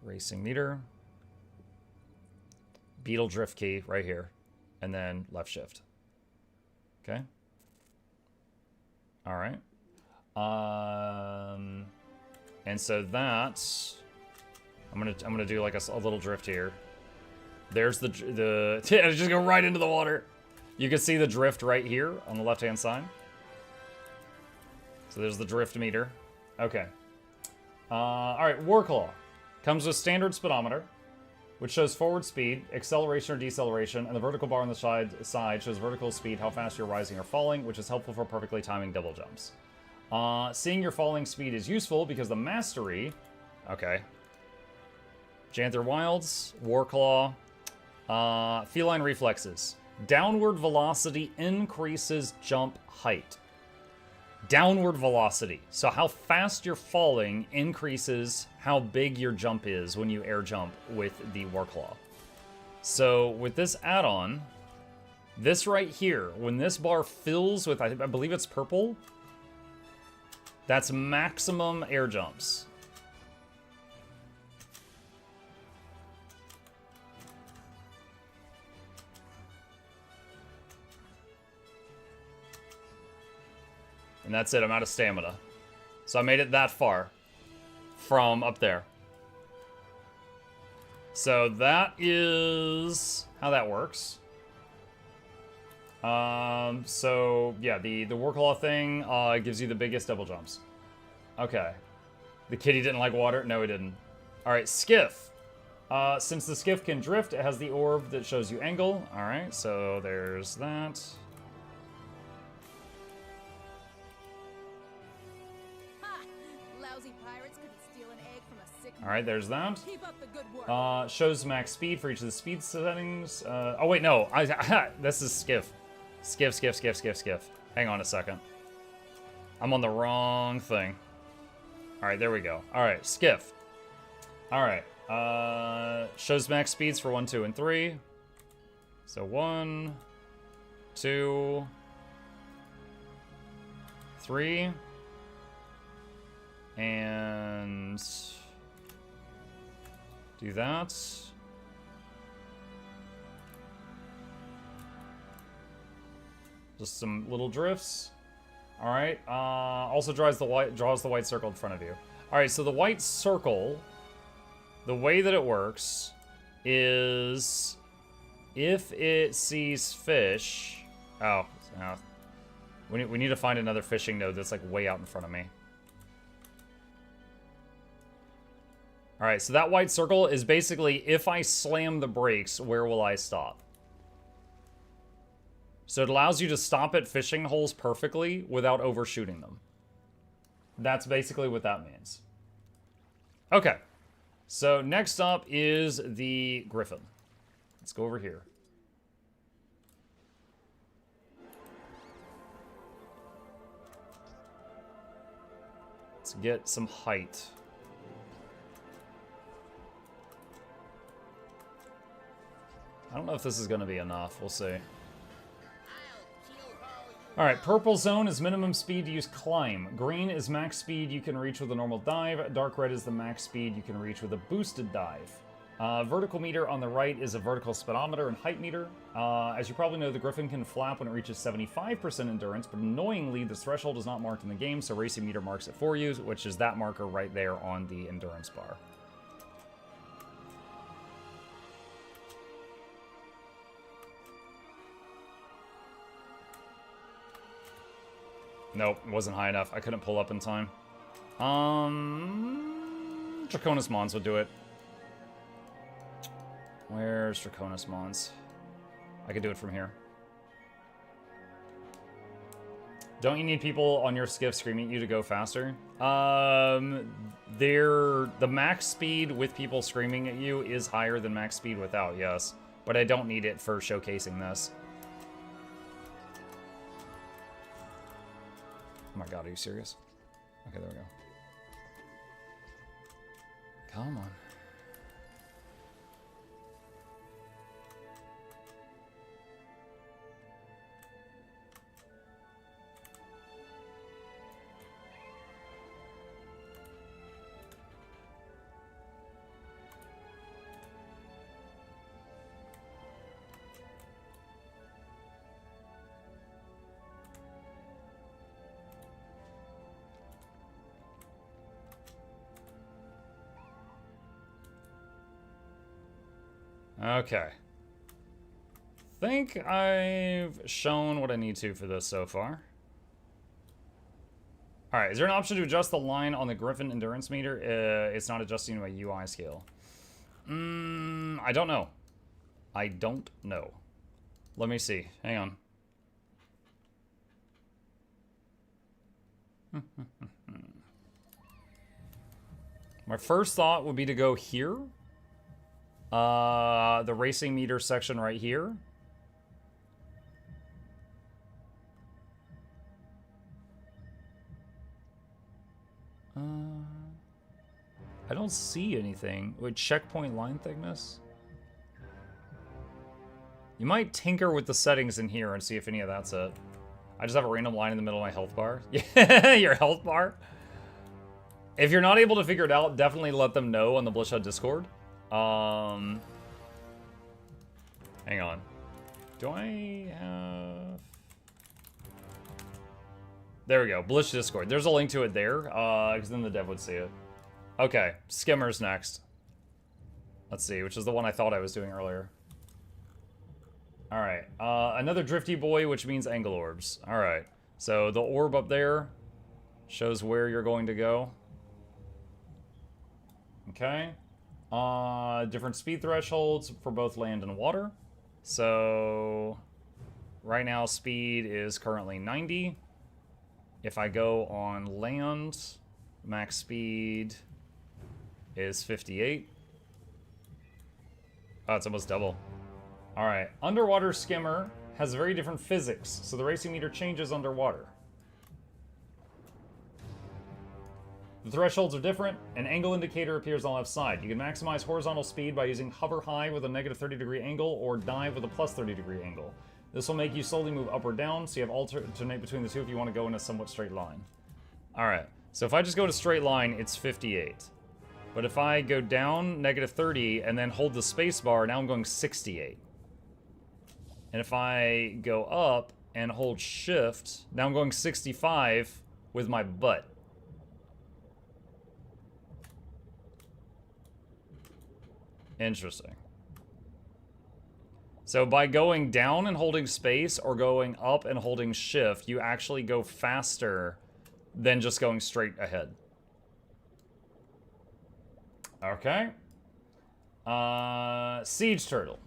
Racing meter. Beetle drift key right here. And then left shift. Okay. All right. And so that's... I'm gonna do like a little drift here. There's the just go right into the water. You can see the drift right here on the left-hand side. So there's the drift meter. Okay. All right, Warclaw comes with standard speedometer, which shows forward speed, acceleration or deceleration, and the vertical bar on the side shows vertical speed, how fast you're rising or falling, which is helpful for perfectly timing double jumps. Seeing your falling speed is useful because the mastery... Okay. Janther Wilds, Warclaw, Feline Reflexes. Downward velocity increases jump height. Downward velocity. So how fast you're falling increases how big your jump is when you air jump with the Warclaw. So with this add-on, this right here, when this bar fills with, I believe it's purple, that's maximum air jumps. And that's it, I'm out of stamina. So I made it that far from up there. So that is how that works. So yeah, the Warclaw thing gives you the biggest double jumps. Okay. The kitty didn't like water? No, he didn't. Alright, Skiff. Since the Skiff can drift, it has the orb that shows you angle. Alright, so there's that. All right, there's that. Shows max speed for each of the speed settings. Oh wait, no, this is Skiff. Skiff. Hang on a second. I'm on the wrong thing. All right, there we go. All right, Skiff. All right, shows max speeds for 1, 2, and 3. So 1, 2, 3. And do that. Just some little drifts. All right. Also draws the white circle in front of you. All right. So the white circle, the way that it works is if it sees fish. Oh, we need to find another fishing node that's like way out in front of me. All right. So that white circle is basically if I slam the brakes, where will I stop? So it allows you to stop at fishing holes perfectly without overshooting them. That's basically what that means. Okay. So next up is the griffin. Let's go over here. Let's get some height. I don't know if this is going to be enough. We'll see. Alright, purple zone is minimum speed to use climb. Green is max speed you can reach with a normal dive. Dark red is the max speed you can reach with a boosted dive. Vertical meter on the right is a vertical speedometer and height meter. As you probably know, the Griffin can flap when it reaches 75% endurance, but annoyingly, this threshold is not marked in the game, so Racing Meter marks it for you, which is that marker right there on the endurance bar. Nope, it wasn't high enough. I couldn't pull up in time. Draconis Mons would do it. Where's Draconis Mons? I could do it from here. Don't you need people on your skiff screaming at you to go faster? The max speed with people screaming at you is higher than max speed without, yes. But I don't need it for showcasing this. Oh my god, are you serious? Okay, there we go. Come on. Okay. Think I've shown what I need to for this so far. Alright, is there an option to adjust the line on the Griffin endurance meter? It's not adjusting to my UI scale. I don't know. I don't know. Let me see. Hang on. My first thought would be to go here. The racing meter section right here. I don't see anything. Wait, checkpoint line thickness? You might tinker with the settings in here and see if any of that's it. I just have a random line in the middle of my health bar. Yeah, your health bar. If you're not able to figure it out, definitely let them know on the Bloodshed Discord. Hang on. Do I have... There we go. Blish Discord. There's a link to it there, because then the dev would see it. Okay. Skimmer's next. Let's see, which is the one I thought I was doing earlier. Alright. Another Drifty Boy, which means Angle Orbs. Alright. So the orb up there shows where you're going to go. Okay. Different speed thresholds for both land and water. So right now speed is currently 90. If I go on land, max speed is 58. Oh, it's almost double. All right, underwater skimmer has very different physics, so the racing meter changes underwater. The thresholds are different. An angle indicator appears on the left side. You can maximize horizontal speed by using hover high with a -30 degree angle or dive with a +30 degree angle. This will make you slowly move up or down, so you have alternate between the two if you want to go in a somewhat straight line. Alright, so if I just go in a straight line, it's 58. But if I go down, -30, and then hold the space bar, now I'm going 68. And if I go up and hold shift, now I'm going 65 with my butt. Interesting. So by going down and holding space or going up and holding shift, you actually go faster than just going straight ahead. Okay. Siege turtle.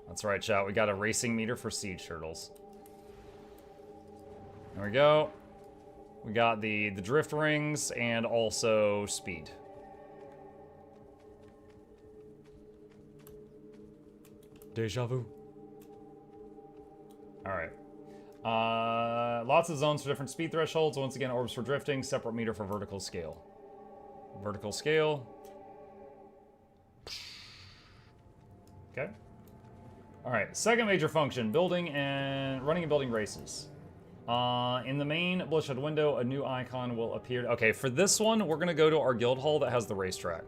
That's right, chat. We got a racing meter for siege turtles. There we go. We got the drift rings and also speed. Deja vu. Alright. Lots of zones for different speed thresholds. Once again, orbs for drifting, separate meter for vertical scale. Vertical scale. Okay. Alright, second major function, running and building races. In the main Bloodshed window, a new icon will appear. Okay, for this one, we're gonna go to our guild hall that has the racetrack.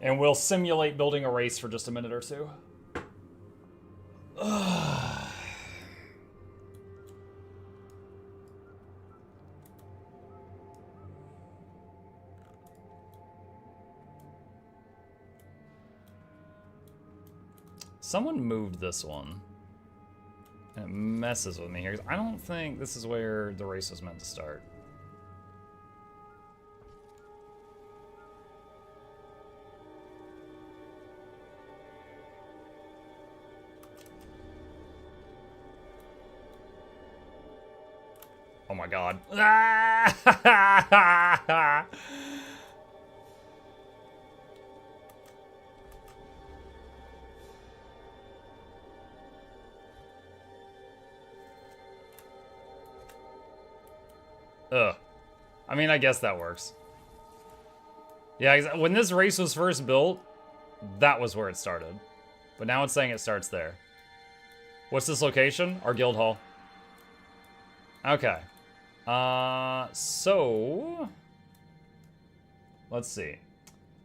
And we'll simulate building a race for just a minute or two. Someone moved this one. And it messes with me here. I don't think this is where the race was meant to start. Oh my god. Ugh. I mean, I guess that works. Yeah, when this race was first built, that was where it started. But now it's saying it starts there. What's this location? Our guild hall. Okay. So... let's see.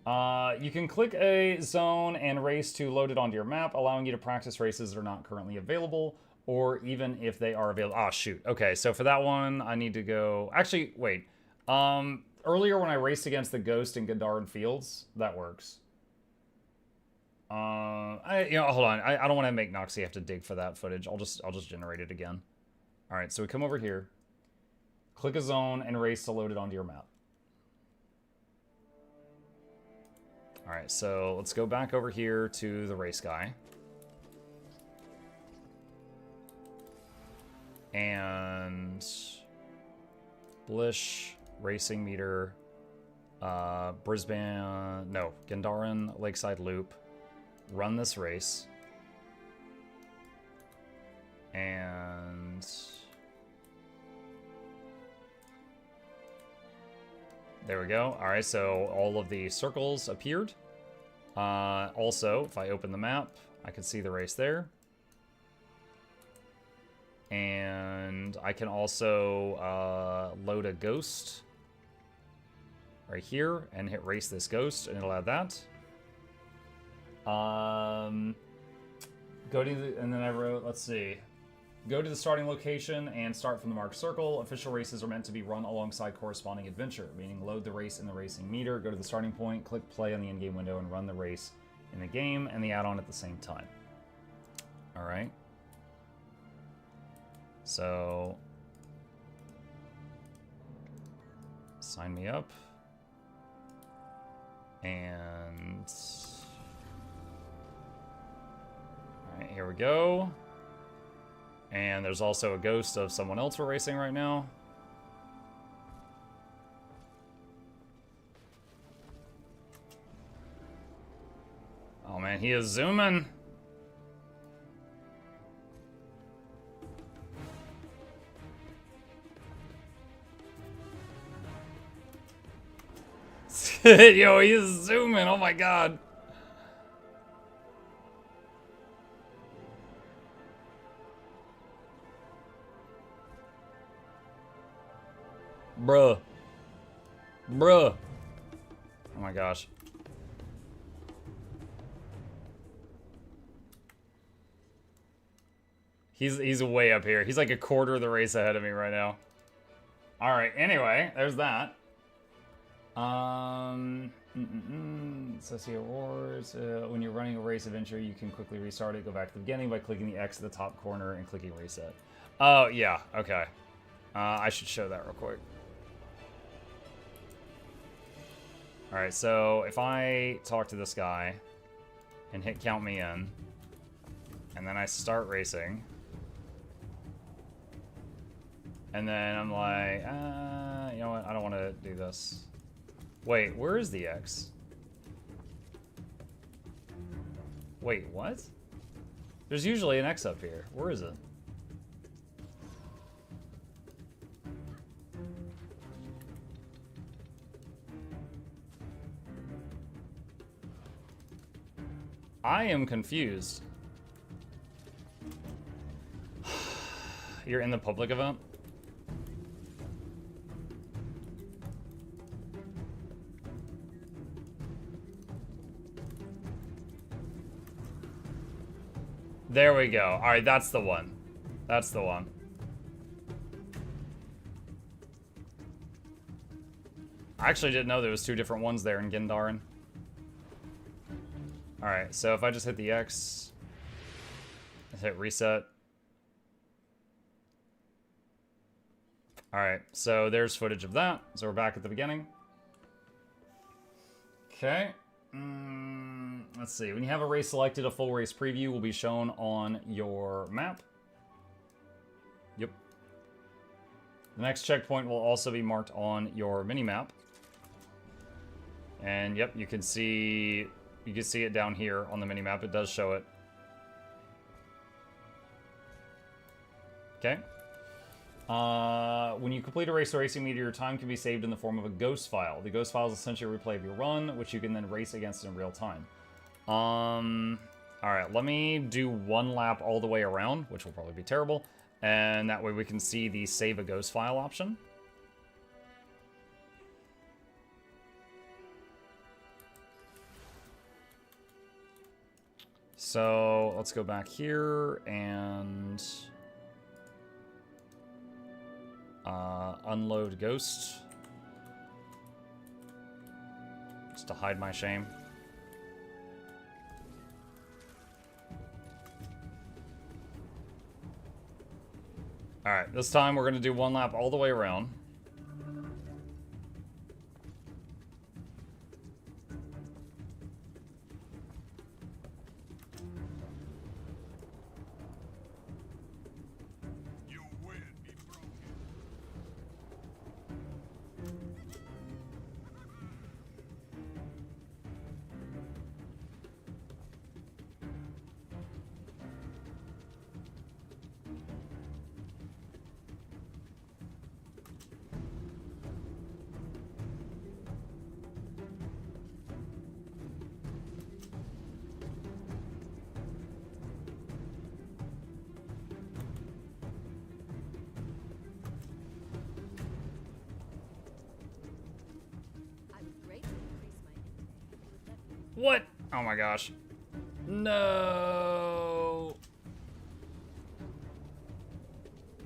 You can click a zone and race to load it onto your map, allowing you to practice races that are not currently available, or even if they are available. Ah, shoot. Okay, so for that one, I need to go... actually, wait. Earlier when I raced against the Ghost in Gandaran Fields, that works. Hold on. I don't want to make Noxxi have to dig for that footage. I'll just generate it again. All right, so we come over here, click a zone, and race to load it onto your map. All right, so let's go back over here to the race guy. And Blish, racing meter, Brisbane, no, Gandaran Lakeside Loop. Run this race. And there we go. All right, so all of the circles appeared. Also, if I open the map, I can see the race there. And I can also load a ghost right here and hit race this ghost, and it'll add that. Go to the, and then I wrote, let's see. Go to the starting location and start from the marked circle. Official races are meant to be run alongside corresponding adventure, meaning load the race in the racing meter, go to the starting point, click play on the in-game window, and run the race in the game and the add-on at the same time. All right. So, sign me up. And, all right, here we go. And there's also a ghost of someone else we're racing right now. Oh man, he is zooming. Yo, he's zooming, oh my god. Bruh. Bruh. Oh my gosh. He's way up here. He's like a quarter of the race ahead of me right now. All right, anyway, there's that. Associate Wars. When you're running a race adventure, you can quickly restart it. Go back to the beginning by clicking the X at the top corner and clicking reset. Oh, yeah, okay. I should show that real quick. All right, so if I talk to this guy and hit count me in, and then I start racing, and then I'm like, you know what? I don't want to do this. Wait, where is the X? Wait, what? There's usually an X up here. Where is it? I am confused. You're in the public event? There we go. All right, that's the one. That's the one. I actually didn't know there was two different ones there in Gindarin. All right, so if I just hit the X, hit reset. All right, so there's footage of that. So we're back at the beginning. Okay. Let's see. When you have a race selected, a full race preview will be shown on your map. Yep. The next checkpoint will also be marked on your mini-map. And yep, you can see it down here on the mini-map. It does show it. Okay. When you complete a race or racing meter, your time can be saved in the form of a ghost file. The ghost file is essentially a replay of your run, which you can then race against in real time. Alright, let me do one lap all the way around, which will probably be terrible. And that way we can see the save a ghost file option. So let's go back here and unload ghost. Just to hide my shame. Alright, this time we're going to do one lap all the way around. What? Oh my gosh. No.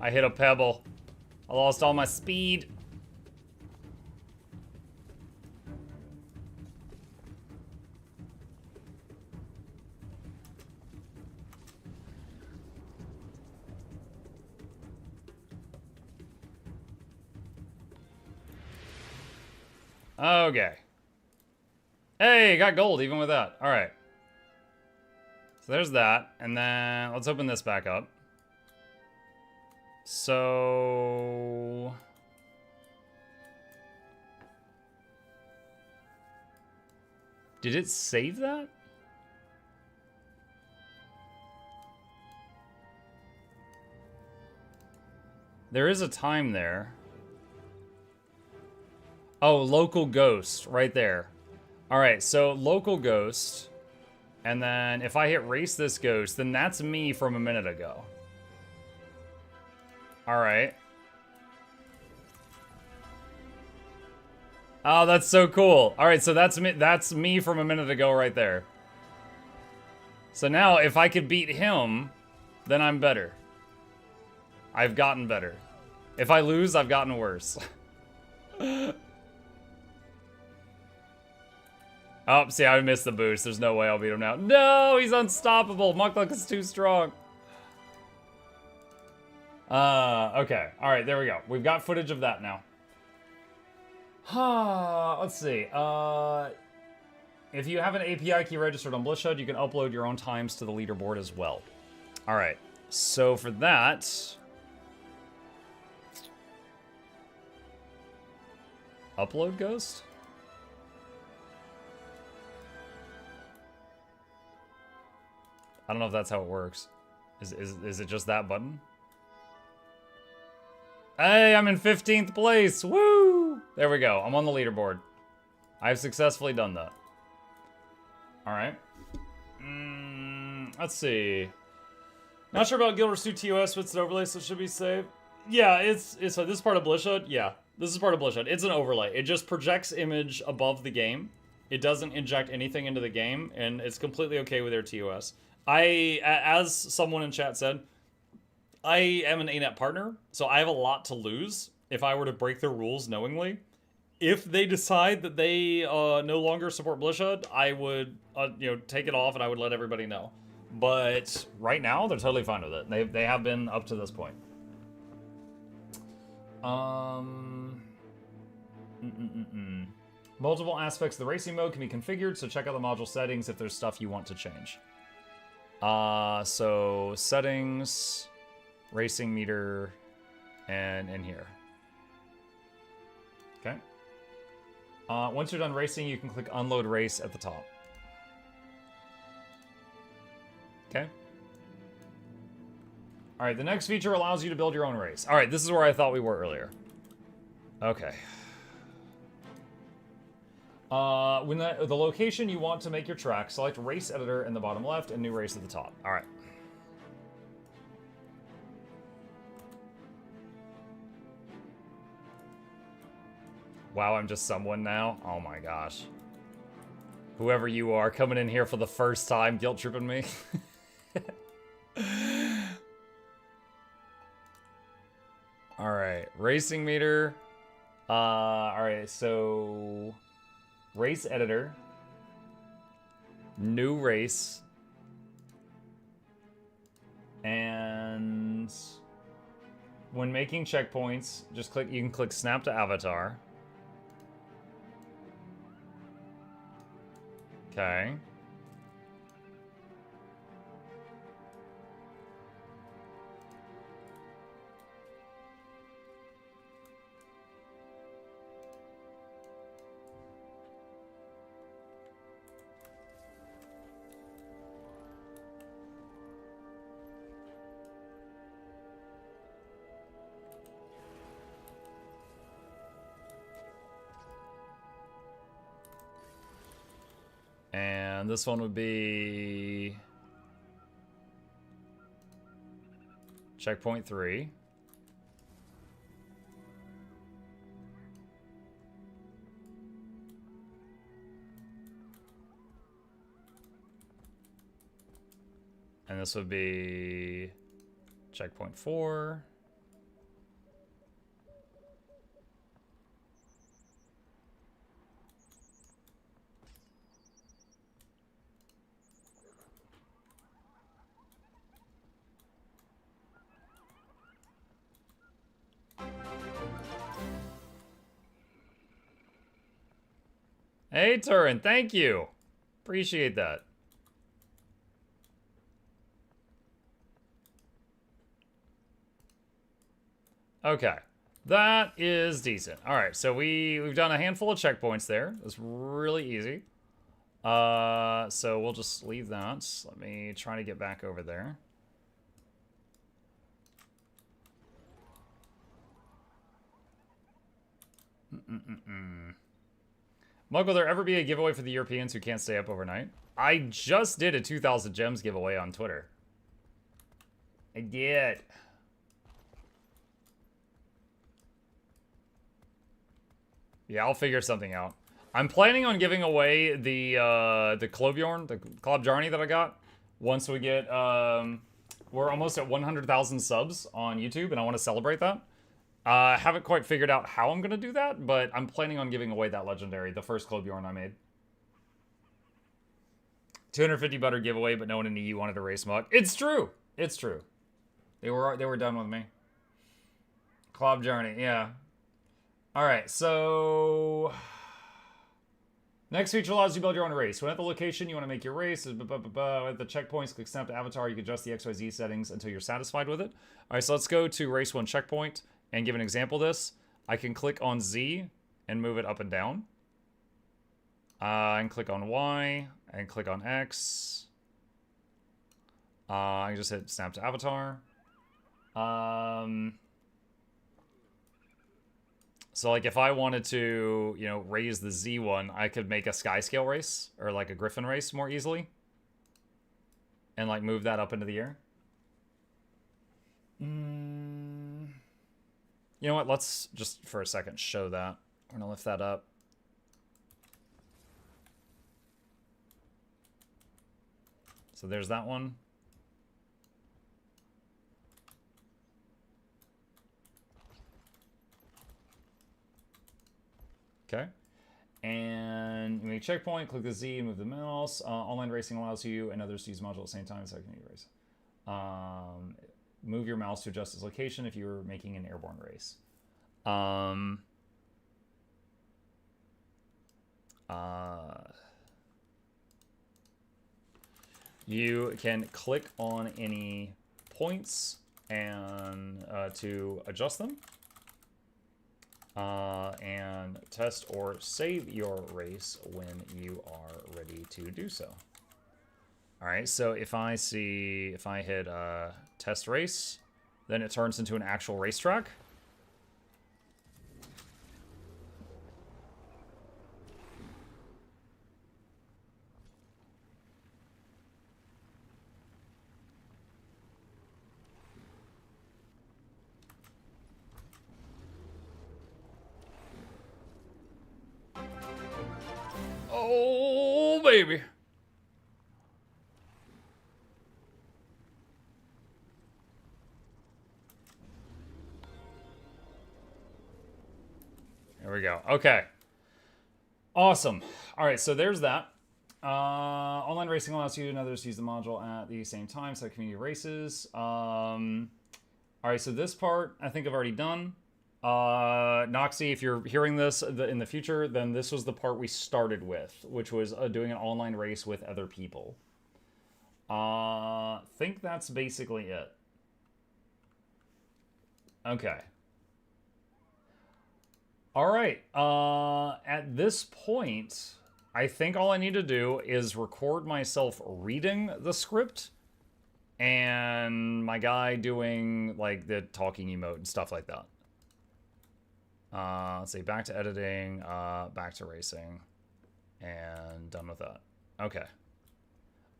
I hit a pebble. I lost all my speed. Okay. Hey, got gold even with that. All right. So there's that. And then let's open this back up. So... did it save that? There is a time there. Oh, local ghost right there. All right, so local ghost, and then if I hit race this ghost, then that's me from a minute ago. All right. Oh, that's so cool. All right, so that's me from a minute ago right there. So now if I could beat him, then I'm better. I've gotten better. If I lose, I've gotten worse. Oh, see, I missed the boost. There's no way I'll beat him now. No, he's unstoppable. Mukluk is too strong. Okay. All right, there we go. We've got footage of that now. Let's see. If you have an API key registered on Blisshood, you can upload your own times to the leaderboard as well. All right. So for that... Upload Ghost? I don't know if that's how it works. Is it just that button? Hey, I'm in 15th place! Woo! There we go. I'm on the leaderboard. I've successfully done that. Alright. Let's see. Not sure about Guild Wars 2 TOS, but it's an overlay, so it should be saved. Yeah, it's this is part of Blisshood? Yeah, this is part of Blisshood. It's an overlay. It just projects image above the game. It doesn't inject anything into the game, and it's completely okay with their TOS. As someone in chat said, I am an ANET partner, so I have a lot to lose if I were to break their rules knowingly. If they decide that they no longer support Blisshood, I would take it off and I would let everybody know. But right now, they're totally fine with it. They have been up to this point. Multiple aspects of the racing mode can be configured, so check out the module settings if there's stuff you want to change. So settings, racing meter, and in here. Okay. Once you're done racing, you can click unload race at the top. Okay. All right, the next feature allows you to build your own race. All right, this is where I thought we were earlier. Okay. When the location you want to make your track, select race editor in the bottom left and new race at the top. All right. Wow, I'm just someone now? Oh my gosh. Whoever you are, coming in here for the first time, guilt tripping me. Alright, racing meter. Alright, so... Race editor. New race. And... when making checkpoints, just click, you can click snap to avatar. Okay. And this one would be checkpoint 3. And this would be checkpoint 4. Hey, Turin, thank you. Appreciate that. Okay, that is decent. All right, so we've done a handful of checkpoints there. It's really easy. So we'll just leave that. Let me try to get back over there. Mug, will there ever be a giveaway for the Europeans who can't stay up overnight? I just did a 2,000 gems giveaway on Twitter. I did. Yeah, I'll figure something out. I'm planning on giving away the Cloviorn, the Klobjarni that I got. Once we get, we're almost at 100,000 subs on YouTube, and I want to celebrate that. Haven't quite figured out how I'm going to do that, but I'm planning on giving away that legendary, the first Cloviorn I made. 250 butter giveaway, but no one in the EU wanted to race Muck. It's true. It's true. They were done with me. Klobjarni, yeah. All right, so next feature allows you to build your own race. When at the location you want to make your race, at the checkpoints, click snap to avatar. You can adjust the XYZ settings until you're satisfied with it. All right, so let's go to race 1 checkpoint and give an example of this. I can click on Z and move it up and down. I can click on Y and click on X. I can just hit snap to avatar. So like if I wanted to, you know, raise the Z one, I could make a sky scale race or like a griffin race more easily. And like move that up into the air. You know what? Let's just for a second show that. We're gonna lift that up. So there's that one. Okay. And you make a checkpoint, click the Z and move the mouse. Online racing allows you and others to use the module at the same time, so I can race. Move your mouse to adjust its location if you're making an airborne race. You can click on any points and to adjust them. And test or save your race when you are ready to do so. All right, so if I hit test race, then it turns into an actual racetrack. Oh, baby. There we go. Okay. Awesome. All right, so there's that. Online racing allows you and others to use the module at the same time, so community races. All right, so this part I think I've already done. Noxxi, if you're hearing this in the future, then this was the part we started with, which was doing an online race with other people. Think that's basically it. Okay. All right. At this point, I think all I need to do is record myself reading the script and my guy doing like the talking emote and stuff like that. Let's see, back to editing, back to racing, and done with that. Okay.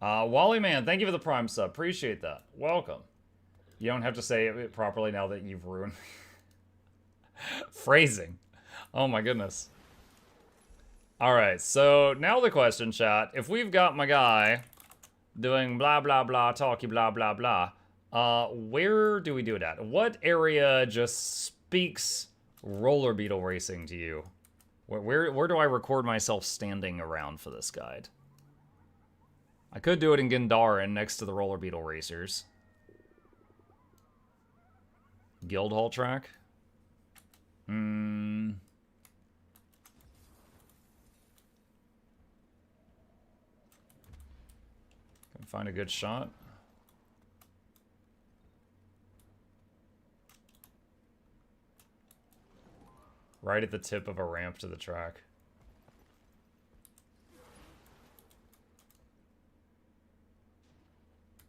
Wally Man, thank you for the Prime sub. Appreciate that. Welcome. You don't have to say it properly now that you've ruined phrasing. Oh my goodness. All right, so now the question, chat. If we've got my guy doing blah, blah, blah, talky, blah, blah, blah, where do we do it at? What area just speaks roller beetle racing to you? Where do I record myself standing around for this guide? I could do it in Gandharan next to the roller beetle racers. Guildhall track? Can find a good shot. Right at the tip of a ramp to the track.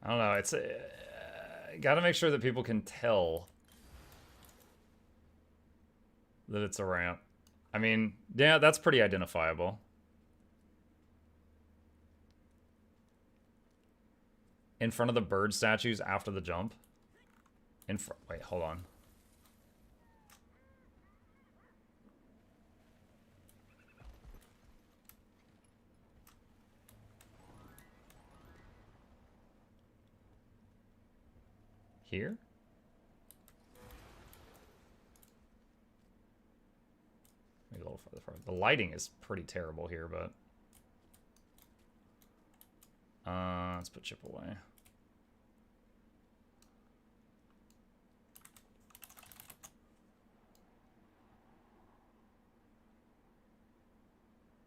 I don't know, it's gotta make sure that people can tell that it's a ramp. I mean, yeah, that's pretty identifiable. In front of the bird statues after the jump. Wait, hold on. here? Maybe a little further forward. The lighting is pretty terrible here, but... let's put chip away.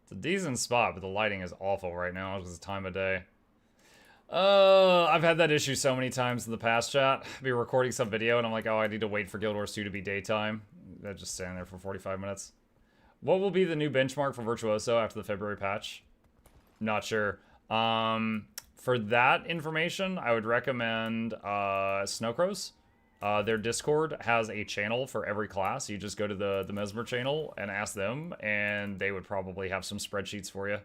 It's a decent spot, but the lighting is awful right now because it's the time of day. I've had that issue so many times in the past, chat. I'll be recording some video and I'm like, oh, I need to wait for Guild Wars 2 to be daytime. I just stand there for 45 minutes. What will be the new benchmark for Virtuoso after the February patch? Not sure. For that information, I would recommend Snowcrows. Their Discord has a channel for every class. You just go to the Mesmer channel and ask them, and they would probably have some spreadsheets for you.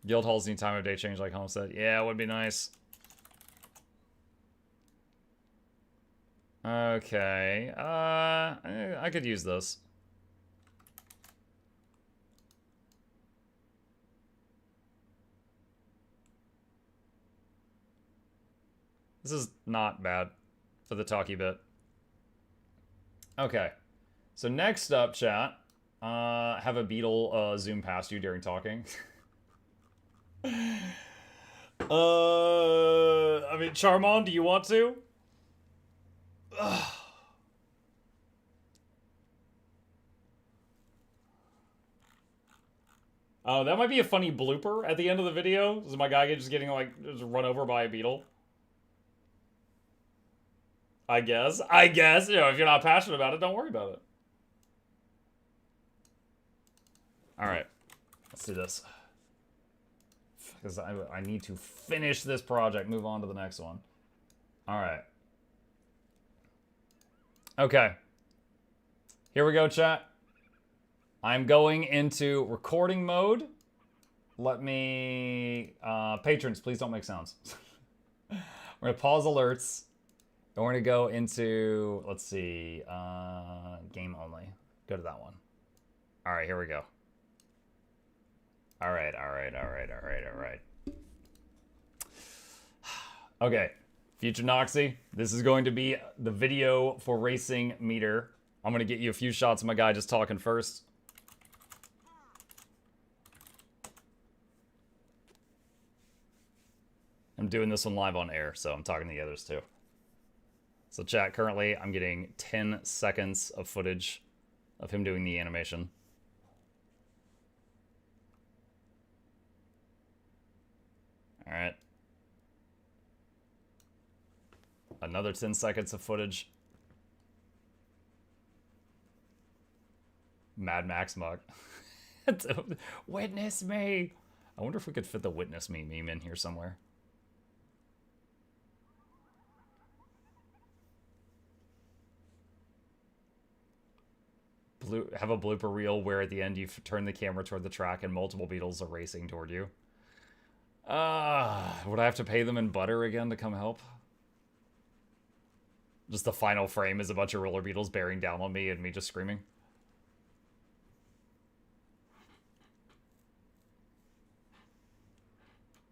Guild halls need time of day change like Homestead. Yeah, it would be nice. Okay. I could use this. This is not bad for the talkie bit. Okay. So next up, chat, have a Beetle zoom past you during talking. I mean, Charmon, do you want to? Oh, that might be a funny blooper at the end of the video. Is my guy just getting, like, just run over by a beetle? I guess. You know, if you're not passionate about it, don't worry about it. Alright. Let's do this. Because I need to finish this project, move on to the next one. Alright. Okay. Here we go, chat. I'm going into recording mode. Let me... patrons, please don't make sounds. We're going to pause alerts. And we're going to go into... Let's see. Game only. Go to that one. Alright, here we go. Alright. Okay. Future Noxxi, this is going to be the video for racing meter. I'm going to get you a few shots of my guy just talking first. I'm doing this one live on air, so I'm talking to the others too. So chat, currently I'm getting 10 seconds of footage of him doing the animation. Alright. Another 10 seconds of footage. Mad Max mug. Witness me! I wonder if we could fit the witness me meme in here somewhere. Have a blooper reel where at the end you turn the camera toward the track and multiple beetles are racing toward you. Would I have to pay them in butter again to come help? Just the final frame is a bunch of roller beetles bearing down on me and me just screaming.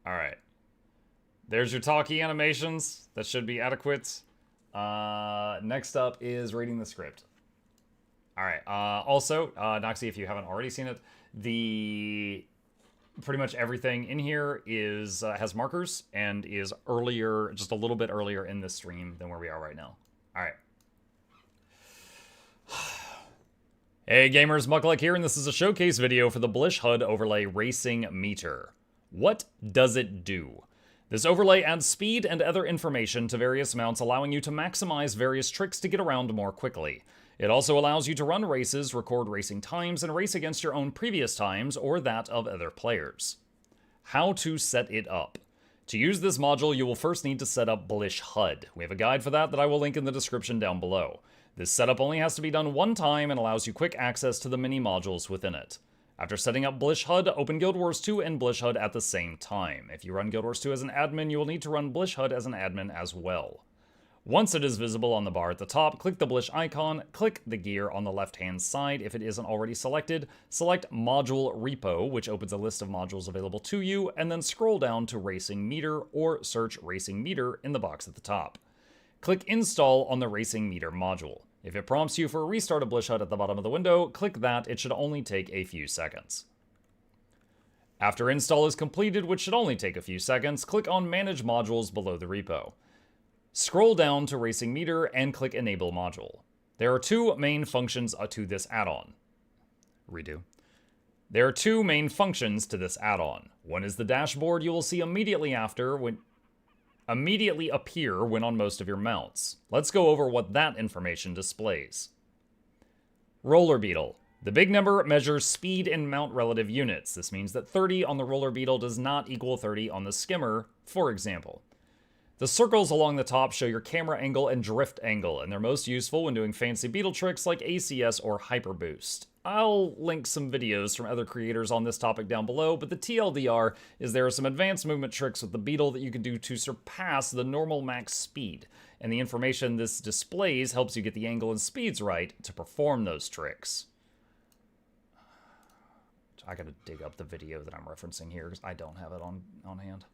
Alright. There's your talkie animations. That should be adequate. Next up is reading the script. Alright, also, Noxxi, if you haven't already seen it, pretty much everything in here is has markers and is earlier, just a little bit earlier in this stream than where we are right now. Alright. Hey gamers, Mukluk here, and this is a showcase video for the Blish HUD Overlay Racing Meter. What does it do? This overlay adds speed and other information to various mounts, allowing you to maximize various tricks to get around more quickly. It also allows you to run races, record racing times, and race against your own previous times or that of other players. How to set it up. To use this module, you will first need to set up Blish HUD. We have a guide for that I will link in the description down below. This setup only has to be done one time and allows you quick access to the mini modules within it. After setting up Blish HUD, open Guild Wars 2 and Blish HUD at the same time. If you run Guild Wars 2 as an admin, you will need to run Blish HUD as an admin as well. Once it is visible on the bar at the top, click the Blish icon, click the gear on the left-hand side if it isn't already selected, select Module Repo, which opens a list of modules available to you, and then scroll down to Racing Meter or search Racing Meter in the box at the top. Click Install on the Racing Meter module. If it prompts you for a restart of Blish HUD at the bottom of the window, click that. It should only take a few seconds. After install is completed, which should only take a few seconds, click on Manage Modules below the repo. Scroll down to Racing Meter and click Enable Module. There are two main functions to this add-on. There are two main functions to this add-on. One is the dashboard you will see immediately appear when on most of your mounts. Let's go over what that information displays. Roller Beetle. The big number measures speed in mount relative units. This means that 30 on the Roller Beetle does not equal 30 on the Skimmer, for example. The circles along the top show your camera angle and drift angle, and they're most useful when doing fancy Beetle tricks like ACS or Hyper Boost. I'll link some videos from other creators on this topic down below, but the TLDR is there are some advanced movement tricks with the Beetle that you can do to surpass the normal max speed, and the information this displays helps you get the angle and speeds right to perform those tricks. I gotta dig up the video that I'm referencing here because I don't have it on hand.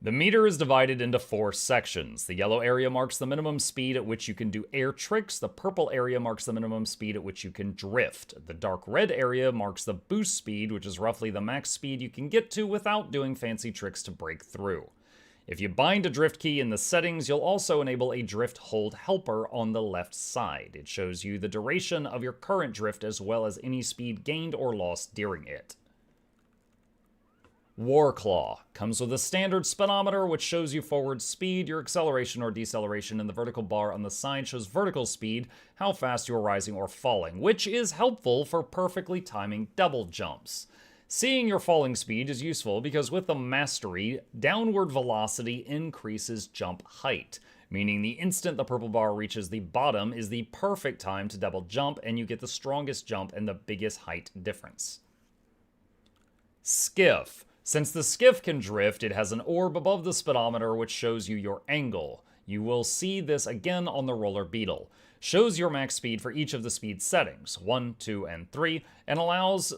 The meter is divided into 4 sections. The yellow area marks the minimum speed at which you can do air tricks. The purple area marks the minimum speed at which you can drift. The dark red area marks the boost speed, which is roughly the max speed you can get to without doing fancy tricks to break through. If you bind a drift key in the settings, you'll also enable a drift hold helper on the left side. It shows you the duration of your current drift as well as any speed gained or lost during it. Warclaw comes with a standard speedometer which shows you forward speed, your acceleration or deceleration, and the vertical bar on the side shows vertical speed, how fast you are rising or falling, which is helpful for perfectly timing double jumps. Seeing your falling speed is useful because with the mastery, downward velocity increases jump height, meaning the instant the purple bar reaches the bottom is the perfect time to double jump and you get the strongest jump and the biggest height difference. Skiff. Since the skiff can drift, it has an orb above the speedometer which shows you your angle. You will see this again on the Roller Beetle. Shows your max speed for each of the speed settings, 1, 2, and 3, and also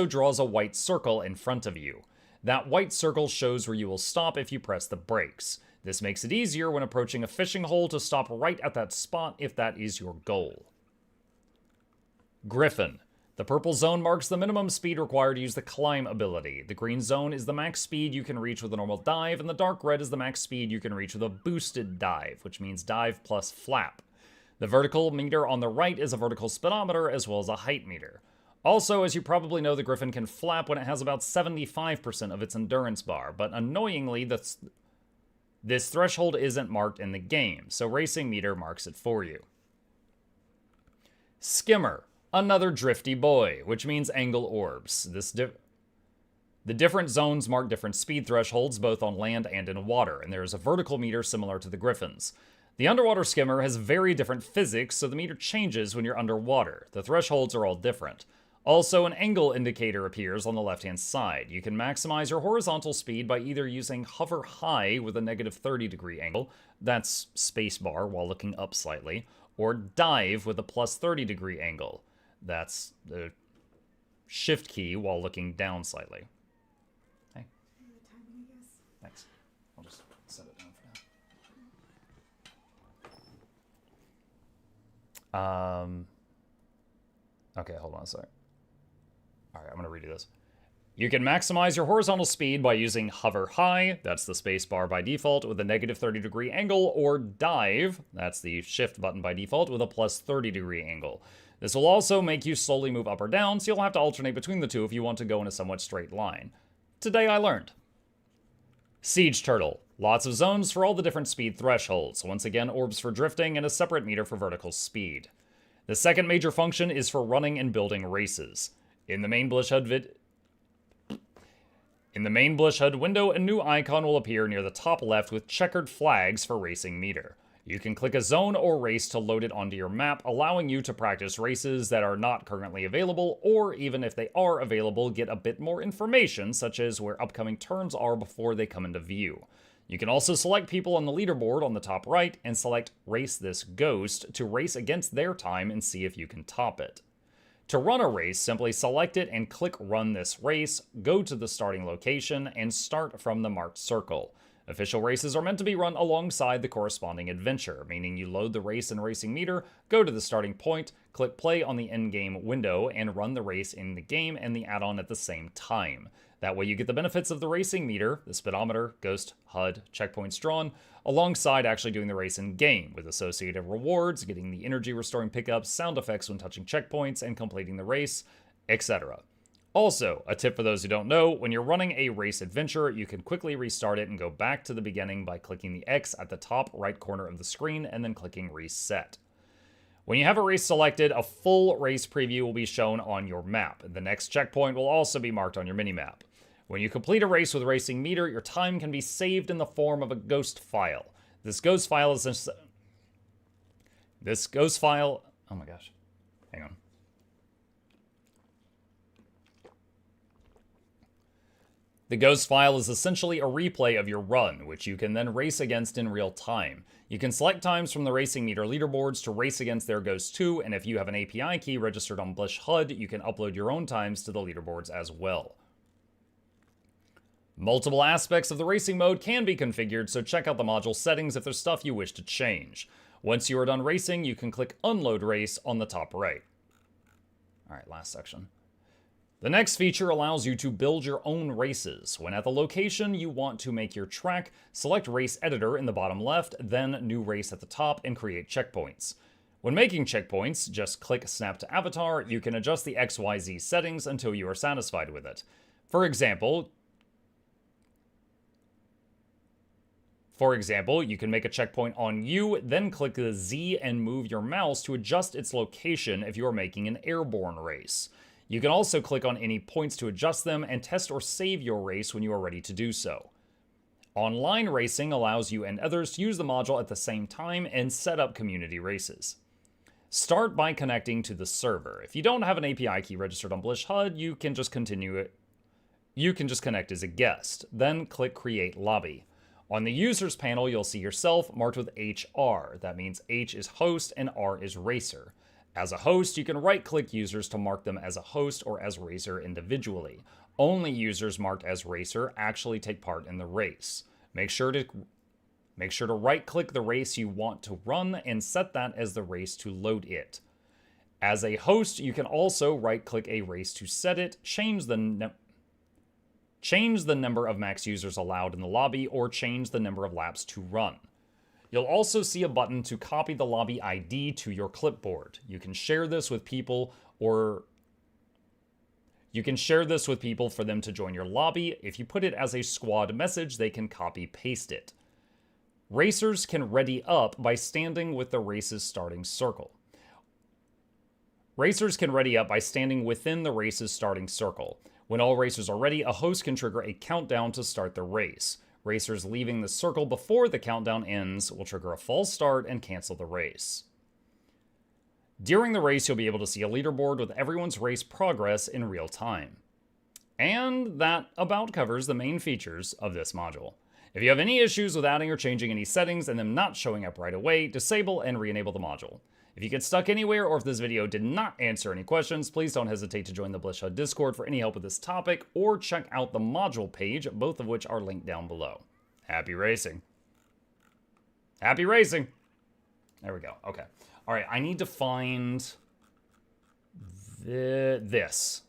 draws a white circle in front of you. That white circle shows where you will stop if you press the brakes. This makes it easier when approaching a fishing hole to stop right at that spot if that is your goal. Griffin. The purple zone marks the minimum speed required to use the climb ability. The green zone is the max speed you can reach with a normal dive, and the dark red is the max speed you can reach with a boosted dive, which means dive plus flap. The vertical meter on the right is a vertical speedometer as well as a height meter. Also, as you probably know, the Griffin can flap when it has about 75% of its endurance bar, but annoyingly, this threshold isn't marked in the game, so Racing Meter marks it for you. Skimmer. Another drifty boy, which means angle orbs. The different zones mark different speed thresholds, both on land and in water, and there is a vertical meter similar to the Griffin's. The underwater skimmer has very different physics, so the meter changes when you're underwater. The thresholds are all different. Also, an angle indicator appears on the left-hand side. You can maximize your horizontal speed by either using hover high with a negative 30-degree angle, that's spacebar while looking up slightly, or dive with a plus 30-degree angle. That's the shift key while looking down slightly. Hey. Thanks. I'll just set it down for now. Okay, hold on a sec. Alright, I'm going to redo this. You can maximize your horizontal speed by using hover high, that's the space bar by default, with a negative 30-degree angle, or dive, that's the shift button by default, with a plus 30-degree angle. This will also make you slowly move up or down, so you'll have to alternate between the two if you want to go in a somewhat straight line. Today I learned. Siege Turtle. Lots of zones for all the different speed thresholds. Once again, orbs for drifting and a separate meter for vertical speed. The second major function is for running and building races. In the main Blish HUD window, a new icon will appear near the top left with checkered flags for Racing Meter. You can click a zone or race to load it onto your map, allowing you to practice races that are not currently available, or even if they are available, get a bit more information, such as where upcoming turns are before they come into view. You can also select people on the leaderboard on the top right and select Race This Ghost to race against their time and see if you can top it. To run a race, simply select it and click Run This Race, go to the starting location, and start from the marked circle. Official races are meant to be run alongside the corresponding adventure, meaning you load the race and racing meter, go to the starting point, click play on the in-game window, and run the race in the game and the add-on at the same time. That way you get the benefits of the racing meter, the speedometer, ghost, HUD, checkpoints drawn, alongside actually doing the race in-game, with associated rewards, getting the energy restoring pickups, sound effects when touching checkpoints, and completing the race, etc. Also, a tip for those who don't know, when you're running a race adventure, you can quickly restart it and go back to the beginning by clicking the X at the top right corner of the screen and then clicking Reset. When you have a race selected, a full race preview will be shown on your map. The next checkpoint will also be marked on your minimap. When you complete a race with racing meter, your time can be saved in the form of a ghost file. This ghost file is... Oh my gosh. Hang on. The ghost file is essentially a replay of your run, which you can then race against in real time. You can select times from the racing meter leaderboards to race against their ghosts too, and if you have an API key registered on Blish HUD, you can upload your own times to the leaderboards as well. Multiple aspects of the racing mode can be configured, so check out the module settings if there's stuff you wish to change. Once you are done racing, you can click Unload Race on the top right. Alright, last section. The next feature allows you to build your own races. When at the location you want to make your track, select Race Editor in the bottom left, then New Race at the top, and create checkpoints. When making checkpoints, just click Snap to Avatar. You can adjust the XYZ settings until you are satisfied with it. For example, you can make a checkpoint on you, then click the Z and move your mouse to adjust its location if you are making an airborne race. You can also click on any points to adjust them and test or save your race when you are ready to do so. Online racing allows you and others to use the module at the same time and set up community races. Start by connecting to the server. If you don't have an API key registered on Blish HUD, you can just connect as a guest. Then click Create Lobby. On the Users panel, you'll see yourself marked with HR. That means H is host and R is racer. As a host, you can right-click users to mark them as a host or as racer individually. Only users marked as racer actually take part in the race. Make sure to right-click the race you want to run and set that as the race to load it. As a host, you can also right-click a race to set it, change the number of max users allowed in the lobby, or change the number of laps to run. You'll also see a button to copy the lobby ID to your clipboard. You can share this with people for them to join your lobby. If you put it as a squad message, they can copy-paste it. Racers can ready up by standing with the race's starting circle. Racers can ready up by standing within the race's starting circle. When all racers are ready, a host can trigger a countdown to start the race. Racers leaving the circle before the countdown ends will trigger a false start and cancel the race. During the race, you'll be able to see a leaderboard with everyone's race progress in real time. And that about covers the main features of this module. If you have any issues with adding or changing any settings and them not showing up right away, disable and re-enable the module. If you get stuck anywhere or if this video did not answer any questions, please don't hesitate to join the Blish HUD Discord for any help with this topic, or check out the module page, both of which are linked down below. Happy racing. Happy racing! There we go. Okay. Alright, I need to find this.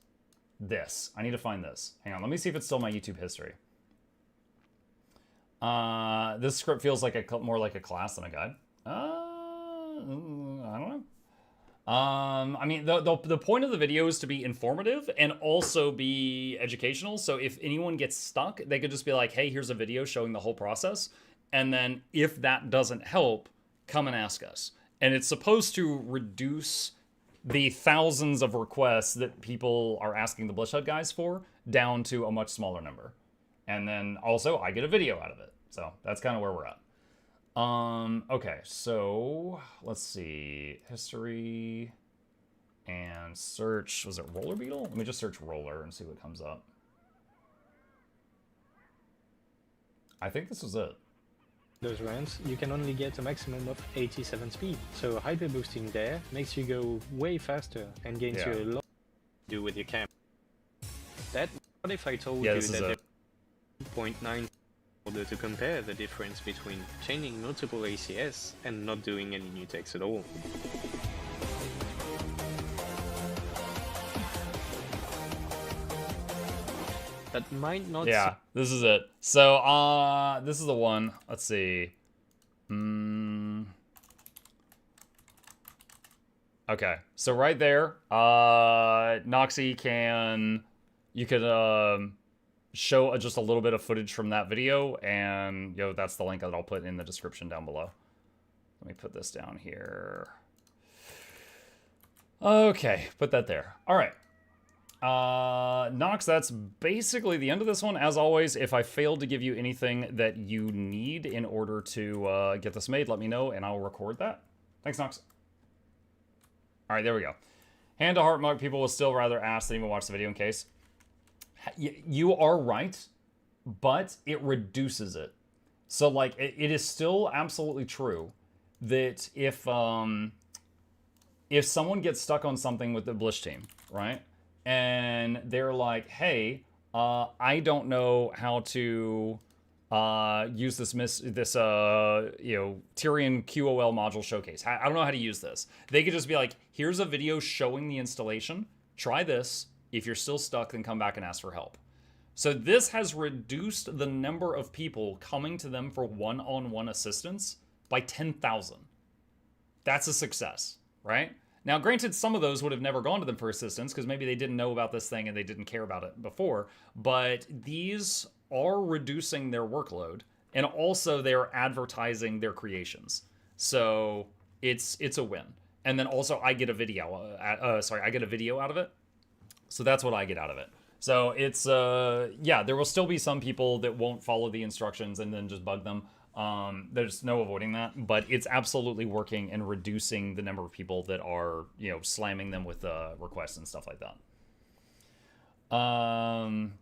I need to find this. Hang on, let me see if it's still my YouTube history. This script feels like more like a class than a guide. I don't know. I mean, the point of the video is to be informative and also be educational. So if anyone gets stuck, they could just be like, hey, here's a video showing the whole process. And then if that doesn't help, come and ask us. And it's supposed to reduce the thousands of requests that people are asking the Blish HUD guys for down to a much smaller number. And then also I get a video out of it. So that's kind of where we're at. Okay, so let's see. History and search. Was it Roller Beetle? Let me just search Roller and see what comes up. I think this was it. those runs, you can only get a maximum of 87 speed. So hyper boosting there makes you go way faster and gains you a lot to do with your camera. That, what if I told you that there's 2.9 in order to compare the difference between chaining multiple ACS and not doing any new text at all? That might not. Yeah, this is it. So, this is the one. Let's see. Okay, so right there, Noxxi can, you could show just a little bit of footage from that video, and that's the link that I'll put in the description down below. Let me put this down here. Okay, put that there. All right. Nox, that's basically the end of this one. As always, if I failed to give you anything that you need in order to get this made, let me know and I'll record that. Thanks, Nox. All right, there we go. Hand to heart, Mark. People will still rather ask than even watch the video in case. You are right, but it reduces it. So, like, it is still absolutely true that if someone gets stuck on something with the Blish team, right? And they're like, hey, I don't know how to use this Tyrion QOL module showcase. I don't know how to use this. They could just be like, here's a video showing the installation. Try this. If you're still stuck, then come back and ask for help. So this has reduced the number of people coming to them for one-on-one assistance by 10,000. That's a success, right? Now, granted, some of those would have never gone to them for assistance because maybe they didn't know about this thing and they didn't care about it before, but these are reducing their workload, and also they're advertising their creations. So it's a win. And then also I get a video, I get a video out of it. So that's what I get out of it. So it's, yeah, there will still be some people that won't follow the instructions and then just bug them. There's no avoiding that, but it's absolutely working and reducing the number of people that are, slamming them with requests and stuff like that.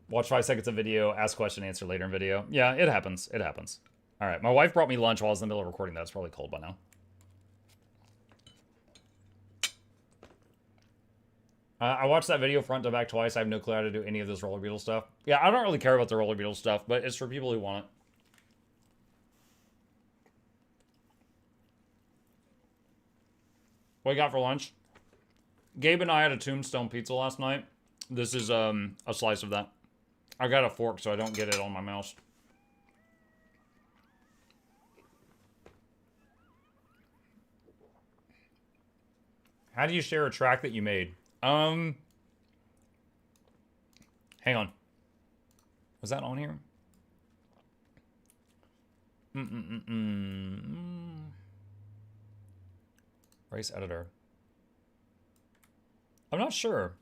Watch 5 seconds of video, ask question, answer later in video. Yeah, it happens. It happens. All right, my wife brought me lunch while I was in the middle of recording that. It's probably cold by now. I watched that video front to back twice. I have no clue how to do any of this Roller Beetle stuff. Yeah, I don't really care about the Roller Beetle stuff, but it's for people who want it. What you got for lunch? Gabe and I had a Tombstone pizza last night. This is a slice of that. I got a fork so I don't get it on my mouse. How do you share a track that you made? Hang on. Was that on here? Race editor. I'm not sure.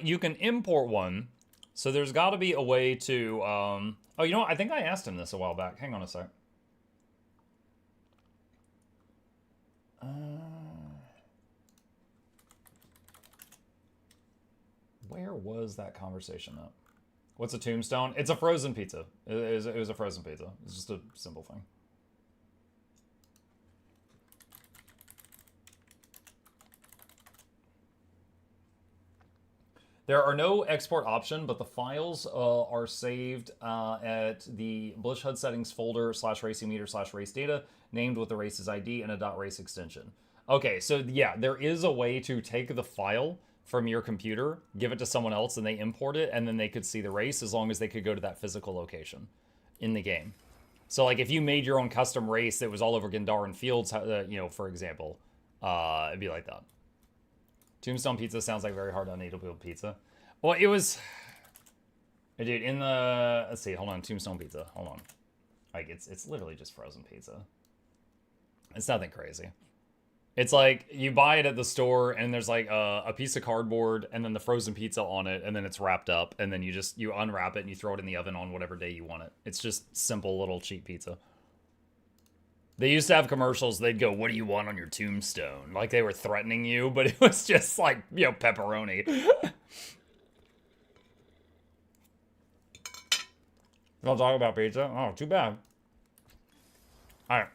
You can import one, so there's got to be a way to. Oh, you know what? I think I asked him this a while back. Hang on a sec. Where was that conversation at? What's a tombstone? It's a frozen pizza. It was a frozen pizza. It's just a simple thing. There are no export option, but the files are saved at the Blish HUD settings folder /racing meter /race data, named with the race's ID and a .race extension. Okay, so yeah, there is a way to take the file from your computer, give it to someone else, and they import it, and then they could see the race as long as they could go to that physical location in the game. So, like, if you made your own custom race that was all over Gandharan Fields, for example, it'd be like that. Tombstone pizza sounds like very hard uneatable pizza. Well, it was... Dude, in the... Let's see, hold on. Tombstone pizza. Hold on. Like, it's literally just frozen pizza. It's nothing crazy. It's like, you buy it at the store, and there's like a piece of cardboard, and then the frozen pizza on it, and then it's wrapped up, and then you unwrap it, and you throw it in the oven on whatever day you want it. It's just simple little cheap pizza. They used to have commercials, they'd go, what do you want on your tombstone? Like they were threatening you, but it was just like, pepperoni. Don't talk about pizza? Oh, too bad. Alright.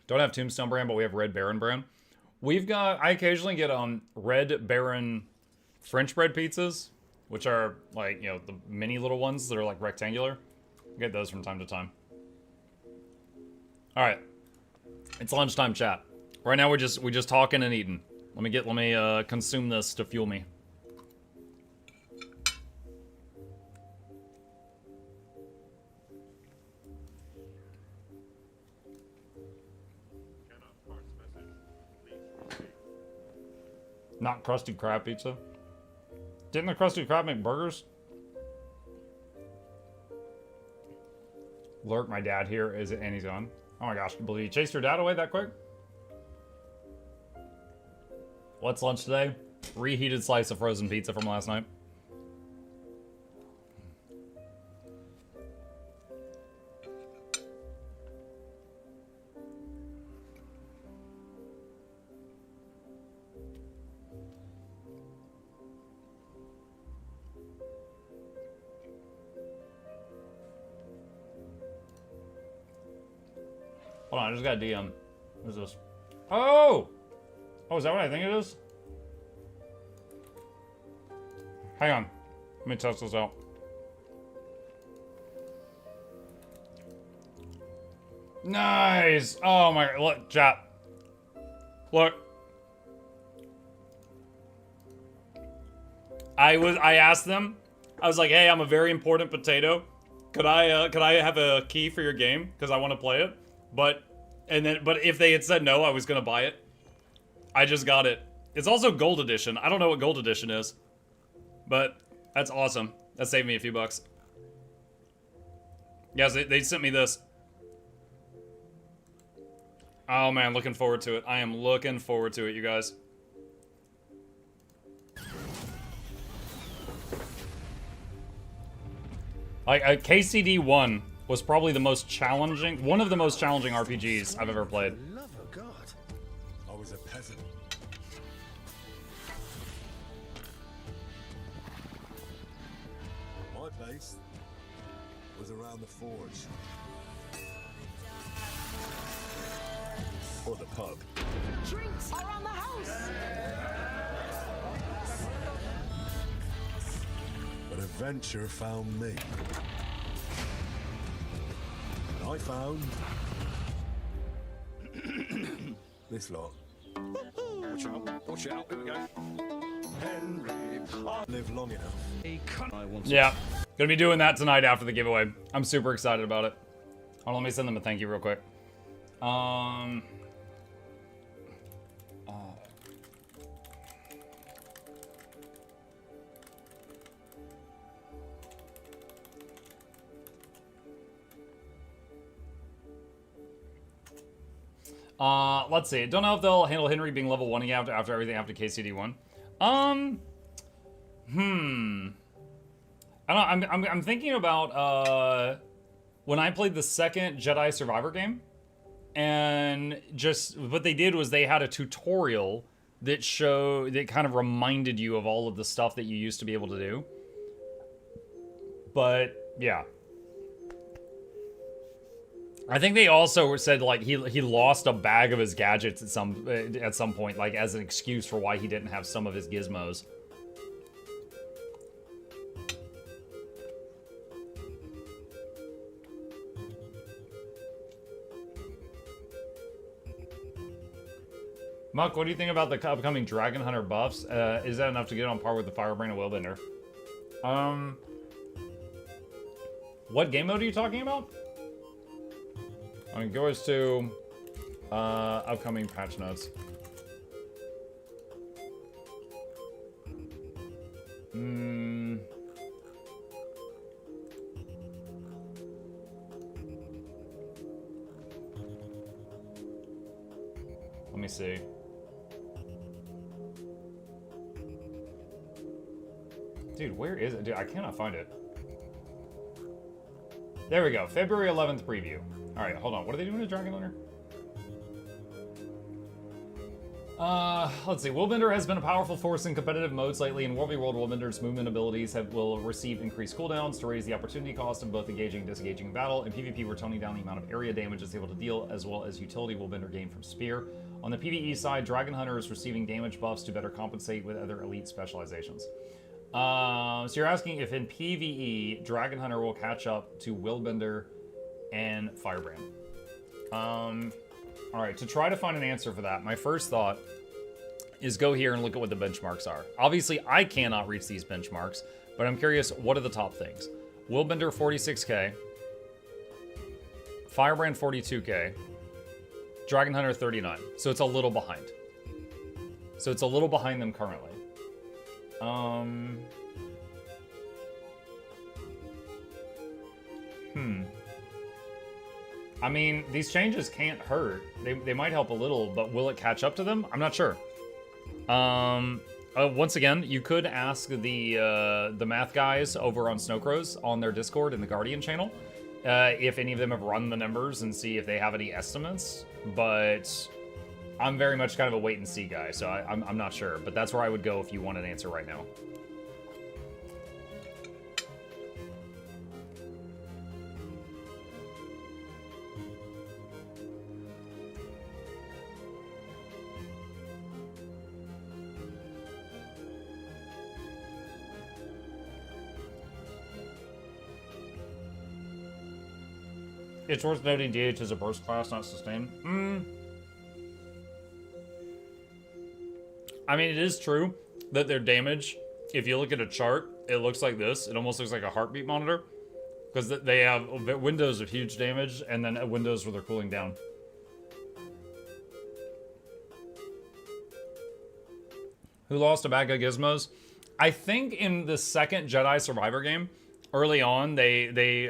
Don't have Tombstone brand, but we have Red Baron brand. We've got, I occasionally get Red Baron French bread pizzas, which are like, you know, the mini little ones that are like rectangular. I get those from time to time. All right, it's lunchtime chat. Right now we're just talking and eating. Let me consume this to fuel me. Not Krusty Krab pizza. Didn't the Krusty Krab make burgers? Alert, my dad here. Is it? And he's gone. Oh my gosh, believe you chased your dad away that quick? What's lunch today? Reheated slice of frozen pizza from last night. Hold on, I just got a DM. What is this? Oh! Oh, is that what I think it is? Hang on. Let me test this out. Nice! Oh my, look, chat. Look. I asked them, I was like, hey, I'm a very important potato. Could I have a key for your game? Because I want to play it. But if they had said no, I was gonna buy it. I just got it. It's also gold edition. I don't know what gold edition is. But that's awesome. That saved me a few bucks. Yes, they sent me this. Oh man, looking forward to it. I am looking forward to it, you guys. Like, KCD1 was probably the most challenging, one of the most challenging RPGs I've ever played. Love of God. I was a peasant. My place was around the forge. Or the pub. Drinks around the house! But adventure found me. And I found this lot. Watch out, watch out, here we go. Henry, I live long enough. Yeah, gonna be doing that tonight after the giveaway. I'm super excited about it. Hold on, let me send them a thank you real quick. Let's see. Don't know if they'll handle Henry being level 1 again after everything after KCD1. I don't know. I'm thinking about when I played the second Jedi Survivor game, and just what they did was they had a tutorial that kind of reminded you of all of the stuff that you used to be able to do. But yeah. I think they also said like he lost a bag of his gadgets at some point, like as an excuse for why he didn't have some of his gizmos. Muck, what do you think about the upcoming Dragon Hunter buffs? Is that enough to get on par with the Firebrand and Willbender? What game mode are you talking about? I mean, goes to upcoming patch notes. Let me see. Dude, where is it? Dude, I cannot find it. There we go. February 11th preview. Alright, hold on. What are they doing to Dragon Hunter? Let's see. Willbender has been a powerful force in competitive modes lately. In World v World, Willbender's movement abilities will receive increased cooldowns to raise the opportunity cost of both engaging and disengaging battle. In PvP, we're toning down the amount of area damage it's able to deal, as well as utility Willbender gained from Spear. On the PvE side, Dragon Hunter is receiving damage buffs to better compensate with other elite specializations. So you're asking if in PvE, Dragon Hunter will catch up to Willbender and Firebrand. Alright, to try to find an answer for that, my first thought is go here and look at what the benchmarks are. Obviously, I cannot reach these benchmarks, but I'm curious, what are the top things? Willbender 46k, Firebrand 42k, Dragon Hunter 39. So it's a little behind. So it's a little behind them currently. I mean, these changes can't hurt. They might help a little, but will it catch up to them? I'm not sure. Once again, you could ask the math guys over on Snowcrows on their Discord in the Guardian channel if any of them have run the numbers and see if they have any estimates. But I'm very much kind of a wait and see guy, so I'm not sure. But that's where I would go if you want an answer right now. It's worth noting DH is a burst class, not sustain. I mean, it is true that their damage, if you look at a chart, it looks like this. It almost looks like a heartbeat monitor. Because they have windows of huge damage and then windows where they're cooling down. Who lost a bag of gizmos? I think in the second Jedi Survivor game, early on, they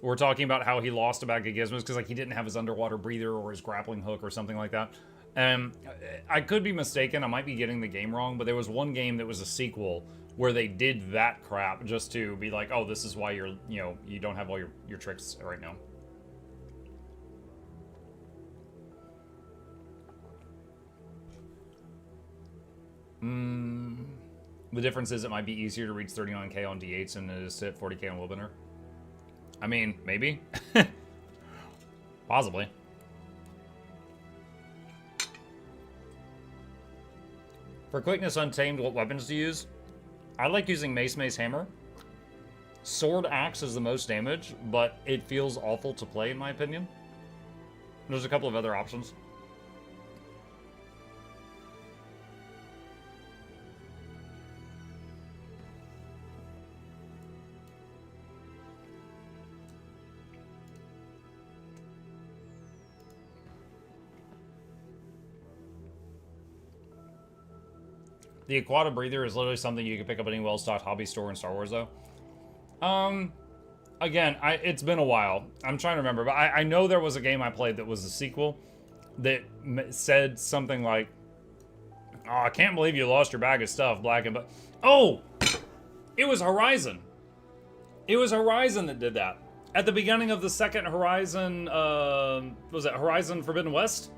were talking about how he lost a bag of gizmos because like he didn't have his underwater breather or his grappling hook or something like that. I could be mistaken. I might be getting the game wrong, but there was one game that was a sequel where they did that crap just to be like, oh, this is why you're, you don't have all your tricks right now. The difference is it might be easier to reach 39k on D8s than it is to hit 40k on Willbender. I mean, maybe. Possibly. For quickness untamed, what weapons to use? I like using Mace, Hammer. Sword Axe is the most damage, but it feels awful to play in my opinion. There's a couple of other options. The Aquata Breather is literally something you can pick up at any well-stocked hobby store in Star Wars, though. Again, it's been a while. I'm trying to remember, but I know there was a game I played that was a sequel that said something like, oh, I can't believe you lost your bag of stuff, Black and... But oh! It was Horizon. It was Horizon that did that. At the beginning of the second Horizon, was it Horizon Forbidden West?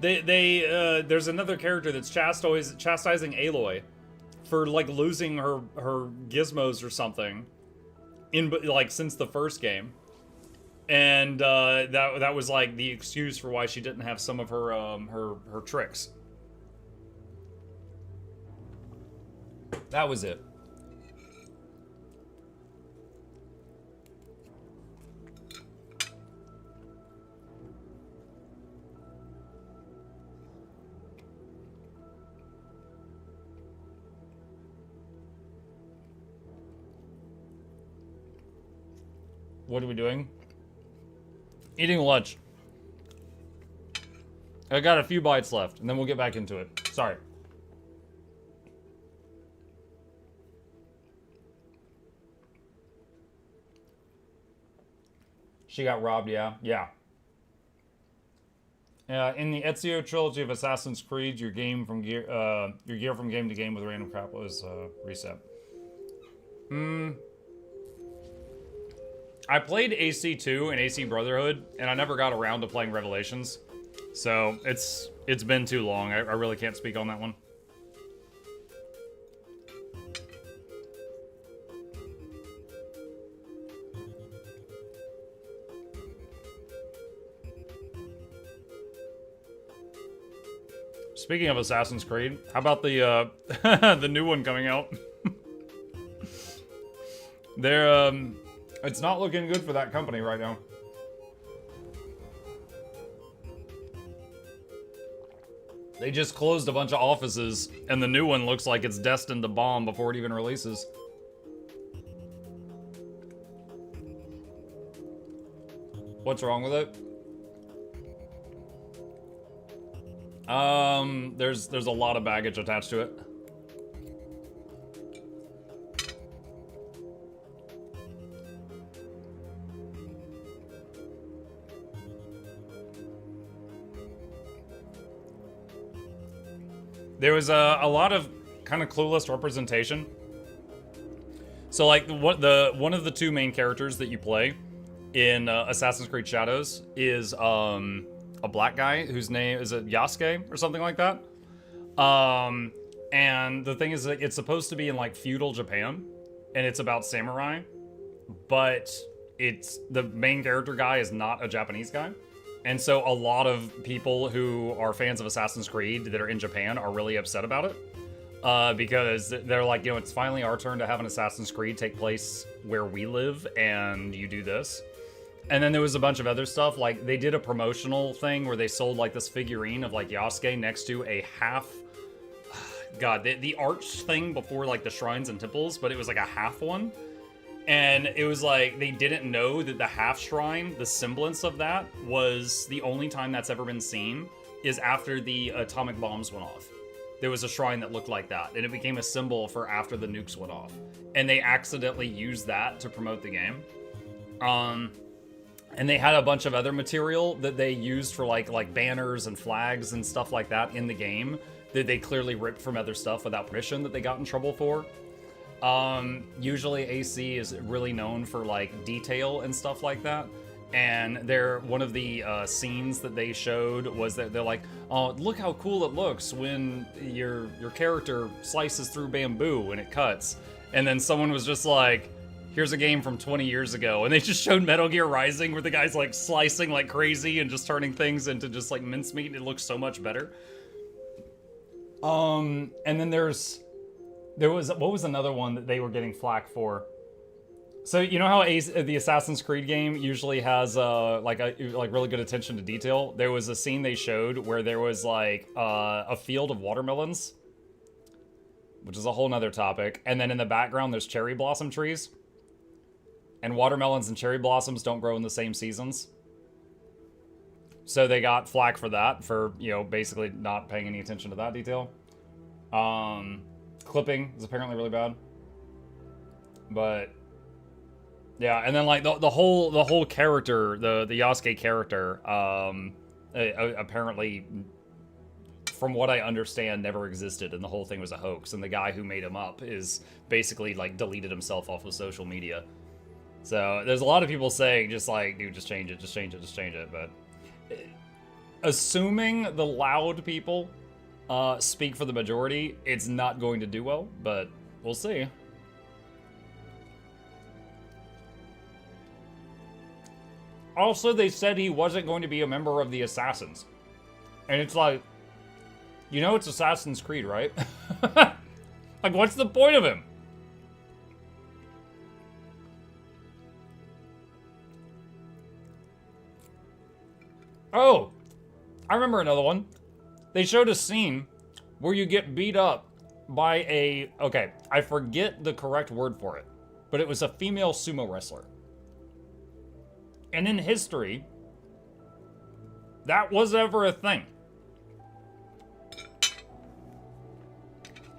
There's another character that's chastising Aloy for like losing her gizmos or something since the first game, and that was like the excuse for why she didn't have some of her tricks. That was it. What are we doing? Eating lunch. I got a few bites left, and then we'll get back into it. Sorry. She got robbed, yeah. Yeah. In the Ezio trilogy of Assassin's Creed, your gear from game to game with random crap was reset. I played AC2 and AC Brotherhood, and I never got around to playing Revelations. So it's been too long. I really can't speak on that one. Speaking of Assassin's Creed, how about the the new one coming out? They're it's not looking good for that company right now. They just closed a bunch of offices, and the new one looks like it's destined to bomb before it even releases. What's wrong with it? There's a lot of baggage attached to it. There was a lot of kind of clueless representation. So like one of the two main characters that you play in Assassin's Creed Shadows is a black guy whose name is Yasuke or something like that. And the thing is that it's supposed to be in like feudal Japan, and it's about samurai, but it's the main character guy is not a Japanese guy. And so a lot of people who are fans of Assassin's Creed that are in Japan are really upset about it. Because they're like, you know, it's finally our turn to have an Assassin's Creed take place where we live, and you do this. And then there was a bunch of other stuff, like they did a promotional thing where they sold like this figurine of like Yasuke next to a half, God, the arch thing before like the shrines and temples, but it was like a half one. And it was like, they didn't know that the half shrine, the semblance of that, was the only time that's ever been seen is after the atomic bombs went off. There was a shrine that looked like that, and it became a symbol for after the nukes went off. And they accidentally used that to promote the game. And they had a bunch of other material that they used for like banners and flags and stuff like that in the game that they clearly ripped from other stuff without permission that they got in trouble for. Usually AC is really known for like detail and stuff like that. And one of the scenes that they showed was that they're like, oh, look how cool it looks when your character slices through bamboo and it cuts. And then someone was just like, here's a game from 20 years ago. And they just showed Metal Gear Rising where the guy's like slicing like crazy and just turning things into just like mincemeat, and it looks so much better. And then there was, what was another one that they were getting flack for? So you know how the Assassin's Creed game usually has like really good attention to detail? There was a scene they showed where there was like a field of watermelons, which is a whole nother topic. And then in the background, there's cherry blossom trees. And watermelons and cherry blossoms don't grow in the same seasons. So they got flack for that, for, you know, basically not paying any attention to that detail. Clipping is apparently really bad. But yeah, and then like the whole character, the Yasuke character, apparently, from what I understand, never existed, and the whole thing was a hoax. And the guy who made him up is basically like deleted himself off of social media. So there's a lot of people saying just like, dude, just change it, just change it, just change it. But assuming the loud people speak for the majority, it's not going to do well, but we'll see. Also, they said he wasn't going to be a member of the Assassins. And it's like, you know it's Assassin's Creed, right? Like, what's the point of him? Oh, I remember another one. They showed a scene where you get beat up by a, okay, I forget the correct word for it, but it was a female sumo wrestler. And in history, that was ever a thing.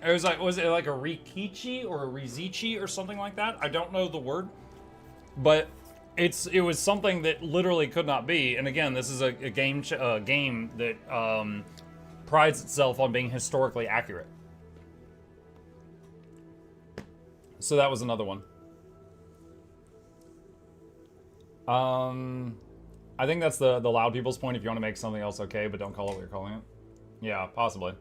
It was like, was it like a rikichi or a rizichi or something like that? I don't know the word, but it was something that literally could not be. And again, this is a game that prides itself on being historically accurate. So that was another one. I think that's the loud people's point. If you want to make something else okay, but don't call it what you're calling it. Yeah, possibly.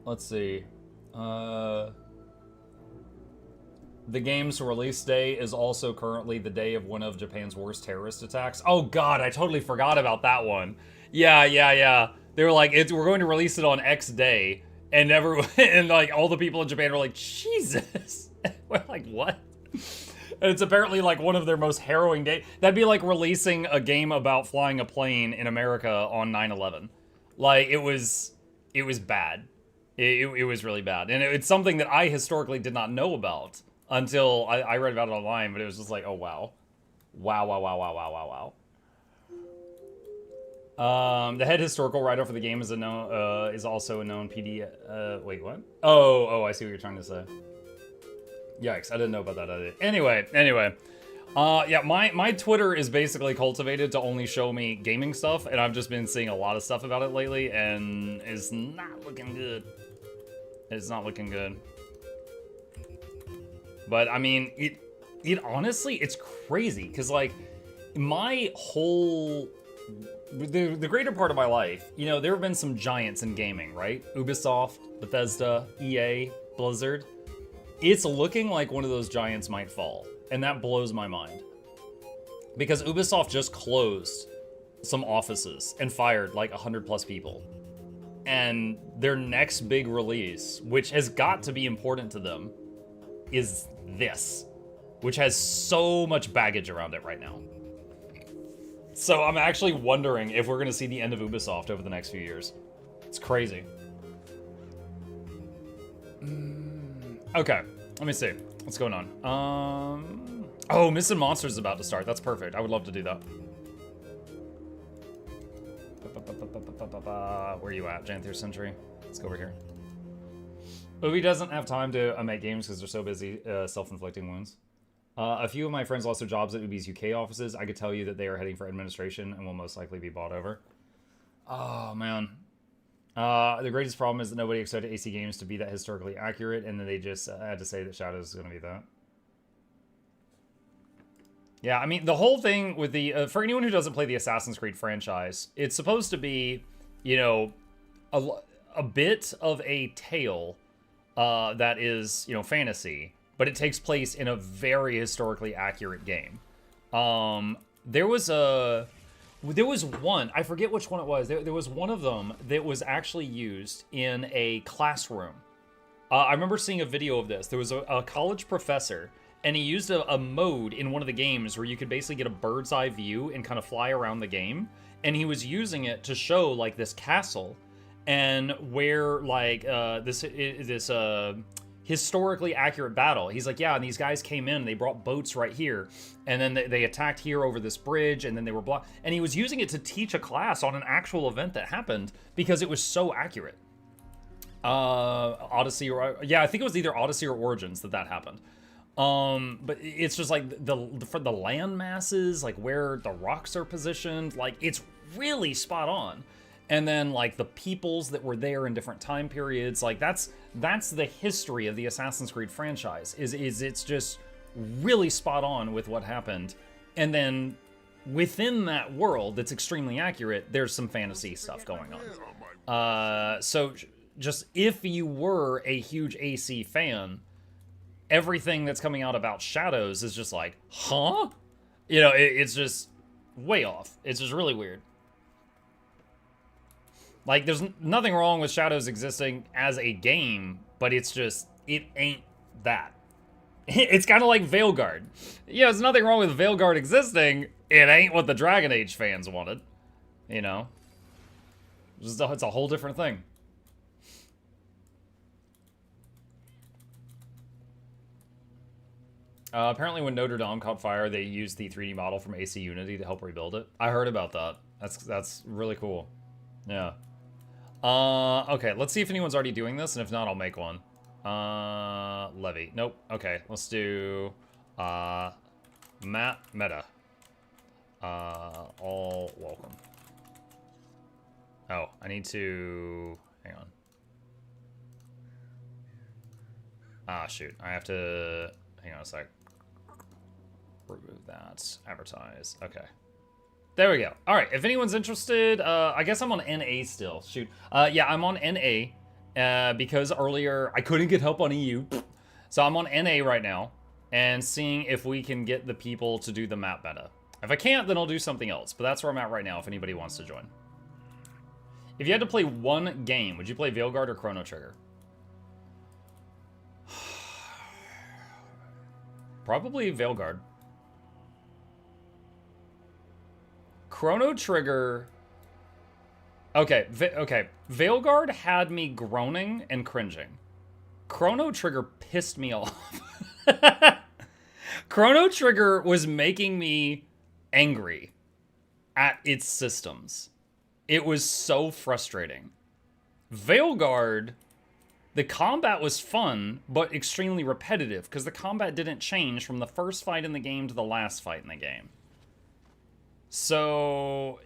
Let's see. The game's release day is also currently the day of one of Japan's worst terrorist attacks. Oh god, I totally forgot about that one. Yeah. They were like, we're going to release it on X day, and and like all the people in Japan were like, Jesus. We're like, what? And it's apparently like one of their most harrowing days. That'd be like releasing a game about flying a plane in America on 9/11. Like, it was bad. It was really bad. And it's something that I historically did not know about until I read about it online, but it was just like, oh, wow. Wow. The head historical writer for the game is also a known PD. Wait, what? Oh, I see what you're trying to say. Yikes, I didn't know about that either. Anyway. Yeah, my Twitter is basically cultivated to only show me gaming stuff, and I've just been seeing a lot of stuff about it lately, and it's not looking good. It's not looking good. But, I mean, it honestly, it's crazy, because, like, my whole... The greater part of my life, you know, there have been some giants in gaming, right? Ubisoft, Bethesda, EA, Blizzard. It's looking like one of those giants might fall, and that blows my mind. Because Ubisoft just closed some offices and fired like 100+ people. And their next big release, which has got to be important to them, is this, which has so much baggage around it right now. So I'm actually wondering if we're going to see the end of Ubisoft over the next few years. It's crazy. Okay, let me see. What's going on? Oh, Myths and Monsters is about to start. That's perfect. I would love to do that. Where are you at, Janthir Century? Let's go over here. Ubi doesn't have time to make games because they're so busy self-inflicting wounds. A few of my friends lost their jobs at Ubi's UK offices. I could tell you that they are heading for administration and will most likely be bought over. Oh, man. The greatest problem is that nobody expected AC games to be that historically accurate, and then they just had to say that Shadows is going to be that. Yeah, I mean, the whole thing with the... for anyone who doesn't play the Assassin's Creed franchise, it's supposed to be, you know, a bit of a tale that is, you know, fantasy, but it takes place in a very historically accurate game. There was one, I forget which one it was. There was one of them that was actually used in a classroom. I remember seeing a video of this. There was a college professor, and he used a mode in one of the games where you could basically get a bird's eye view and kind of fly around the game. And he was using it to show like this castle and where like this historically accurate battle. He's like, yeah, and these guys came in and they brought boats right here, and then they attacked here over this bridge, and then they were blocked. And he was using it to teach a class on an actual event that happened because it was so accurate. Odyssey, or yeah, I think it was either Odyssey or Origins that happened. But it's just like for the land masses, like where the rocks are positioned, like it's really spot on. And then like the peoples that were there in different time periods, like that's the history of the Assassin's Creed franchise. Is it's just really spot on with what happened. And then within that world that's extremely accurate, there's some fantasy stuff going on. So just if you were a huge AC fan, everything that's coming out about Shadows is just like, huh? You know, it's just way off. It's just really weird. Like, there's nothing wrong with Shadows existing as a game, but it's just, it ain't that. It's kind of like Veilguard. Yeah, there's nothing wrong with Veilguard existing. It ain't what the Dragon Age fans wanted. You know? It's a whole different thing. Apparently when Notre Dame caught fire, they used the 3D model from AC Unity to help rebuild it. I heard about that. That's really cool. Yeah. Okay, let's see if anyone's already doing this, and if not, I'll make one. Levy. Nope. Okay, let's do, Meta. All welcome. Oh, I need to, hang Ah, shoot. I have to... Hang on a sec. Remove that. Advertise. Okay. There we go. All right. If anyone's interested, I guess I'm on NA still. Shoot. Yeah, I'm on NA because earlier I couldn't get help on EU. So I'm on NA right now and seeing if we can get the people to do the map beta. If I can't, then I'll do something else. But that's where I'm at right now if anybody wants to join. If you had to play one game, would you play Veilguard or Chrono Trigger? Probably Veilguard. Chrono Trigger... Okay, okay. Veilguard had me groaning and cringing. Chrono Trigger pissed me off. Chrono Trigger was making me angry at its systems. It was so frustrating. Veilguard, the combat was fun, but extremely repetitive, because the combat didn't change from the first fight in the game to the last fight in the game. So,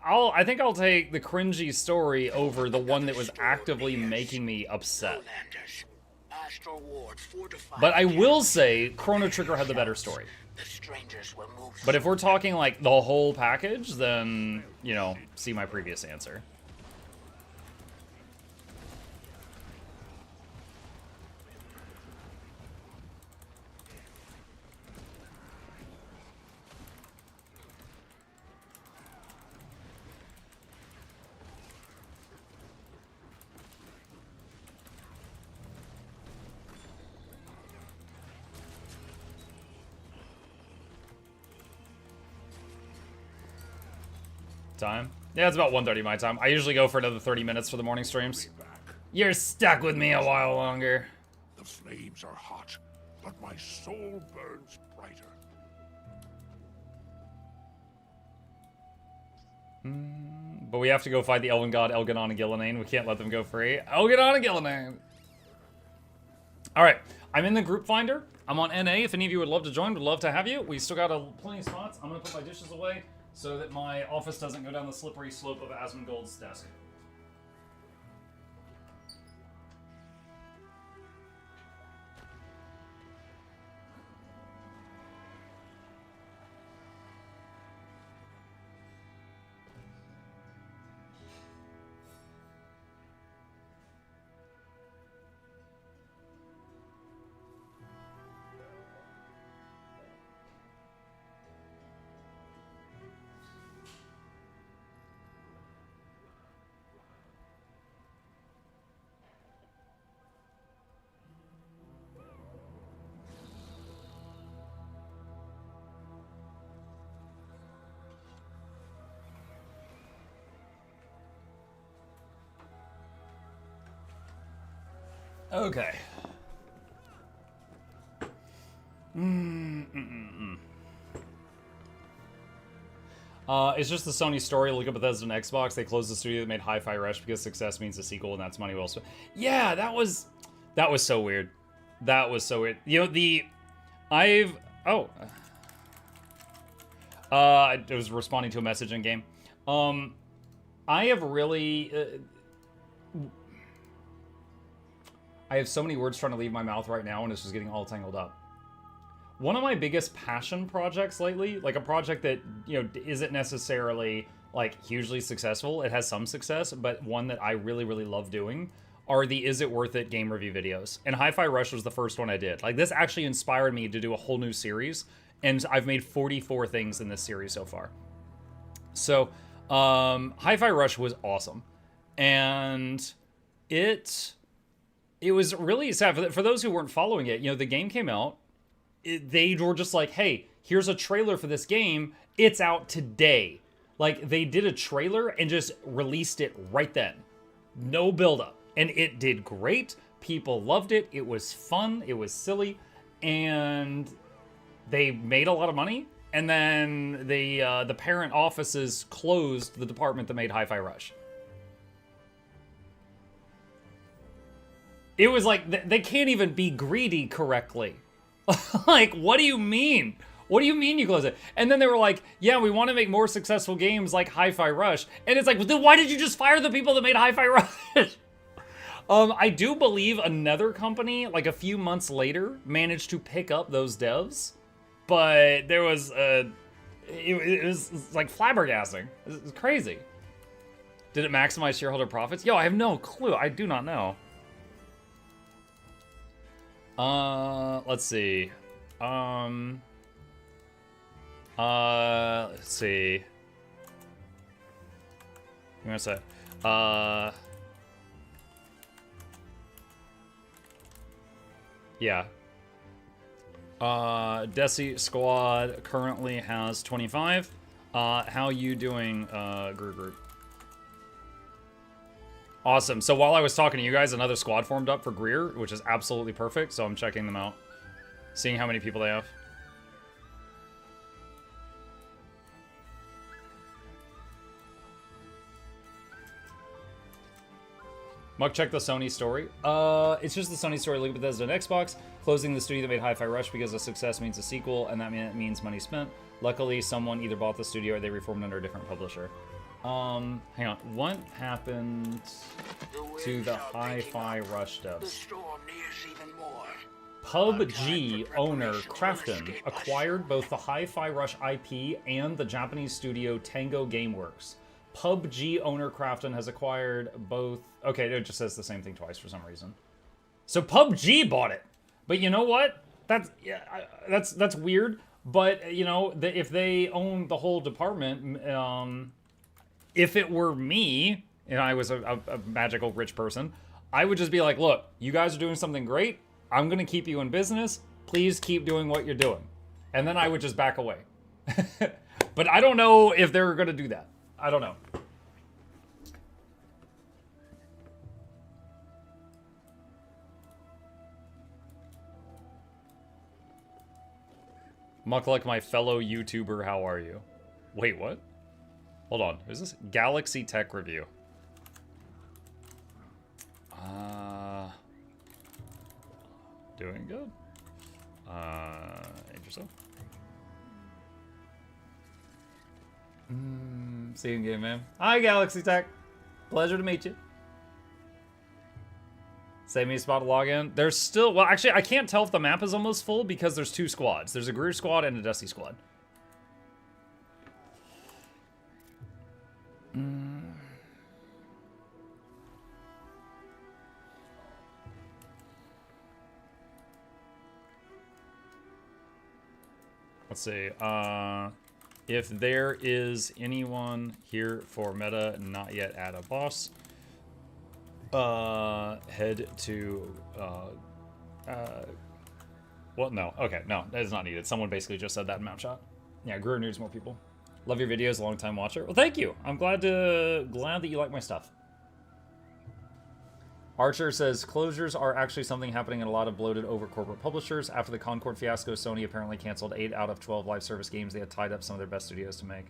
I think I'll take the cringy story over the one that was actively making me upset. But I will say, Chrono Trigger had the better story. But if we're talking like the whole package, then, you know, see my previous answer. Time? Yeah, it's about 1:30 my time. I usually go for another 30 minutes for the morning streams. You're stuck with me a while longer. The flames are hot, but my soul burns brighter. But we have to go fight the Elven God, Elganon and Gillinane. We can't let them go free. Elganon and Gillinane! Alright, I'm in the group finder. I'm on NA. If any of you would love to join, would love to have you. We still got plenty of spots. I'm going to put my dishes away so that my office doesn't go down the slippery slope of Asmongold's desk. Okay. It's just the Sony story. Look at Bethesda and Xbox. They closed the studio that made Hi-Fi Rush because success means a sequel, and that's money well spent. Yeah, that was so weird. That was so weird. You know, I was responding to a message in game. I have really... I have so many words trying to leave my mouth right now, and it's just getting all tangled up. One of my biggest passion projects lately, like a project that, you know, isn't necessarily, like, hugely successful. It has some success, but one that I really, really love doing are the Is It Worth It game review videos. And Hi-Fi Rush was the first one I did. Like, this actually inspired me to do a whole new series, and I've made 44 things in this series so far. So, Hi-Fi Rush was awesome. And it was really sad. For those who weren't following it, you know, the game came out. They were just like, hey, here's a trailer for this game. It's out today. Like, they did a trailer and just released it right then. No build-up. And it did great. People loved it. It was fun. It was silly. And they made a lot of money. And then the parent offices closed the department that made Hi-Fi Rush. It was like, they can't even be greedy correctly. Like, what do you mean? What do you mean you close it? And then they were like, yeah, we want to make more successful games like Hi-Fi Rush. And it's like, well, then why did you just fire the people that made Hi-Fi Rush? I do believe another company, like a few months later, managed to pick up those devs, but there was it was like flabbergasting. It was crazy. Did it maximize shareholder profits? Yo, I have no clue. I do not know. Let's see. Let's see. I'm gonna say, yeah. Desi squad currently has 25. How you doing, group? Awesome. So while I was talking to you guys, another squad formed up for Greer, which is absolutely perfect. So I'm checking them out, seeing how many people they have. Muck, check the Sony story. It's just the Sony story. Look at Bethesda and Xbox. Closing the studio that made Hi-Fi Rush because a success means a sequel, and that means money spent. Luckily, someone either bought the studio or they reformed under a different publisher. Hang on. What happened to the Hi-Fi Rush devs? PUBG owner Krafton acquired both the Hi-Fi Rush IP and the Japanese studio Tango Gameworks. PUBG owner Krafton has acquired both. Okay, it just says the same thing twice for some reason. So PUBG bought it, but you know what? That's weird. But you know, if they own the whole department, if it were me and I was a magical rich person, I would just be like, look, you guys are doing something great. I'm gonna keep you in business. Please keep doing what you're doing, and then I would just back away. But I don't know if they're gonna do that. I don't know. Mukluk, my fellow YouTuber, how are you? Wait, what? Hold on. Who's this? Galaxy Tech Review. Doing good. Interesting. See you in game, man. Hi, Galaxy Tech. Pleasure to meet you. Save me a spot to log in. There's still... Well, actually, I can't tell if the map is almost full because there's two squads. There's a Greer squad and a Dusty squad. Let's see. If there is anyone here for meta, not yet at a boss, head to, well, no. Okay, no, that is not needed. Someone basically just said that in map shot. Yeah, Greer needs more people. Love your videos, long time watcher. Well, thank you. I'm glad that you like my stuff. Archer says closures are actually something happening in a lot of bloated over corporate publishers. After the Concord fiasco, Sony apparently canceled 8 out of 12 live service games they had tied up some of their best studios to make.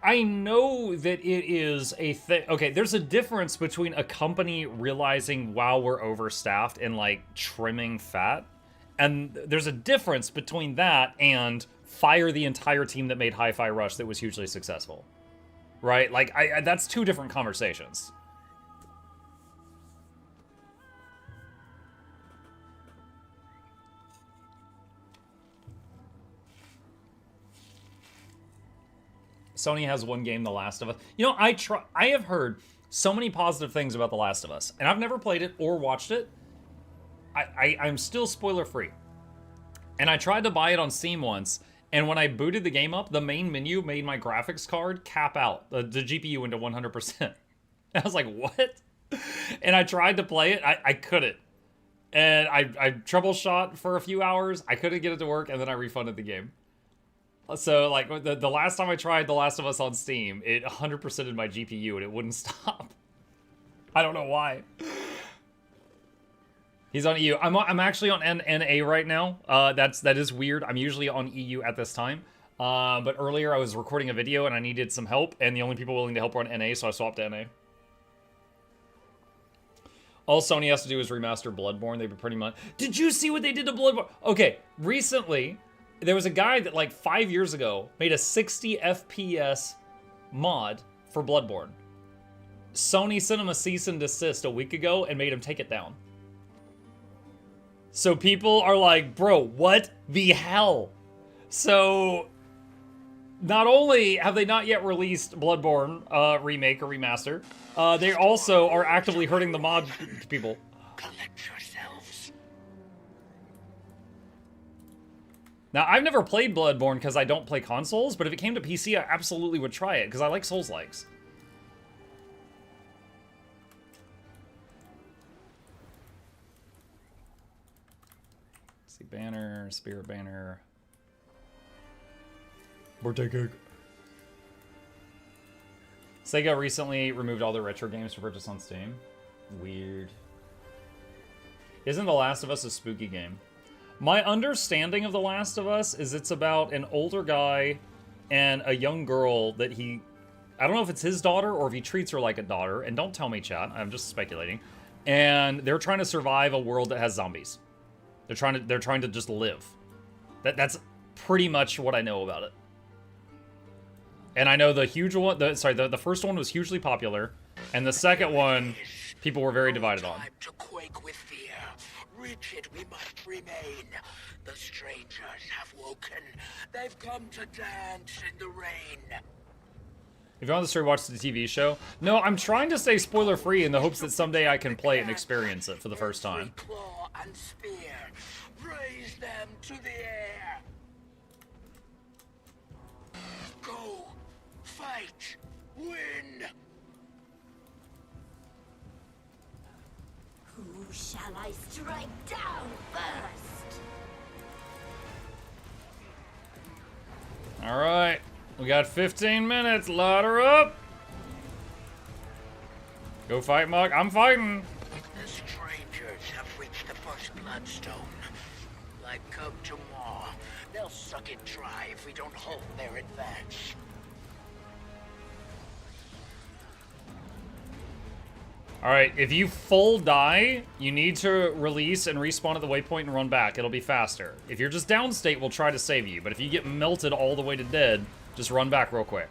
I know that it is a thing. Okay, there's a difference between a company realizing, wow, we're overstaffed and like trimming fat. And there's a difference between that and fire the entire team that made Hi-Fi Rush that was hugely successful. Right? Like, that's two different conversations. Sony has one game, The Last of Us. You know, I have heard so many positive things about The Last of Us, and I've never played it or watched it. I'm still spoiler free. And I tried to buy it on Steam once, and when I booted the game up, the main menu made my graphics card cap out. The GPU into 100%. And I was like, what? And I tried to play it. I couldn't. And I troubleshot for a few hours. I couldn't get it to work, and then I refunded the game. So, like, the last time I tried The Last of Us on Steam, it 100%ed my GPU, and it wouldn't stop. I don't know why. He's on EU. I'm actually on NA right now. That is weird. I'm usually on EU at this time. But earlier I was recording a video, and I needed some help, and the only people willing to help were on NA, so I swapped to NA. All Sony has to do is remaster Bloodborne. They've been pretty much... Did you see what they did to Bloodborne? Okay, recently... There was a guy that like 5 years ago made a 60 FPS mod for Bloodborne. Sony sent him a cease and desist a week ago and made him take it down. So people are like, bro, what the hell? So not only have they not yet released Bloodborne remake or remaster, they also are actively hurting the mod people. Collect yourselves. Now, I've never played Bloodborne because I don't play consoles, but if it came to PC, I absolutely would try it because I like Souls-likes. See, banner, spirit banner. Birthday cake. Sega recently removed all their retro games for purchase on Steam. Weird. Isn't The Last of Us a spooky game? My understanding of The Last of Us is it's about an older guy and a young girl that he... I don't know if it's his daughter or if he treats her like a daughter, and don't tell me, chat, I'm just speculating. And they're trying to survive a world that has zombies. They're trying to just live. That's pretty much what I know about it. And I know the huge one, the first one was hugely popular, and the second one, people were very divided on. Time to quake with fear. Rigid we must remain. The strangers have woken. They've come to dance in the rain. If you want the story, watch the TV show. No, I'm trying to stay spoiler-free in the hopes that someday I can play it and experience it for the first time. Claw and spear. Raise them to the air. Go. Fight. Win. Who shall I strike down first? All right, we got 15 minutes. Load her up. Go fight, Mug. I'm fighting. The strangers have reached the first bloodstone. Like come to maw. They'll suck it dry if we don't halt their advance. Alright, if you full die, you need to release and respawn at the waypoint and run back. It'll be faster. If you're just downstate, we'll try to save you. But if you get melted all the way to dead, just run back real quick.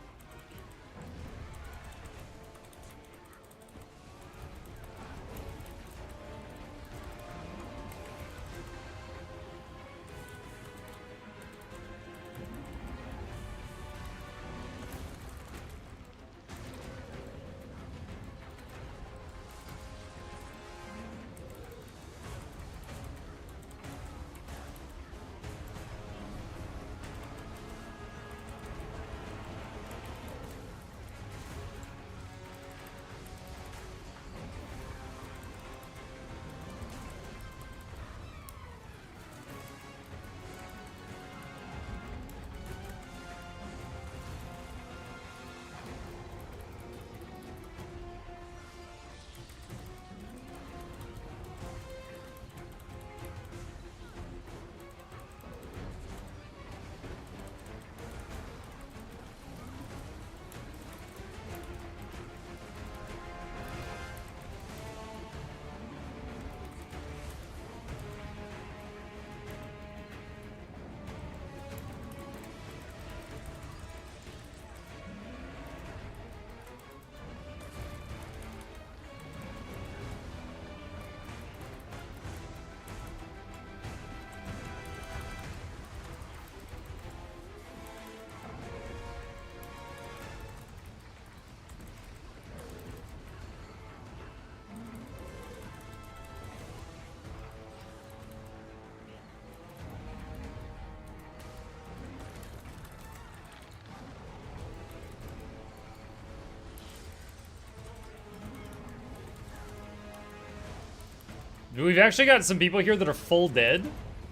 We've actually got some people here that are full dead,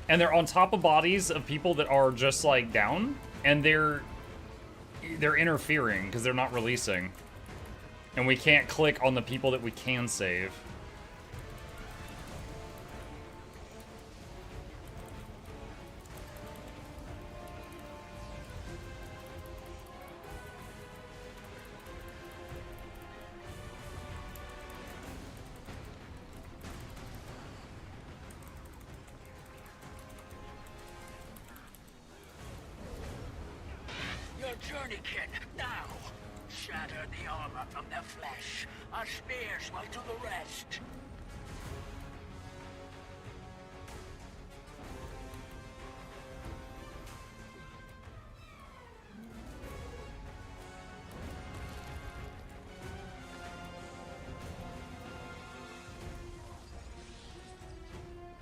and they're on top of bodies of people that are just like down, and they're interfering because they're not releasing. And we can't click on the people that we can save. Your journey kit, now! shatter the armor from their flesh. Our spears will do the rest.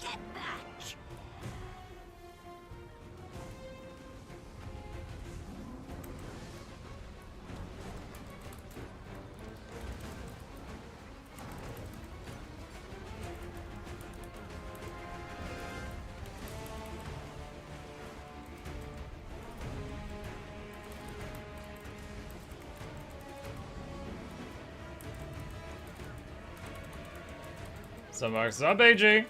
Get back! So Max up, AG.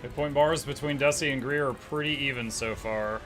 Hit point bars between Dusty and Greer are pretty even so far.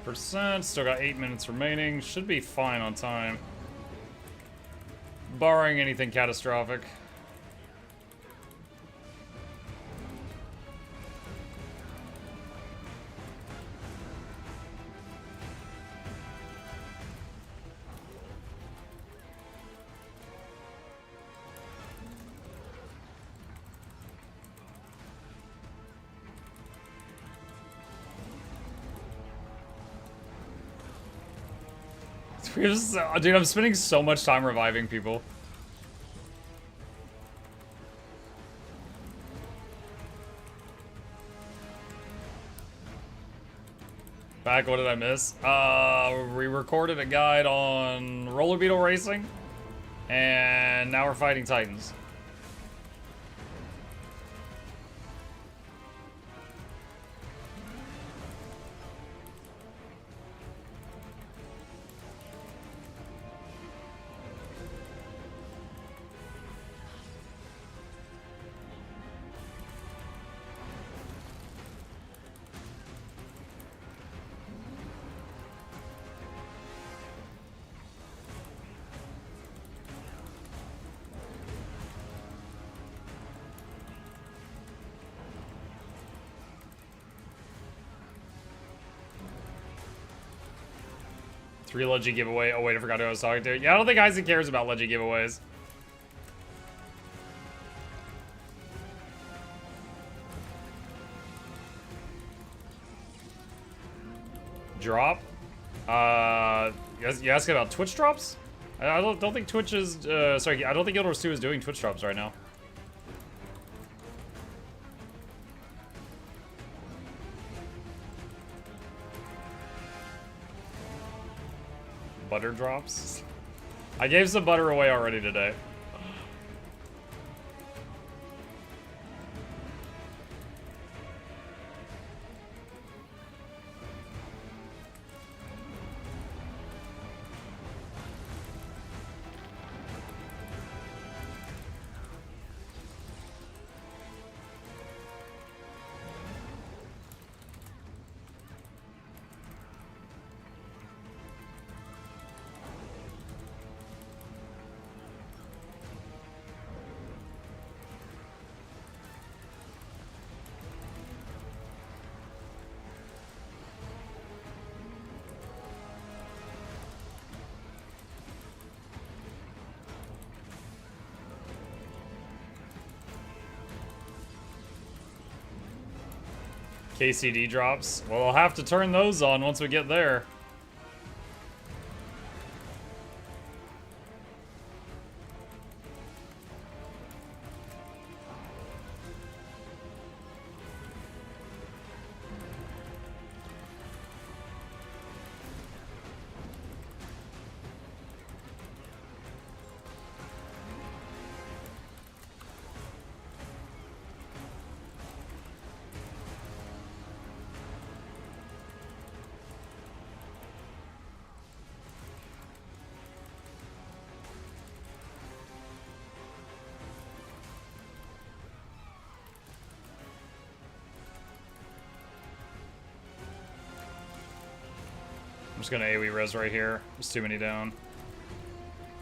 %, still got 8 minutes remaining. Should be fine on time. Barring anything catastrophic. Dude, I'm spending so much time reviving people. Back, what did I miss? We recorded a guide on roller beetle racing, and now we're fighting Titans. Three Leggy giveaway. Oh wait, I forgot who I was talking to. Yeah, I don't think Isaac cares about Leggy giveaways. Drop? You asking about Twitch drops? I don't think Twitch is, sorry, I don't think Guild Wars 2 is doing Twitch drops right now. Butter drops? I gave some butter away already today. KCD drops. Well, I'll have to turn those on once we get there. I'm just gonna AoE res right here. There's too many down.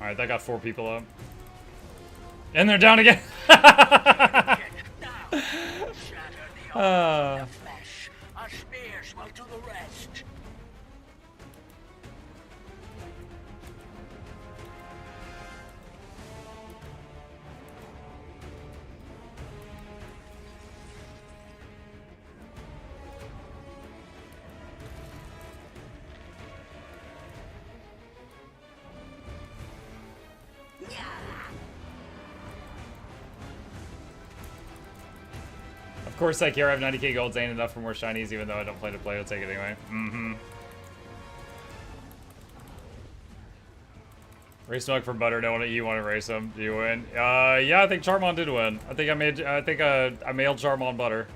Alright, that got 4 people up. And they're down again! Our spears will do the rest. Of course I care, I have 90k golds, ain't enough for more shinies, even though I don't plan to play, I'll take it anyway. Race Milk for Butter, don't want you want to race him. Do you win? Yeah, I think Charmon did win. I think I mailed Charmon Butter.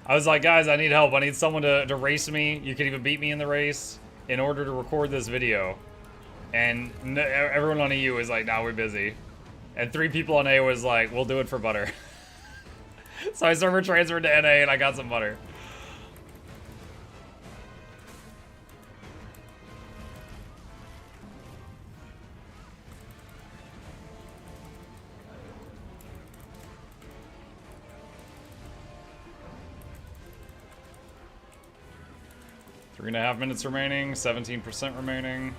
I was like, guys, I need help. I need someone to race me. You can even beat me in the race in order to record this video. And everyone on EU was like, nah, we're busy. And 3 people on A was like, we'll do it for Butter. So I server transferred to NA and I got some Butter. Three and a half minutes remaining, 17% remaining.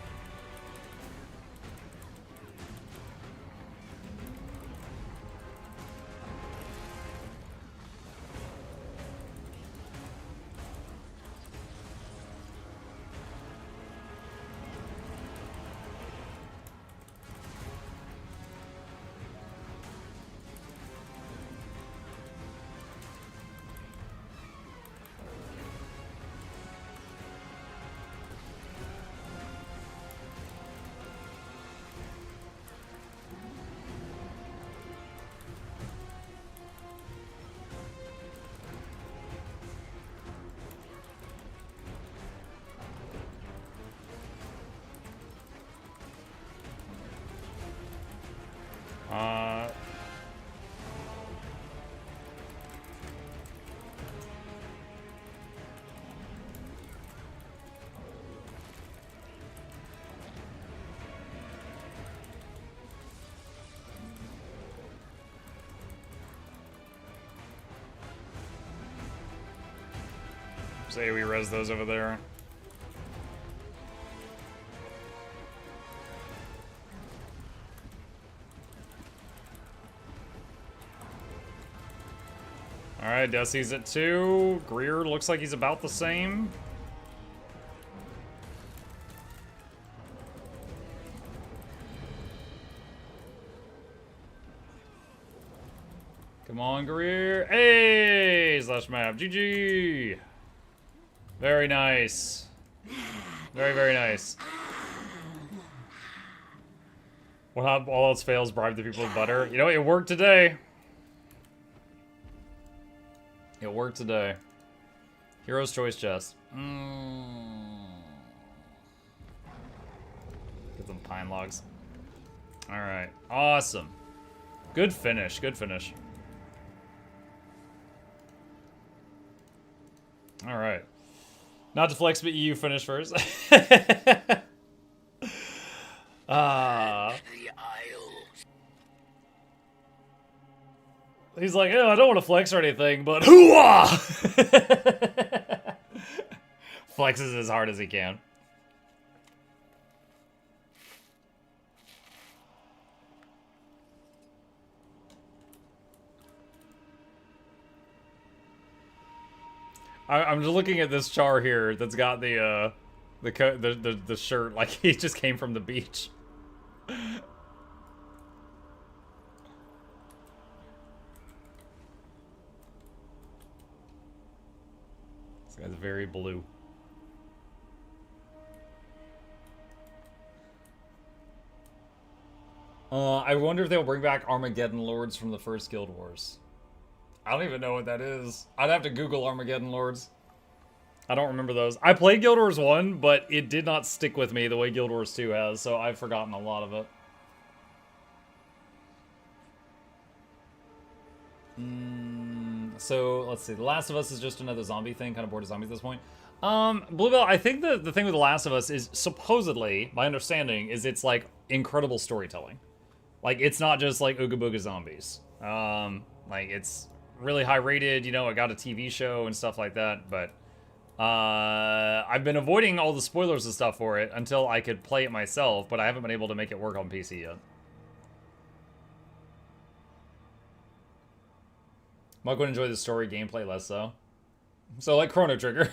Say we res those over there. Alright, Desi's at 2. Greer looks like he's about the same. Come on, Greer. Hey! Slash map. GG! Very nice. Very, very nice. What all else fails, bribe the people with butter. You know, it worked today. It worked today. Hero's Choice chest. Get some pine logs. Alright. Awesome. Good finish. Good finish. Alright. Not to flex, but EU finish first. He's like, oh, I don't want to flex or anything, but hoo-ah! Flexes as hard as he can. I'm just looking at this char here that's got the shirt like he just came from the beach. This guy's very blue. I wonder if they'll bring back Armageddon Lords from the first Guild Wars. I don't even know what that is. I'd have to Google Armageddon Lords. I don't remember those. I played Guild Wars 1, but it did not stick with me the way Guild Wars 2 has, so I've forgotten a lot of it. So, let's see. The Last of Us is just another zombie thing. Kind of bored of zombies at this point. Bluebell, I think the thing with The Last of Us is supposedly, my understanding, is it's like incredible storytelling. Like, it's not just like Ooga Booga zombies. Like, it's really high rated, you know, it got a TV show and stuff like that, but I've been avoiding all the spoilers and stuff for it until I could play it myself, but I haven't been able to make it work on PC yet. Mike would enjoy the story, gameplay less so. So, like Chrono Trigger.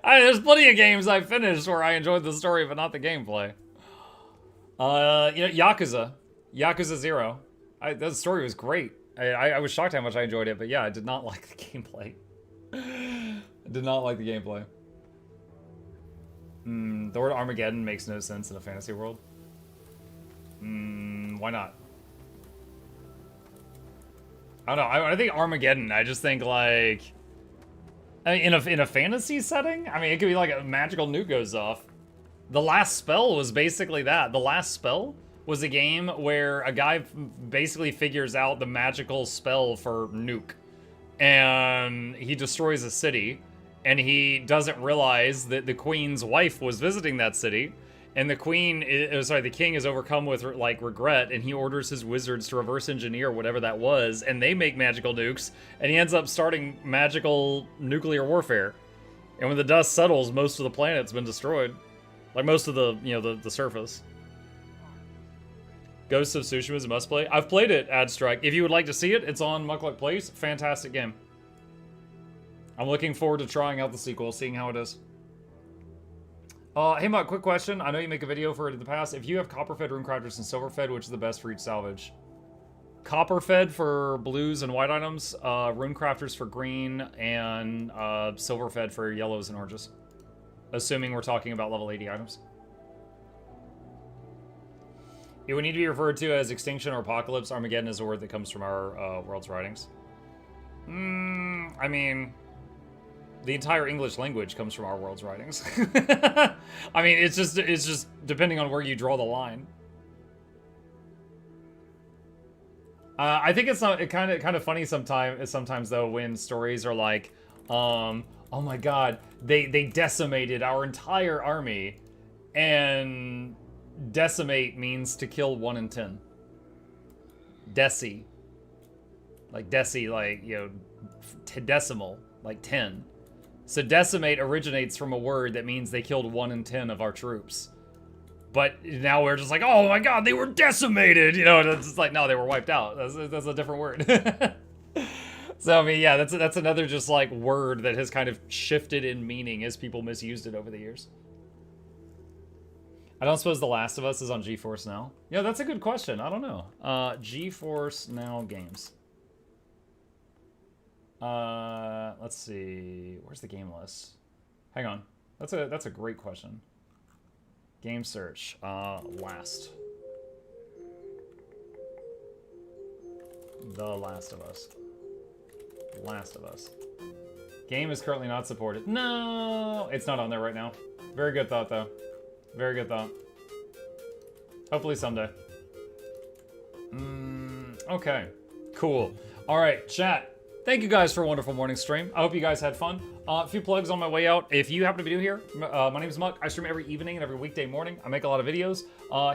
There's plenty of games I finished where I enjoyed the story, but not the gameplay. You know, Yakuza 0. The story was great. I was shocked how much I enjoyed it, but yeah, I did not like the gameplay. I did not like the gameplay. The word Armageddon makes no sense in a fantasy world. Why not? I don't know. I think Armageddon, I just think like... I mean, in a fantasy setting? I mean, it could be like a magical nuke goes off. The Last Spell was basically that. The Last Spell was a game where a guy basically figures out the magical spell for nuke. And he destroys a city. And he doesn't realize that the queen's wife was visiting that city. And the the king is overcome with like regret, and he orders his wizards to reverse engineer whatever that was, and they make magical nukes, and he ends up starting magical nuclear warfare. And when the dust settles, most of the planet's been destroyed. Like most of the, you know, the surface. Ghost of Tsushima is a must play. I've played it, Adstrike. If you would like to see it, it's on Mukluk Plays. Fantastic game. I'm looking forward to trying out the sequel, seeing how it is. Hey Muk, quick question. I know you make a video for it in the past. If you have copper-fed runecrafters and silver-fed, which is the best for each salvage? Copper-fed for blues and white items, runecrafters for green, and silver-fed for yellows and oranges. Assuming we're talking about level 80 items. It would need to be referred to as extinction or apocalypse. Armageddon is a word that comes from our world's writings. I mean... the entire English language comes from our world's writings. I mean, it's just depending on where you draw the line. I think it's kind of funny sometimes though when stories are like, oh my god, they decimated our entire army, and decimate means to kill 1 in 10. Deci, like you know, decimal, like 10. So decimate originates from a word that means they killed 1 in 10 of our troops. But now we're just like, oh my god, they were decimated! You know, it's just like, no, they were wiped out. That's a different word. So, I mean, yeah, that's another just like word that has kind of shifted in meaning as people misused it over the years. I don't suppose The Last of Us is on GeForce Now? Yeah, that's a good question. I don't know. GeForce Now games. Let's see. Where's the game list? Hang on. That's a great question. Game search. Last. The Last of Us. Last of Us. Game is currently not supported. No! It's not on there right now. Very good thought, though. Very good thought. Hopefully someday. Okay. Cool. Alright, chat. Thank you guys for a wonderful morning stream. I hope you guys had fun. A few plugs on my way out. If you happen to be new here, my name is Muk. I stream every evening and every weekday morning. I make a lot of videos.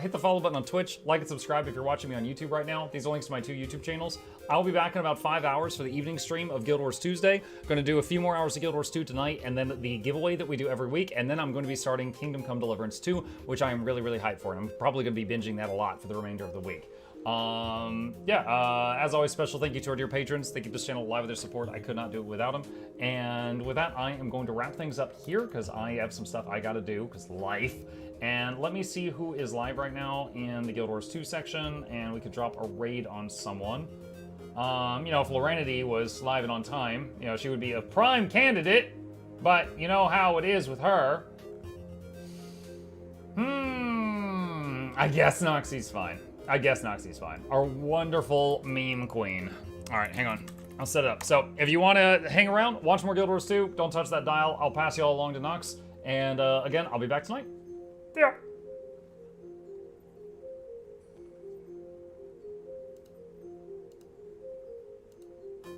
Hit the follow button on Twitch. Like and subscribe if you're watching me on YouTube right now. These are links to my 2 YouTube channels. I'll be back in about 5 hours for the evening stream of Guild Wars Tuesday. Going to do a few more hours of Guild Wars 2 tonight, and then the giveaway that we do every week. And then I'm going to be starting Kingdom Come Deliverance 2, which I am really, really hyped for. And I'm probably going to be binging that a lot for the remainder of the week. As always, special thank you to our dear patrons. They keep this channel alive with their support. I could not do it without them. And with that, I am going to wrap things up here because I have some stuff I gotta do because life. And let me see who is live right now in the Guild Wars 2 section, and we could drop a raid on someone. You know, if Lorenity was live and on time, you know, she would be a prime candidate, but you know how it is with her. I guess Noxxi's fine. Our wonderful meme queen. All right, hang on. I'll set it up. So if you want to hang around, watch more Guild Wars 2, don't touch that dial. I'll pass you all along to Nox. And again, I'll be back tonight. Yeah.